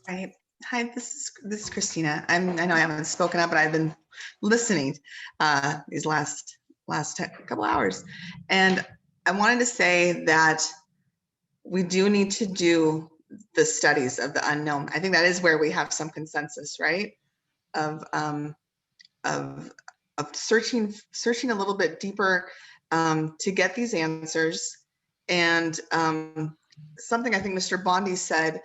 Right. Hi, this is Christina. I know I haven't spoken up, but I've been listening these last couple hours, and I wanted to say that we do need to do the studies of the unknown. I think that is where we have some consensus, right? Of searching a little bit deeper to get these answers. And something I think Mr. Bondi said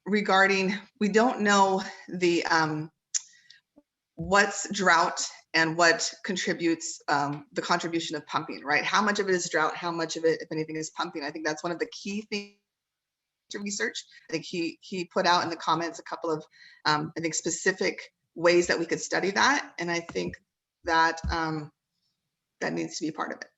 regarding, we don't know the what's drought and what contributes the contribution of pumping, right? How much of it is drought? How much of it, if anything, is pumping? I think that's one of the key things to research. I think he put out in the comments a couple of I think specific ways that we could study that, and I think that that needs to be part of it.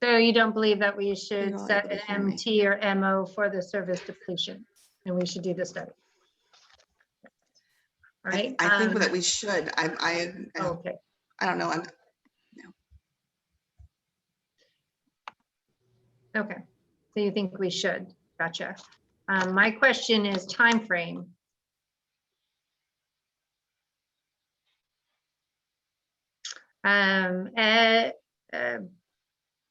So you don't believe that we should set an MT or MO for the surface depletion, and we should do the study? All right. I think that we should. Okay. I don't know. Okay. So you think we should? Gotcha. My question is time frame. Ed,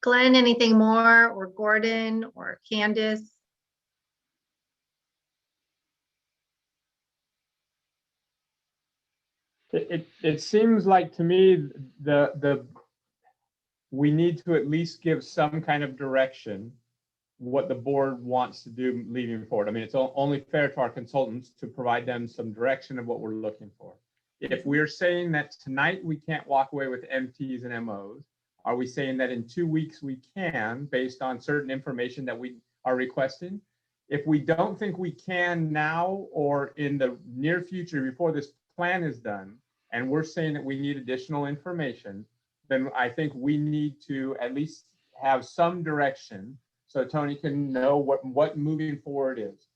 Glenn, anything more, or Gordon or Candace? It seems like to me we need to at least give some kind of direction what the board wants to do moving forward. I mean, it's only fair to our consultants to provide them some direction of what we're looking for. If we're saying that tonight we can't walk away with MTs and MOs, are we saying that in 2 weeks we can, based on certain information that we are requesting? If we don't think we can now or in the near future before this plan is done, and we're saying that we need additional information, then I think we need to at least have some direction so Tony can know what moving forward is.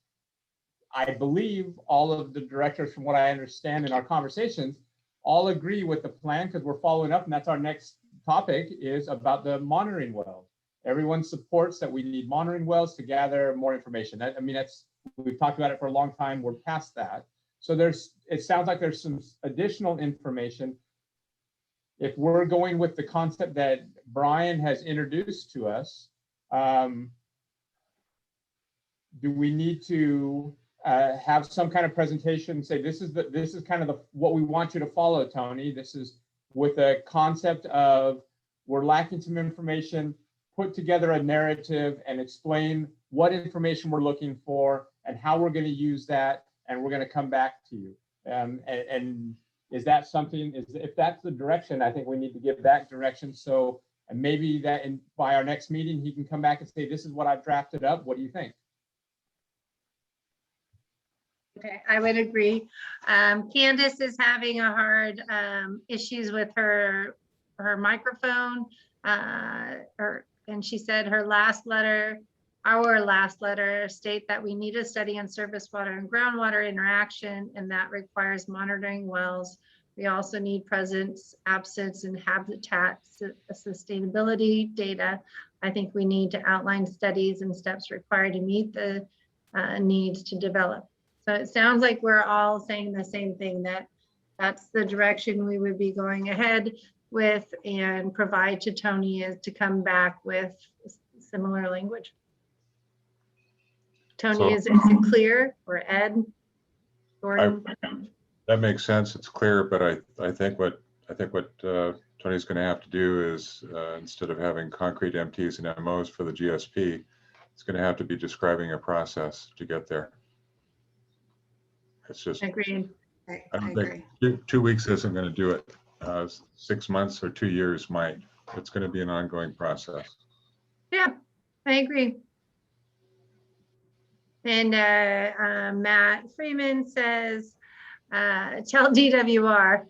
I believe all of the directors, from what I understand in our conversations, all agree with the plan because we're following up, and that's our next topic, is about the monitoring wells. Everyone supports that we need monitoring wells to gather more information. We've talked about it for a long time. We're past that. So it sounds like there's some additional information. If we're going with the concept that Brian has introduced to us, do we need to have some kind of presentation, say this is kind of what we want you to follow, Tony? This is with a concept of we're lacking some information, put together a narrative and explain what information we're looking for and how we're going to use that, and we're going to come back to you. And is that something? If that's the direction, I think we need to give that direction. So, and maybe that by our next meeting, he can come back and say, this is what I've drafted up. What do you think? Okay, I would agree. Candace is having a hard issues with her microphone, and she said our last letter state that we need a study on surface water and groundwater interaction, and that requires monitoring wells. We also need presence, absence, and habitat sustainability data. I think we need to outline studies and steps required to meet the needs to develop. So it sounds like we're all saying the same thing, that's the direction we would be going ahead with and provide to Tony, is to come back with similar language. Tony, is it clear? Or Ed? Gordon? That makes sense. It's clear, but I think what Tony's going to have to do is instead of having concrete MTs and MOs for the GSP, it's going to have to be describing a process to get there. It's just, agreed. I don't think 2 weeks isn't going to do it. 6 months or 2 years might. It's going to be an ongoing process. Yeah, I agree. And Matt Freeman says, tell DWR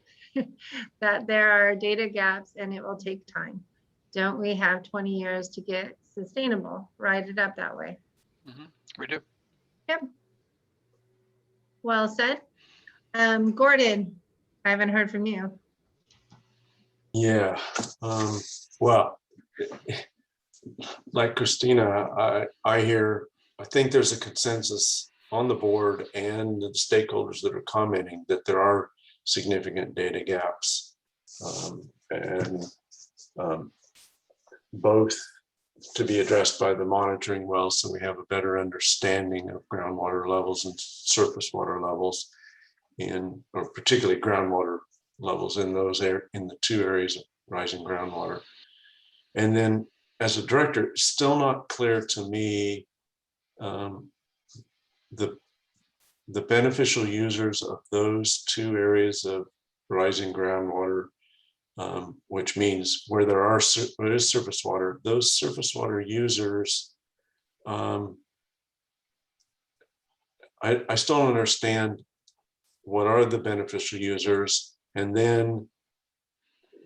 that there are data gaps and it will take time. Don't we have 20 years to get sustainable? Write it up that way. Mm-hmm. We do. Yep. Well said. Gordon, I haven't heard from you. Yeah, well, like Christina, I think there's a consensus on the board and the stakeholders that are commenting that there are significant data gaps, and both to be addressed by the monitoring wells, so we have a better understanding of groundwater levels and surface water levels, or particularly groundwater levels in the 2 areas of rising groundwater. And then as a director, it's still not clear to me the beneficial users of those 2 areas of rising groundwater, which means where there is surface water, those surface water users, I still don't understand what are the beneficial users, and then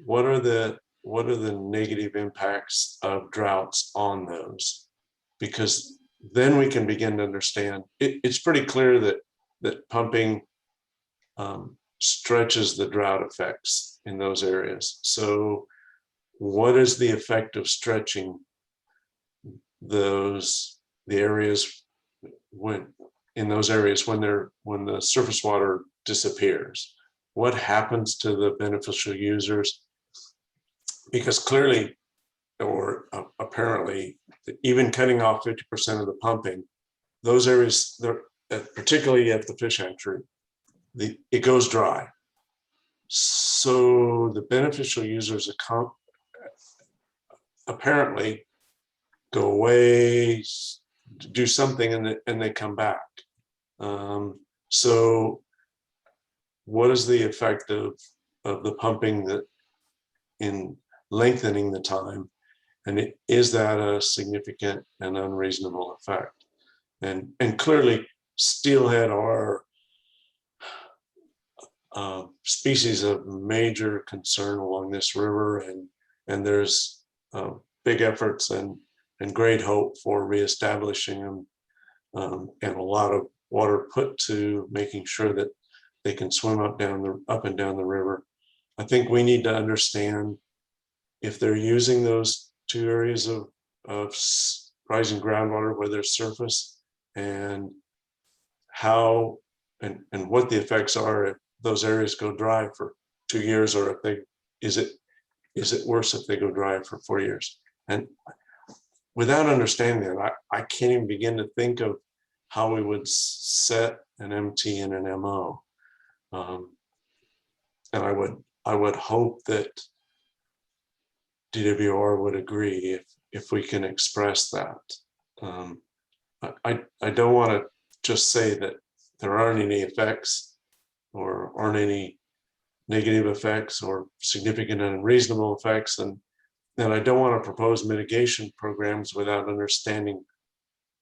what are the negative impacts of droughts on those, because then we can begin to understand. It's pretty clear that pumping stretches the drought effects in those areas. So what is the effect of stretching the areas when the surface water disappears? What happens to the beneficial users? because clearly, or apparently, even cutting off 50% of the pumping, those areas, particularly at the fish hatchery, it goes dry. So the beneficial users apparently go away, do something, and they come back. So what is the effect of the pumping that in lengthening the time? And is that a significant and unreasonable effect? And clearly steelhead are species of major concern along this river, and there's big efforts and great hope for reestablishing them, and a lot of water put to making sure that they can swim up and down the river. I think we need to understand if they're using those two areas of rising groundwater, whether it's surface, and how and what the effects are if those areas go dry for 2 years, or is it worse if they go dry for 4 years? And without understanding that, I can't even begin to think of how we would set an MT and an MO. And I would hope that DWR would agree if we can express that. I don't want to just say that there aren't any effects or aren't any negative effects or significant and unreasonable effects, and I don't want to propose mitigation programs without understanding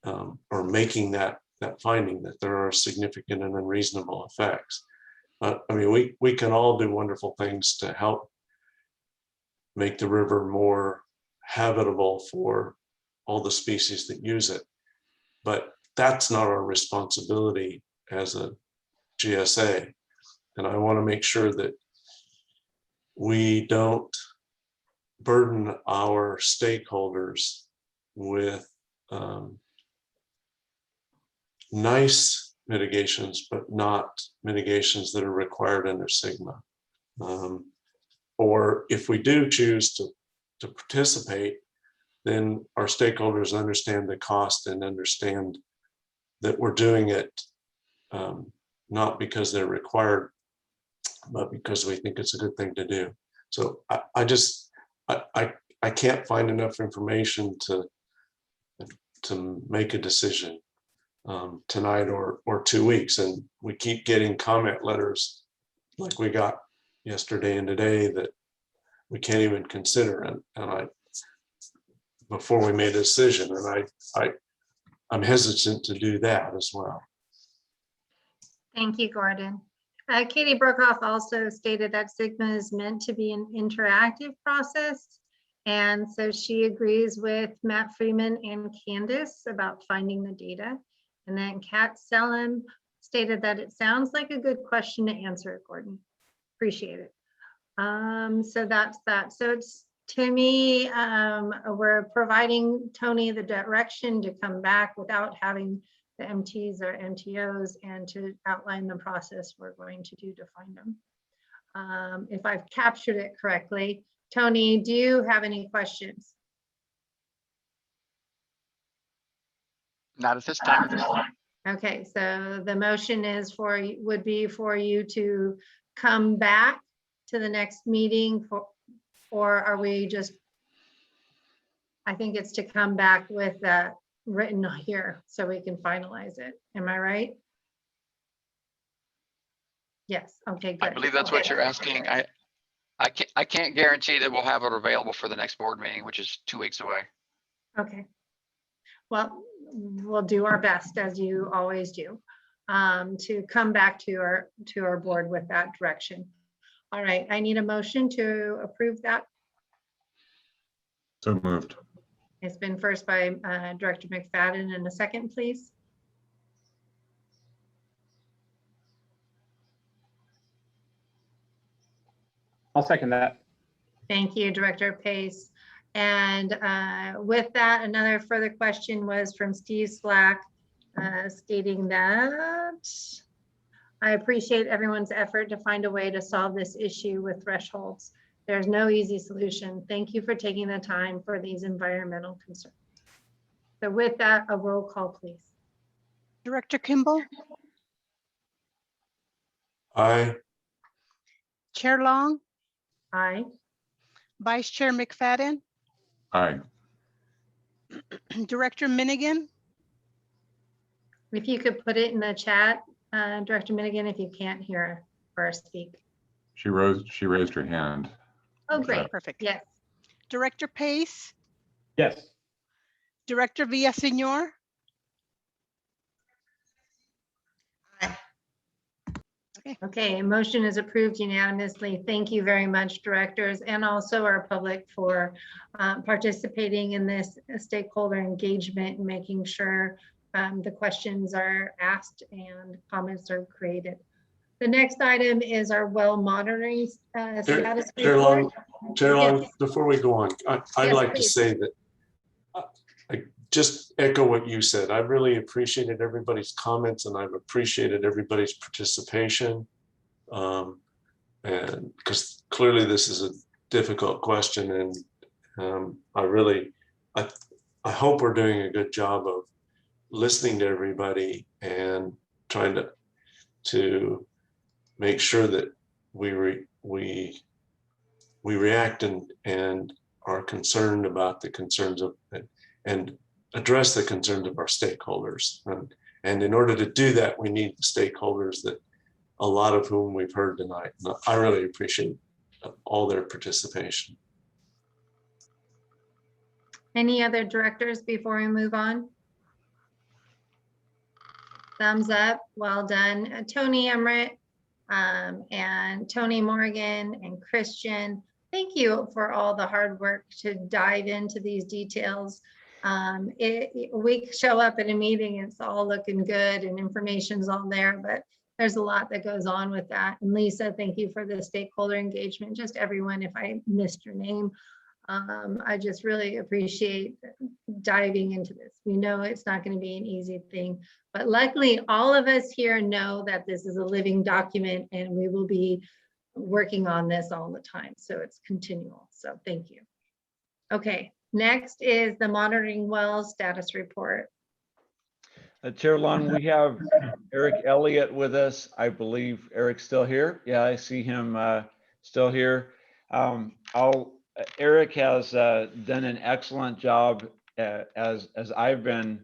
or making that finding that there are significant and unreasonable effects. I mean, we can all do wonderful things to help make the river more habitable for all the species that use it, but that's not our responsibility as a GSA. And I want to make sure that we don't burden our stakeholders with nice mitigations, but not mitigations that are required under SGMA. Or if we do choose to participate, then our stakeholders understand the cost and understand that we're doing it not because they're required, but because we think it's a good thing to do. So I can't find enough information to make a decision tonight or 2 weeks, and we keep getting comment letters like we got yesterday and today that we can't even consider, and before we made a decision, and I'm hesitant to do that as well. Thank you, Gordon. Katie Brokoff also stated that SGMA is meant to be an interactive process. And so she agrees with Matt Freeman and Candace about finding the data. And then Kat Selim stated that it sounds like a good question to answer, Gordon. Appreciate it. So that's that. So it's, to me, we're providing Tony the direction to come back without having the MTs or MTOs and to outline the process we're going to do to find them. If I've captured it correctly, Tony, do you have any questions? Not at this time. Okay, so the motion is would be for you to come back to the next meeting or are we just, I think it's to come back with that written here so we can finalize it. Am I right? Yes, okay, good. I believe that's what you're asking. I can't guarantee that we'll have it available for the next board meeting, which is 2 weeks away. Okay. Well, we'll do our best, as you always do, to come back to our board with that direction. All right, I need a motion to approve that. So moved. It's been first by Director McFadden, and a second, please. I'll second that. Thank you, Director Pace. And with that, another further question was from Steve Slack, stating that I appreciate everyone's effort to find a way to solve this issue with thresholds. There's no easy solution. Thank you for taking the time for these environmental concerns. So with that, a roll call, please. Director Kimball, Aye. Chair Long, Aye. Vice Chair McFadden, Aye. Director Minigan, If you could put it in the chat, Director Minigan, if you can't hear or speak. She raised her hand. Oh, great. perfect. Yes. Director Pace, Yes. Director Villaseñor, Okay, motion is approved unanimously. Thank you very much, directors, and also our public for participating in this stakeholder engagement and making sure the questions are asked and comments are created. The next item is our well monitoring status Chair Long, report. Chair Long, Yes. before we go on, I'd Yes, like to please. say that I just echo what you said. I really appreciated everybody's comments and I've appreciated everybody's participation. And because clearly this is a difficult question, and I hope we're doing a good job of listening to everybody and trying to make sure that we react and are concerned about the concerns of and address the concerns of our stakeholders. And in order to do that, we need the stakeholders that a lot of whom we've heard tonight. And I really appreciate all their participation. Any other directors before we move on? Thumbs up. Well done. Tony Emmerich and Tony Morgan and Christian. Thank you for all the hard work to dive into these details. We show up at a meeting, it's all looking good and information's all there, but there's a lot that goes on with that. And Lisa, thank you for the stakeholder engagement. Just everyone, if I missed your name, I just really appreciate diving into this. We know it's not going to be an easy thing, but luckily all of us here know that this is a living document and we will be working on this all the time. So it's continual. So thank you. Okay, next is the monitoring wells status report. Chair Long, we have Eric Elliott with us. I believe Eric's still here. Yeah, I see him still here. Eric has done an excellent job as I've been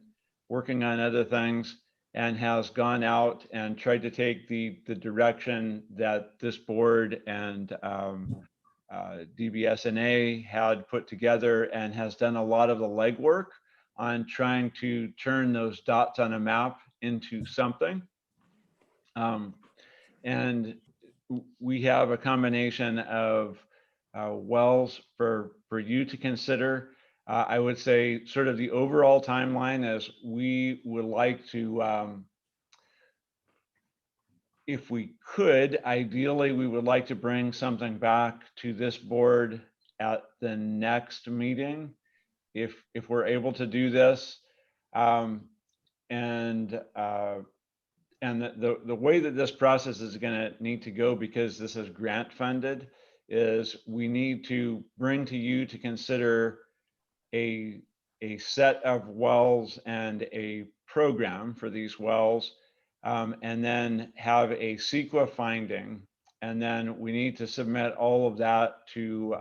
working on other things, and has gone out and tried to take the direction that this board and DBSNA had put together, and has done a lot of the legwork on trying to turn those dots on a map into something. And we have a combination of wells for you to consider. I would say sort of the overall timeline is we would like to, if we could, ideally, we would like to bring something back to this board at the next meeting, if we're able to do this. And the way that this process is going to need to go, because this is grant funded, is we need to bring to you to consider a set of wells and a program for these wells, and then have a CEQA finding, and then we need to submit all of that to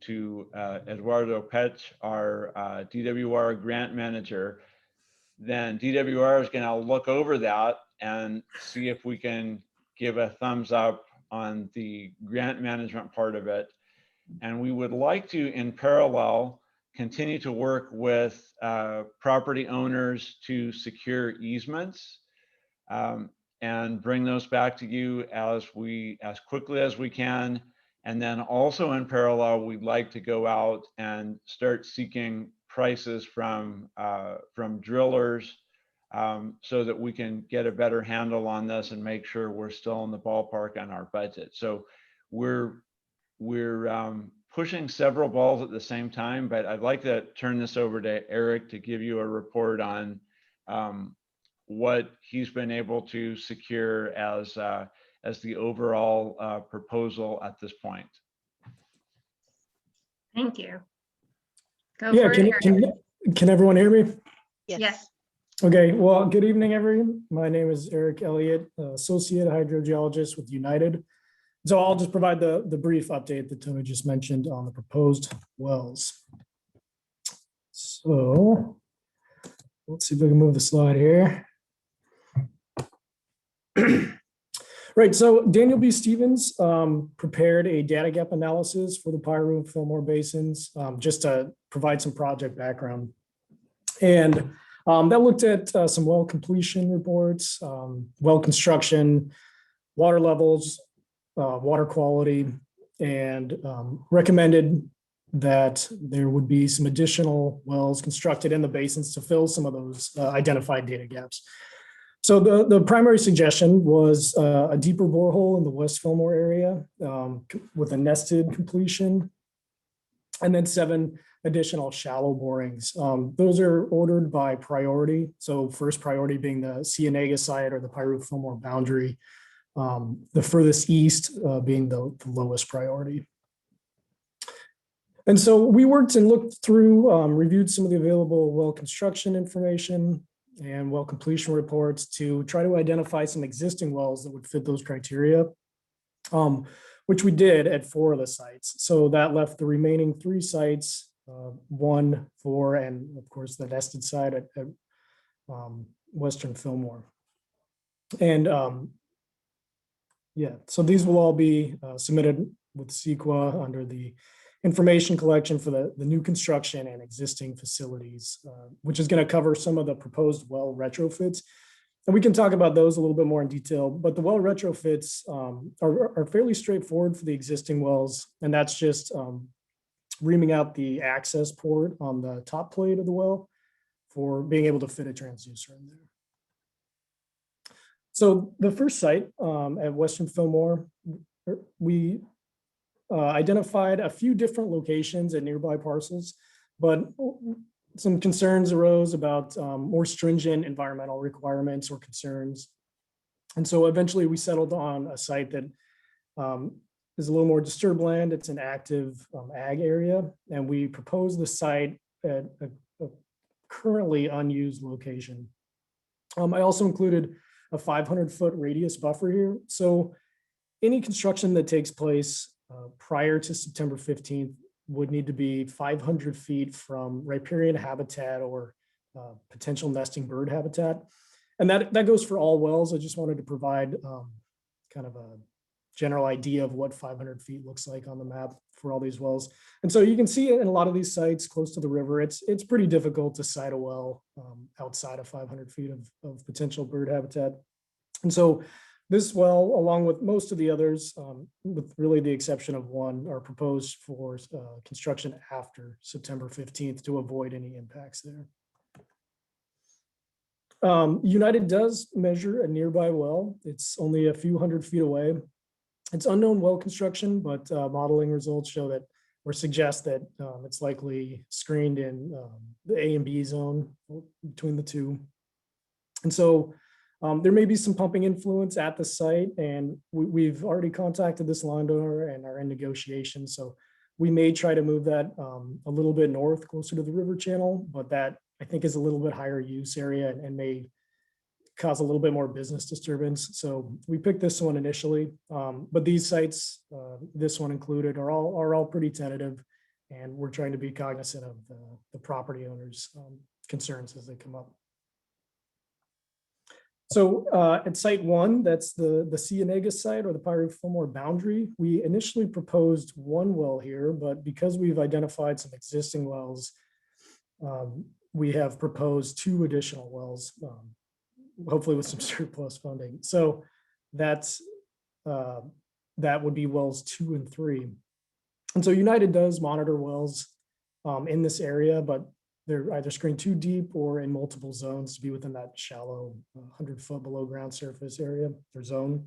Eduardo Petch, our DWR grant manager. Then DWR is going to look over that and see if we can give a thumbs up on the grant management part of it. And we would like to, in parallel, continue to work with property owners to secure easements, and bring those back to you as quickly as we can. And then also in parallel, we'd like to go out and start seeking prices from drillers, so that we can get a better handle on this and make sure we're still in the ballpark on our budget. So we're pushing several balls at the same time, but I'd like to turn this over to Eric to give you a report on what he's been able to secure as the overall proposal at this point. Thank you. Go Yeah, for it, Eric. can everyone hear me? Yes. Okay, well, good evening, everyone. My name is Eric Elliott, Associate Hydrogeologist with United. So I'll just provide the brief update that Tony just mentioned on the proposed wells. So let's see if we can move the slide here. Right, so Daniel B. Stevens prepared a data gap analysis for the Piru and Fillmore basins, just to provide some project background. And that looked at some well completion reports, well construction, water levels, water quality, and recommended that there would be some additional wells constructed in the basins to fill some of those identified data gaps. So the primary suggestion was a deeper borehole in the West Fillmore area with a nested completion, and then 7 additional shallow borings. Those are ordered by priority. So first priority being the Cienega site or the Piru Fillmore boundary, the furthest east being the lowest priority. And so we worked and looked through, reviewed some of the available well construction information and well completion reports to try to identify some existing wells that would fit those criteria, which we did at 4 of the sites. So that left the remaining 3 sites, 1, 4, and of course the nested site at Western Fillmore. And yeah, so these will all be submitted with CEQA under the information collection for the new construction and existing facilities, which is going to cover some of the proposed well retrofits. And we can talk about those a little bit more in detail, but the well retrofits are fairly straightforward for the existing wells. And that's just reaming out the access port on the top plate of the well for being able to fit a transducer in there. So the first site at Western Fillmore, we identified a few different locations at nearby parcels, but some concerns arose about more stringent environmental requirements or concerns. And so eventually we settled on a site that is a little more disturbed land. It's an active ag area, and we proposed the site at a currently unused location. I also included a 500-foot radius buffer here. So any construction that takes place prior to September 15th would need to be 500 feet from riparian habitat or potential nesting bird habitat. And that goes for all wells. I just wanted to provide kind of a general idea of what 500 feet looks like on the map for all these wells. And so you can see in a lot of these sites close to the river, it's pretty difficult to site a well outside of 500 feet of potential bird habitat. And so this well, along with most of the others, with really the exception of one, are proposed for construction after September 15th to avoid any impacts there. United does measure a nearby well. It's only a few hundred feet away. It's unknown well construction, but modeling results show that or suggest that it's likely screened in the A and B zone between the two. And so there may be some pumping influence at the site, and we've already contacted this landowner and are in negotiation. So we may try to move that a little bit north, closer to the river channel, but that I think is a little bit higher use area and may cause a little bit more business disturbance. So we picked this one initially, but these sites, this one included, are all pretty tentative, and we're trying to be cognizant of the property owners' concerns as they come up. So at site 1, that's the Cienega site or the Piru Fillmore boundary. We initially proposed 1 well here, but because we've identified some existing wells, we have proposed 2 additional wells, hopefully with some surplus funding. So that's that would be wells 2 and 3. And so United does monitor wells in this area, but they're either screened too deep or in multiple zones to be within that shallow 100-foot below ground surface area or zone.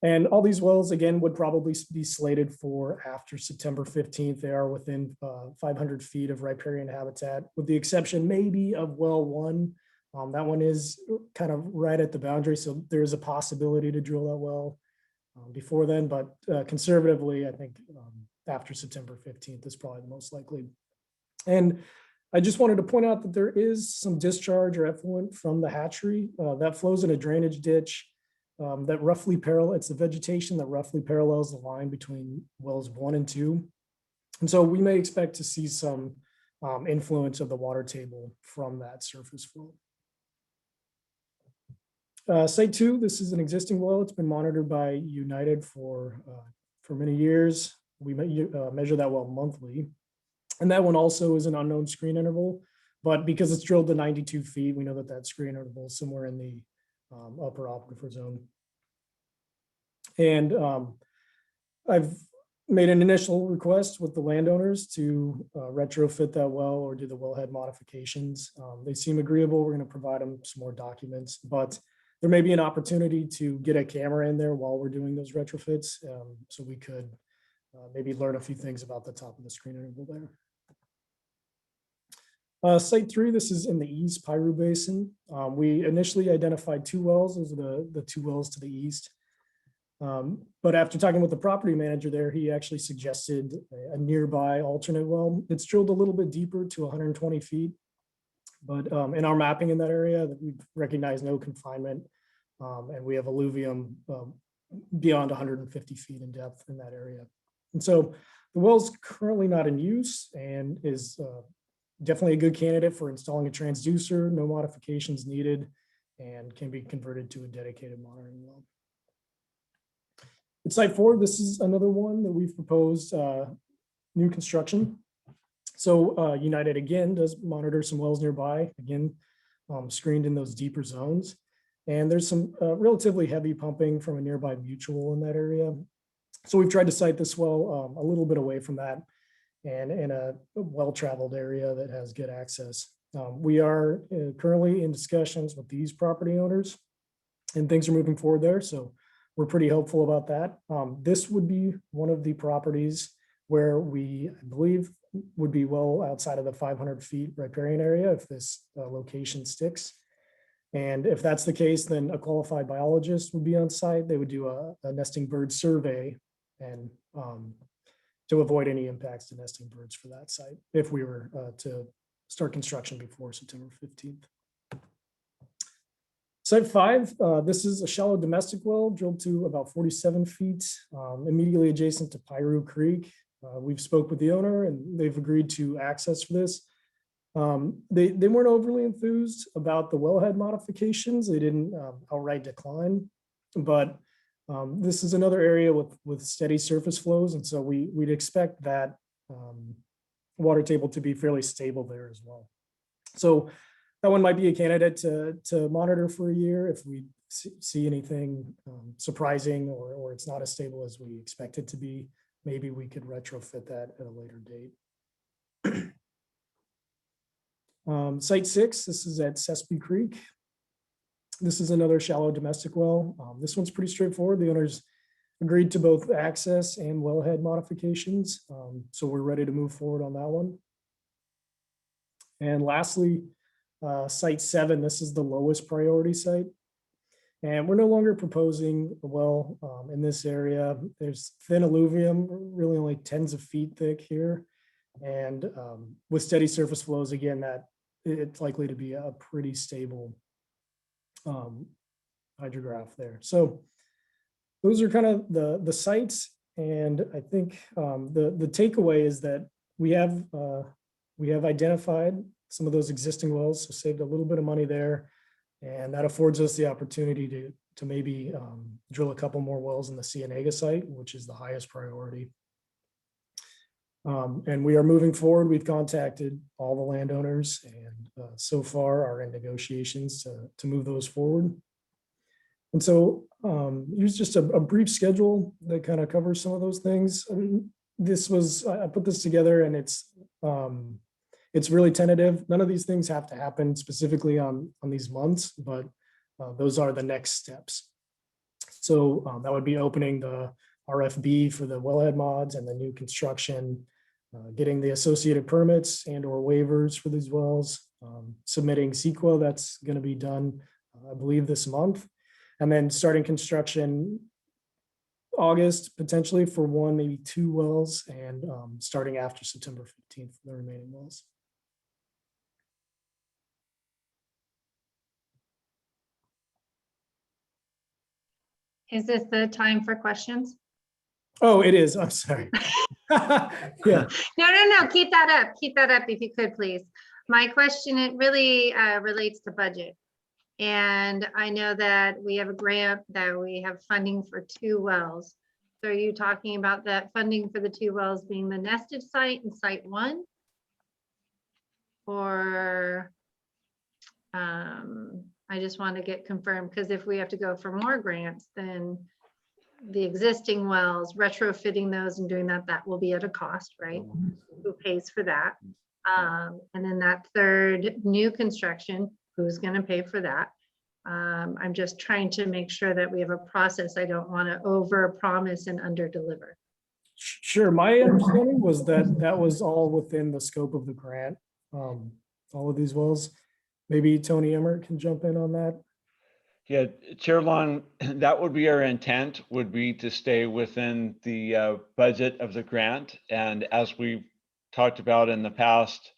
And all these wells, again, would probably be slated for after September 15th. They are within 500 feet of riparian habitat, with the exception maybe of well 1. That one is kind of right at the boundary, so there is a possibility to drill that well before then, but conservatively, I think after September 15th is probably the most likely. And I just wanted to point out that there is some discharge or effluent from the hatchery that flows in a drainage ditch that roughly it's the vegetation that roughly parallels the line between wells 1 and 2. And so we may expect to see some influence of the water table from that surface flow. Site 2, this is an existing well. It's been monitored by United for many years. We measure that well monthly. And that one also is an unknown screen interval, but because it's drilled to 92 feet, we know that that screen interval is somewhere in the upper aquifer zone. And I've made an initial request with the landowners to retrofit that well or do the wellhead modifications. They seem agreeable. We're going to provide them some more documents, but there may be an opportunity to get a camera in there while we're doing those retrofits. So we could maybe learn a few things about the top of the screen interval there. Site 3, this is in the East Piru Basin. We initially identified 2 wells. Those are the 2 wells to the east. But after talking with the property manager there, he actually suggested a nearby alternate well. It's drilled a little bit deeper to 120 feet. But in our mapping in that area, we've recognized no confinement. And we have alluvium beyond 150 feet in depth in that area. And so the well's currently not in use and is definitely a good candidate for installing a transducer, no modifications needed, and can be converted to a dedicated monitoring well. At site 4, this is another one that we've proposed new construction. So United again does monitor some wells nearby, again, screened in those deeper zones. And there's some relatively heavy pumping from a nearby mutual in that area. So we've tried to site this well a little bit away from that and in a well-traveled area that has good access. We are currently in discussions with these property owners and things are moving forward there. So we're pretty hopeful about that. This would be one of the properties where we, I believe, would be well outside of the 500 feet riparian area if this location sticks. And if that's the case, then a qualified biologist would be on site. They would do a nesting bird survey and to avoid any impacts to nesting birds for that site if we were to start construction before September 15th. Site 5, this is a shallow domestic well drilled to about 47 feet, immediately adjacent to Piru Creek. We've spoke with the owner and they've agreed to access for this. They weren't overly enthused about the wellhead modifications. They didn't outright decline, but this is another area with steady surface flows. And so we'd expect that water table to be fairly stable there as well. So that one might be a candidate to monitor for a year if we see anything surprising or it's not as stable as we expect it to be. Maybe we could retrofit that at a later date. Site 6, this is at Sespe Creek. This is another shallow domestic well. This one's pretty straightforward. The owners agreed to both access and wellhead modifications. So we're ready to move forward on that one. And lastly, site 7, this is the lowest priority site. And we're no longer proposing a well in this area. There's thin alluvium, really only tens of feet thick here. And with steady surface flows, again, that it's likely to be a pretty stable hydrograph there. So those are kind of the sites. And I think the takeaway is that we have identified some of those existing wells, so saved a little bit of money there. And that affords us the opportunity to maybe drill a couple more wells in the Cienega site, which is the highest priority. And we are moving forward. We've contacted all the landowners and so far are in negotiations to move those forward. And so here's just a brief schedule that kind of covers some of those things. I put this together and it's really tentative. None of these things have to happen specifically on these months, but those are the next steps. So that would be opening the RFB for the wellhead mods and the new construction, getting the associated permits and or waivers for these wells, submitting CEQA, that's going to be done, I believe, this month, and then starting construction August, potentially for one, maybe 2 wells, and starting after September 15th for the remaining wells. Is this the time for questions? Oh, it is. I'm sorry. Yeah. No, keep that up. Keep that up if you could, please. My question, it really relates to budget. And I know that we have a grant that we have funding for 2 wells. So are you talking about that funding for the 2 wells being the nested site and site 1? Or I just want to get confirmed, because if we have to go for more grants, then the existing wells, retrofitting those and doing that, that will be at a cost, right? Who pays for that? And then that third new construction, who's going to pay for that? I'm just trying to make sure that we have a process. I don't want to over promise and under deliver. Sure. My understanding was that that was all within the scope of the grant. All of these wells. Maybe Tony Emmert can jump in on that. Yeah, Chair Long, that would be our intent, would be to stay within the budget of the grant. And as we've talked about in the past,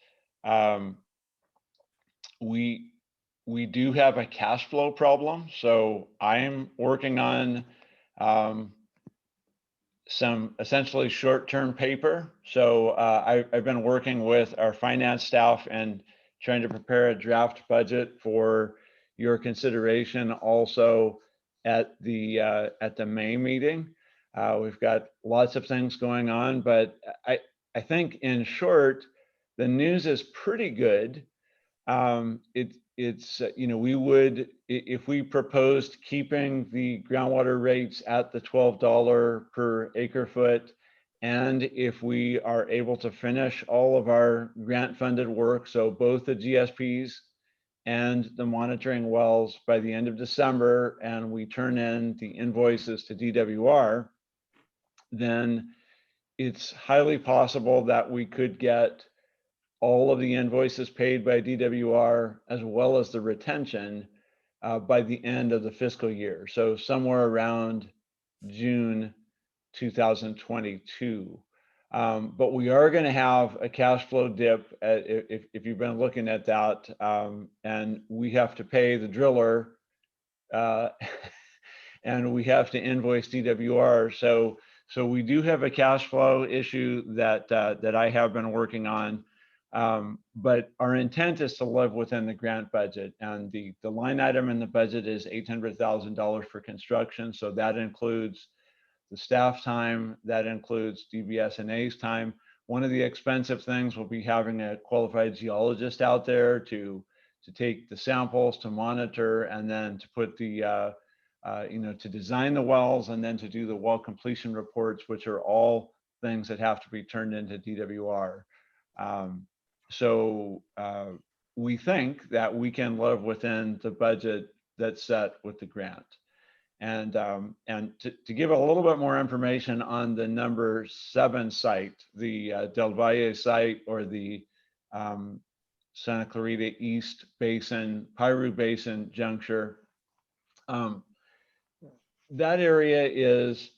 we do have a cash flow problem. So I'm working on some essentially short-term paper. So I've been working with our finance staff and trying to prepare a draft budget for your consideration also at the May meeting. We've got lots of things going on, but I think in short, the news is pretty good. It's we would, if we proposed keeping the groundwater rates at the $12 per acre foot, and if we are able to finish all of our grant funded work, so both the GSPs and the monitoring wells by the end of December, and we turn in the invoices to DWR, then it's highly possible that we could get all of the invoices paid by DWR as well as the retention by the end of the fiscal year. So somewhere around June 2022. But we are going to have a cash flow dip if you've been looking at that, and we have to pay the driller and we have to invoice DWR. So we do have a cash flow issue that I have been working on. But our intent is to live within the grant budget, and the line item in the budget is $800,000 for construction. So that includes the staff time, that includes DBS&A's time. One of the expensive things will be having a qualified geologist out there to take the samples, to monitor, and then to put the to design the wells, and then to do the well completion reports, which are all things that have to be turned into DWR. So we think that we can live within the budget that's set with the grant. And to give a little bit more information on the number 7 site, the Del Valle site, or the Santa Clarita East Basin, Piru Basin juncture, that area is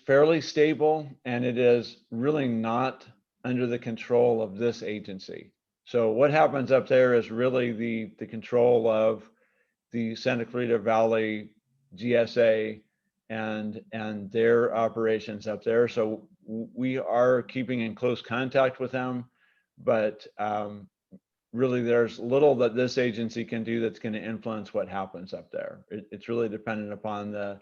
fairly stable, and it is really not under the control of this agency. So what happens up there is really the control of the Santa Clarita Valley GSA and their operations up there. So we are keeping in close contact with them, but really there's little that this agency can do that's going to influence what happens up there. It's really dependent upon the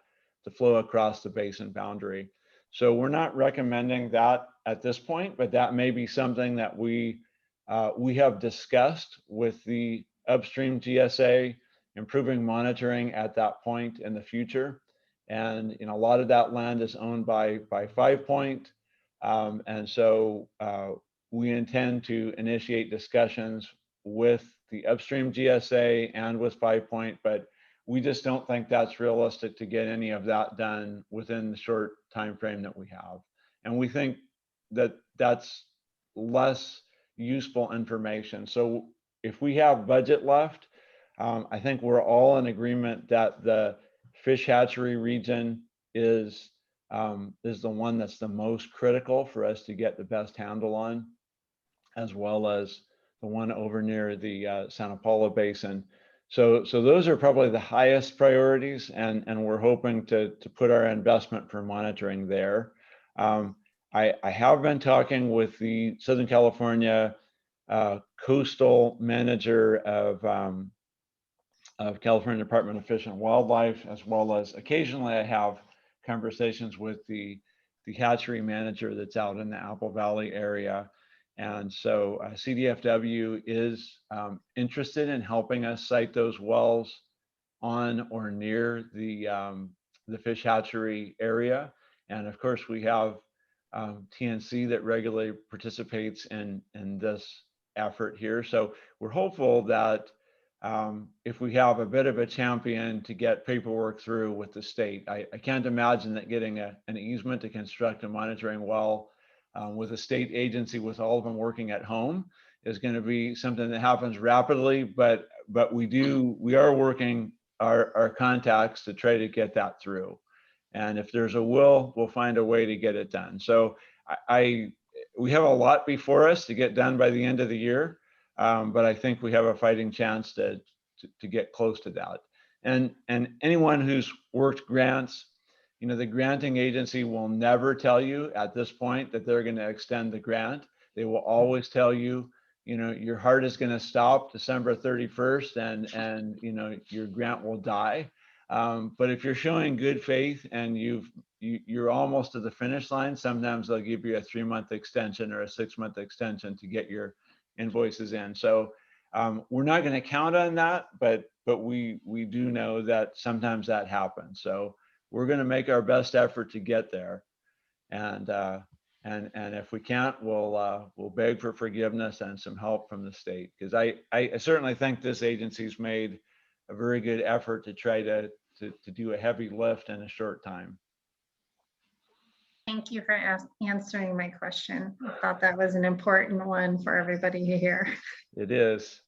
flow across the basin boundary. So we're not recommending that at this point, but that may be something that we have discussed with the upstream GSA, improving monitoring at that point in the future. And a lot of that land is owned by 5 Point. And so we intend to initiate discussions with the upstream GSA and with 5 Point, but we just don't think that's realistic to get any of that done within the short time frame that we have. And we think that that's less useful information. So if we have budget left, I think we're all in agreement that the fish hatchery region is is the one that's the most critical for us to get the best handle on, as well as the one over near the Santa Paula Basin. So those are probably the highest priorities, and we're hoping to put our investment for monitoring there. I have been talking with the Southern California coastal manager of California Department of Fish and Wildlife, as well as occasionally I have conversations with the hatchery manager that's out in the Apple Valley area. And so CDFW is interested in helping us site those wells on or near the fish hatchery area. And of course, we have TNC that regularly participates in this effort here. So we're hopeful that if we have a bit of a champion to get paperwork through with the state, I can't imagine that getting an easement to construct a monitoring well with a state agency with all of them working at home is going to be something that happens rapidly, but we are working our contacts to try to get that through. And if there's a will, we'll find a way to get it done. So we have a lot before us to get done by the end of the year, but I think we have a fighting chance to get close to that. And anyone who's worked grants, you know, the granting agency will never tell you at this point that they're going to extend the grant. They will always tell you, you know, your heart is going to stop December 31st and you know, your grant will die. But if you're showing good faith and you're almost to the finish line, sometimes they'll give you a 3-month extension or a 6-month extension to get your invoices in. So we're not going to count on that, but we do know that sometimes that happens. So we're going to make our best effort to get there, and if we can't, we'll beg for forgiveness and some help from the state, because I certainly think this agency's made a very good effort to try to do a heavy lift in a short time. Thank you for answering my question. I thought that was an important one for everybody to hear. It is.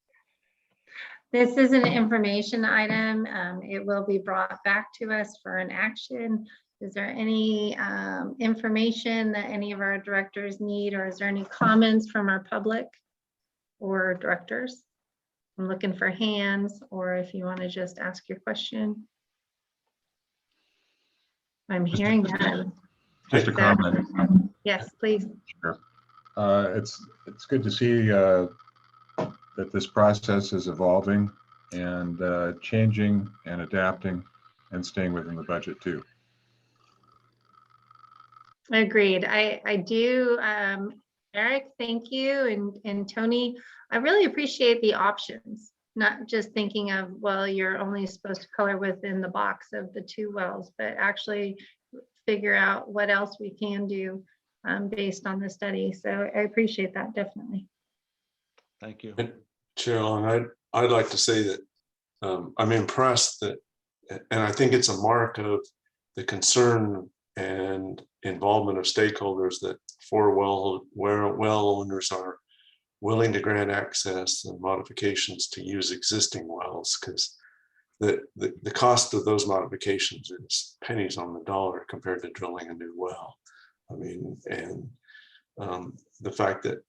This is an information item. It will be brought back to us for an action. Is there any information that any of our directors need, or is there any comments from our public or directors? I'm looking for hands, or if you want to just ask your question. I'm hearing that. Just a comment. Yes, please. Sure. It's good to see that this process is evolving and changing and adapting and staying within the budget too. Agreed. I do. Eric, thank you. And Tony, I really appreciate the options, not just thinking of, well, you're only supposed to color within the box of the 2 wells, but actually figure out what else we can do based on the study. So I appreciate that, definitely. Thank you. And Cheryl, I'd like to say that I'm impressed that, and I think it's a mark of the concern and involvement of stakeholders that 4 well owners are willing to grant access and modifications to use existing wells, because the cost of those modifications is pennies on the dollar compared to drilling a new well. I mean, and the fact that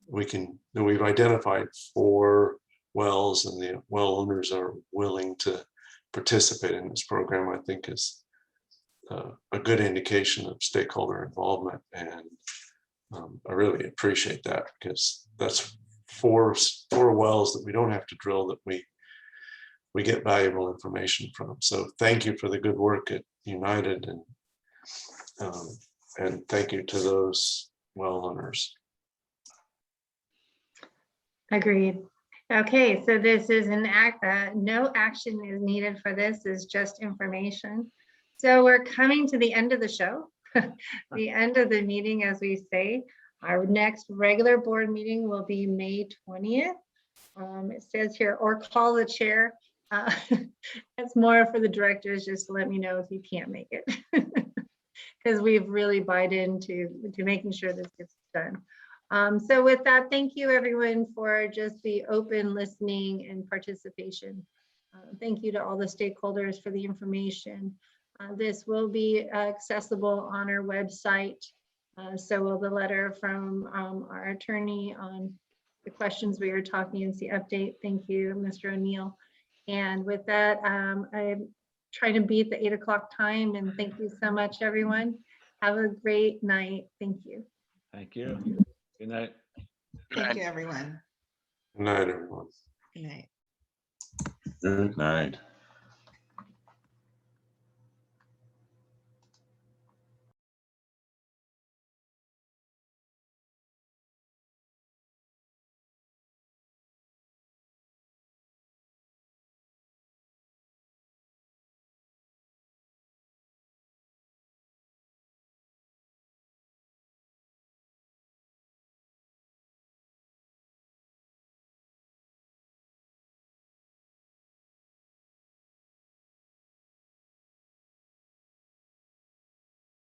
we've identified 4 wells and the well owners are willing to participate in this program, I think is a good indication of stakeholder involvement. And I really appreciate that, because that's four wells that we don't have to drill, that we get valuable information from. So thank you for the good work at United, and thank you to those well owners. Agreed. Okay, so this is an no action is needed for this, is just information. So we're coming to the end of the show, the end of the meeting, as we say. Our next regular board meeting will be May 20th. It says here, or call the chair. It's more for the directors, just to let me know if you can't make it, because we've really bought into making sure this gets done. So with that, thank you everyone for just the open listening and participation. Thank you to all the stakeholders for the information. This will be accessible on our website. So will the letter from our attorney on the questions we were talking and the update. Thank you, Mr. O'Neill. And with that, I'm trying to beat the 8 o'clock time, and thank you so much, everyone. Have a great night. Thank you. Thank you. Good night. Thank you, everyone. Good night, everyone. Good night. Good night.